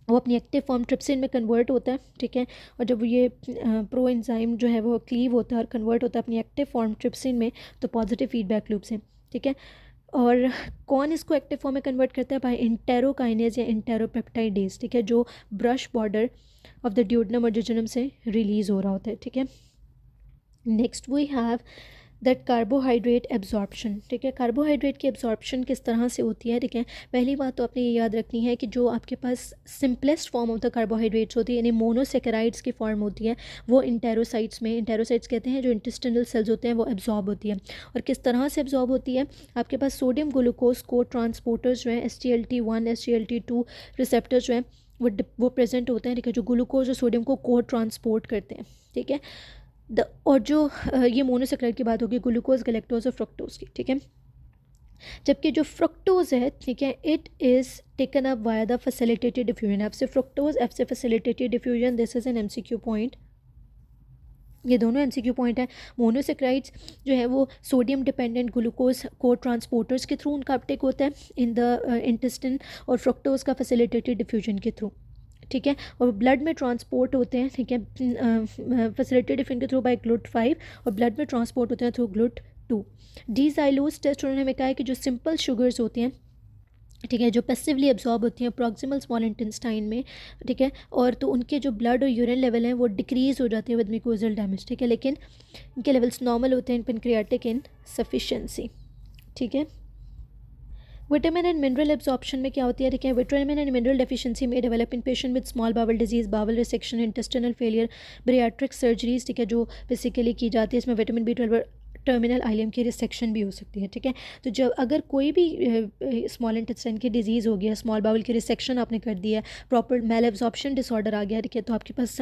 वो अपनी एक्टिव फॉर्म ट्रिप्सिन में कन्वर्ट होता है, ठीक है, और जब ये प्रो एंजाइम जो है वो क्लीव होता है और कन्वर्ट होता है अपनी एक्टिव फॉर्म ट्रिप्सिन में, तो पॉजिटिव फीडबैक लूप से, ठीक है। और कौन इसको एक्टिव फॉर्म में कन्वर्ट करता है? बाय इंटेरोकाइनेज या इंटेरोपेप्टाइडेज, ठीक है, जो brush border of the duodenum और जेजुनम से रिलीज हो रहा होता है, ठीक है। Next we have that carbohydrate absorption, ठीक है। कार्बोहाइड्रेट की एब्जॉर्प्शन किस तरह से होती है, ठीक है। पहली बात तो आपने ये याद रखनी है कि जो आपके पास simplest form of the carbohydrates होती है, यानी मोनोसेकेराइड्स की फॉर्म होती है, वो इंटेरोसाइट्स में, इंटेरोसाइट्स कहते हैं जो इंटेस्टिनल सेल्स होते हैं, वो एब्जॉर्ब होती है। और किस तरह से एब्जॉर्ब होती है? आपके पास सोडियम ग्लूकोज को ट्रांसपोर्टर्स जो हैं, SGLT1 SGLT2 रिसेप्टर्स जो हैं वो प्रेजेंट होते हैं, ठीक है, जो ग्लूकोज और सोडियम को को ट्रांसपोर्ट करते हैं, ठीक है। और जो ये मोनोसेक्राइड की बात होगी ग्लूकोज, गैलेक्टोज और फ्रक्टोज की, ठीक है। जबकि जो फ्रक्टोज है, ठीक है, it is taken up via the facilitated diffusion. F से फ्रक्टोज, एफ से facilitated diffusion, this is an MCQ point. ये दोनों MCQ पॉइंट है। मोनोसेक्राइड्स जो है वो सोडियम डिपेंडेंट ग्लूकोज को ट्रांसपोर्टर्स के थ्रू उनका अपटेक होता है इन द इंटेस्टिन, और फ्रक्टोज का फैसिलिटेटेड डिफ्यूजन के थ्रू, ठीक है। और ब्लड में ट्रांसपोर्ट होते हैं, ठीक है, फैसिलिटेटेड डिफ्यूजन के थ्रू बाय GLUT5, और ब्लड में ट्रांसपोर्ट होते हैं थ्रू GLUT2। डीजाइलोज टेस्ट उन्होंने हमें कहा है कि जो सिंपल शुगर्स होती हैं, ठीक है, जो पैसिवली एब्जॉर्ब होती हैं प्रॉक्सिमल स्मॉल इंटेस्टाइन में, ठीक है, और तो उनके जो ब्लड और यूरिन लेवल हैं वो डिक्रीज़ हो जाते हैं विद म्यूकोजल डैमेज, ठीक है, लेकिन इनके लेवल्स नॉर्मल होते हैं इन पेनक्रियाटिक इनसफिशिएंसी, ठीक है। विटामिन एंड मिनरल एब्जॉर्प्शन में क्या होती है, ठीक है, विटामिन एंड मिनरल डेफिशिएंसी में develop in patient with small bowel disease, bowel resection, intestinal failure, bariatric surgeries, ठीक है, जो बेसिकली की जाती है। इसमें विटामिन B12 टर्मिनल आइलियम की रिसेक्शन भी हो सकती है, ठीक है। तो जब अगर कोई भी स्मॉल इंटेस्टाइन की डिजीज़ हो गया, स्मॉल बाउल की रिसेक्शन आपने कर दिया, प्रॉपर मेल एब्जॉर्प्शन डिसऑर्डर आ गया, ठीक है, तो आपके पास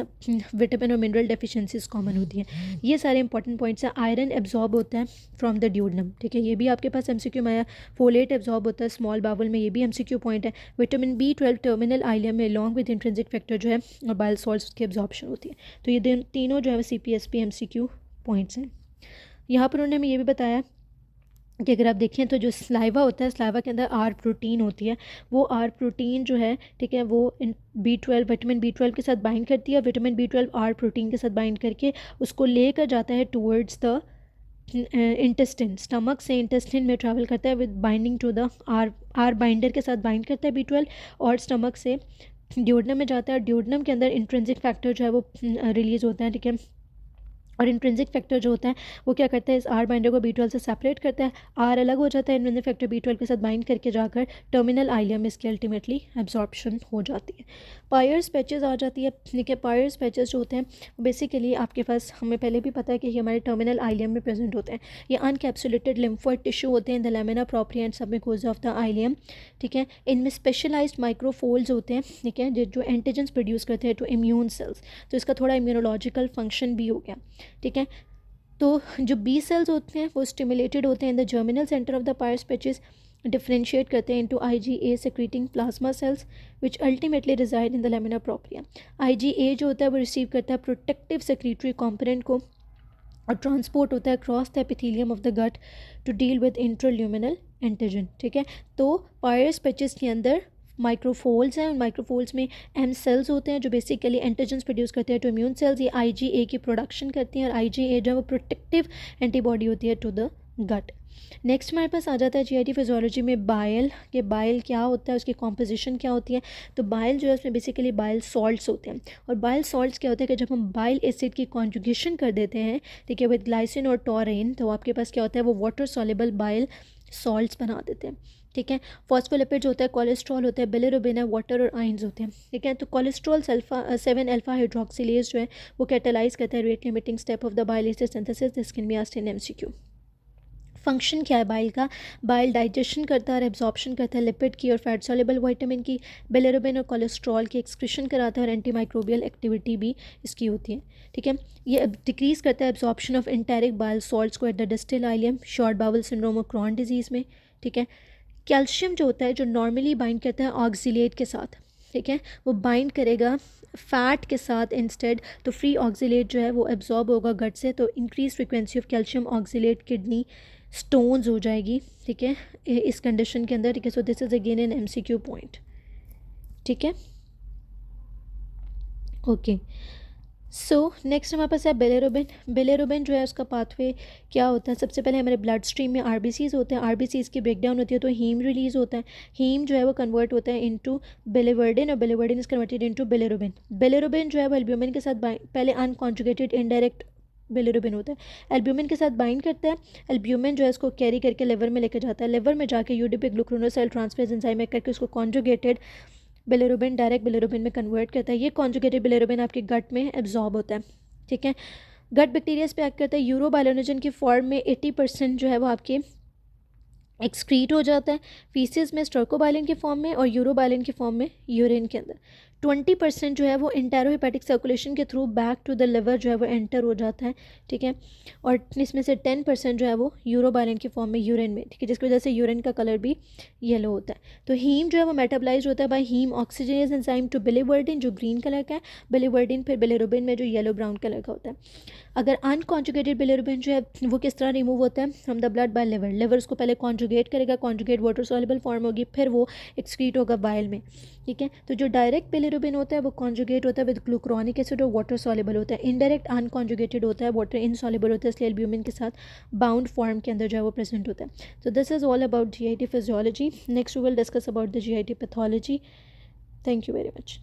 विटामिन और मिनरल डेफिशिएंसीज कॉमन होती हैं। ये सारे इंपॉर्टेंट पॉइंट्स हैं। आयरन एब्जॉर्ब होता है फ्रॉम द ड्यूडेनम, ठीक है, ये भी आपके पास MCQ में आया। फोलेट एब्जॉर्ब होता है स्मॉल बाउल में, ये भी MCQ पॉइंट है। विटामिन B12 टर्मिनल आइलियम में लॉन्ग विद इंट्रिंसिक फैक्टर जो है और बाइल सॉल्ट्स की एब्जॉर्प्शन होती है। तो ये तीनों जो है CPSP MCQ पॉइंट्स हैं। यहाँ पर उन्होंने हमें ये भी बताया कि अगर आप देखें तो जो स्लाइवा होता है, स्लाइवा के अंदर आर प्रोटीन होती है, वो आर प्रोटीन जो है, ठीक है, वो B12 विटामिन B12 के साथ बाइंड करती है, विटामिन B12 आर प्रोटीन के साथ बाइंड करके उसको लेकर जाता है टूवर्ड्स द इंटेस्टिन, स्टमक से इंटेस्टिन में ट्रैवल करता है with binding to the R binder के साथ बाइंड करता है B12, और स्टमक से ड्यूडेनम में जाता है। ड्यूडेनम के अंदर इंट्रिंसिक फैक्टर जो है वो रिलीज़ होता है, ठीक है, और इंट्रिंसिक फैक्टर जो होता है वो क्या करता है, इस आर बाइंडर को B12 से सेपरेट करता है, आर अलग हो जाता है, इंट्रिंसिक फैक्टर B12 के साथ बाइंड करके जाकर टर्मिनल आइलियम में इसकी अल्टीमेटली एब्जॉर्प्शन हो जाती है। पायर्स पैचेस आ जाती है, ठीक है। पायर्स पैचेस जो होते हैं बेसिकली आपके पास, हमें पहले भी पता है कि ये हमारे टर्मिनल आइलियम में प्रेजेंट होते हैं। ये अनकैप्सुलेटेड लिम्फोइड टिश्यू होते हैं in the lamina propria and submucosa of the ileum, ठीक है। इनमें स्पेशलाइज्ड माइक्रोफोल्ड्स होते हैं, ठीक है, जो एंटीजेंस प्रोड्यूस करते हैं टू इम्यून सेल्स, तो इसका थोड़ा इम्यूनोलॉजिकल फंक्शन भी हो गया, ठीक है। तो जो B सेल्स होते हैं वो स्टिमुलेटेड होते हैं in the germinal centre of the Peyer's patches, differentiate करते हैं into IgA secreting plasma cells which ultimately reside in the lamina propria. IgA जो होता है वो रिसीव करता है प्रोटेक्टिव सेक्रेटरी कंपोनेंट को और ट्रांसपोर्ट होता है cross the epithelium of the gut to deal with intraluminal antigen, ठीक है। तो पायर्स पैचेस के अंदर माइक्रोफोल्ड्स हैं, माइक्रोफोल्ड्स में M सेल्स होते हैं जो बेसिकली एंटीजेंस प्रोड्यूस करते हैं टू इम्यून सेल्स। ये IgA की प्रोडक्शन करती हैं और IgA जो है वो प्रोटेक्टिव एंटीबॉडी होती है टू द गट। नेक्स्ट हमारे पास आ जाता है GIT फिजियोलॉजी में बाइल, के बाइल क्या होता है, उसकी कॉम्पोजिशन क्या होती है। तो बाइल जो है उसमें बेसिकली बाइल सॉल्ट्स होते हैं, और बाइल सॉल्ट्स क्या होते हैं कि जब हम बाइल एसिड की कॉन्जुगेशन कर देते हैं, ठीक है, विद ग्लाइसिन और टॉरेन, तो आपके पास क्या होता है, वो वाटर सॉल्युबल बाइल सॉल्ट्स बना देते हैं, ठीक है। फॉस्फोलिपिड्स होता है, कोलेस्ट्रॉल होता है, बिलिरुबिन है, वाटर और आइंस होते हैं, ठीक है। तो कोलेस्ट्रॉल 7 अल्फा हाइड्रोक्सिलेज जो है वो कैटालाइज करता है rate limiting step of the bile acid synthesis. This can be asked in MCQ। Function क्या है बाइल का? बाइल डाइजेशन करता है और एब्जॉर्प्शन करता है लिपिड की और फैट सॉल्युबल विटामिन की, बिलिरुबिन और कोलेस्ट्रॉल की एक्सक्रीशन कराता है और एंटीमाइक्रोबियल एक्टिविटी भी इसकी होती है, ठीक है। ये डिक्रीज़ करता है absorption of enteric bile salts को at the distal ileum, short bowel syndrome और क्रॉन डिजीज़ में, ठीक है। कैल्शियम जो होता है जो नॉर्मली बाइंड करता है ऑक्सीलेट के साथ, ठीक है, वो बाइंड करेगा फैट के साथ इंस्टेड, तो फ्री ऑक्सीलेट जो है वो एब्जॉर्ब होगा गट से, तो increase frequency of calcium oxalate kidney stones हो जाएगी, ठीक है, इस कंडीशन के अंदर, ठीक है। So this is again an MCQ point, ठीक है, ओके। सो नेक्स्ट हमारे पास है बिलिरुबिन। बिलिरुबिन जो है उसका पाथवे क्या होता है, सबसे पहले हमारे ब्लड स्ट्रीम में आरबीसीज होते हैं, आरबीसीज की ब्रेकडाउन होती है तो हीम रिलीज होता है, हीम जो है वो कन्वर्ट होता है इनटू बिलिवर्डिन और बिलिवर्डिन is converted into bilirubin. Bilirubin जो है वो एल्ब्यूमिन के साथ पहले अनकॉन्जुगेटेड इनडायरेक्ट बिलिरुबिन होता है, एल्ब्यूमिन के साथ बाइंड करता है, एल्ब्यूमिन जो है इसको कैरी करके लिवर में लेकर जाता है, लिवर में जाके यूडीपी ग्लूकोनोसाइल ट्रांसफेरेज एंजाइम करके उसको कॉन्जुगेटेड बिलिरुबिन डायरेक्ट बिलिरुबिन में कन्वर्ट करता है। ये कॉन्जुगेटेड बिलिरुबिन आपके गट में एब्जॉर्ब होता है, ठीक है। गट बैक्टीरिया पे एक्ट करता है, यूरोबायोलोनिजन की फॉर्म में 80% जो है वो आपके एक्सक्रीट हो जाता है, फीसिस में स्ट्रोकोबाइलिन के फॉर्म में और यूरोबाइलिन के फॉर्म में यूरिन के अंदर। 20% जो है वो इंटेरोहेपेटिक सर्कुलेशन के through back to the liver जो है वो एंटर हो जाता है, ठीक है। और इसमें से 10% जो है वो यूरोबाइलिन के फॉर्म में यूरिन में, ठीक है, जिसकी वजह से यूरिन का कलर भी येलो होता है। तो हीम जो है वो मेटाबलाइज होता है by haem oxygenase enzyme to biliverdin जो ग्रीन कलर का है, बिलिवर्डिन फिर बिलिरुबिन में जो येलो ब्राउन कलर का होता है। अगर अनकॉन्जुगेटेड बिलिरुबिन जो है वो किस तरह रिमूव होता है from the blood bye liver, liver उसको पहले कॉन्जुगेट करेगा, कॉन्जुगेट वाटर सॉल्युबल फॉर्म होगी, फिर वो एक्सक्रीट होगा बाइल में, ठीक है। तो जो डायरेक्ट बिलिरुबिन होता है वो कॉन्जुगेट होता है विद ग्लूक्रोनिक एसिड और वाटर सॉल्युबल होता है, इनडायरेक्ट अनकॉन्जुगेटेड होता है, वाटर इनसॉल्युबल होता है, इसलिए एल्ब्यूमिन के साथ बाउंड फॉर्म के अंदर जो है वो प्रेजेंट होता है। तो this is all about GIT physiology. Next we will discuss about the GIT pathology. Thank you very much.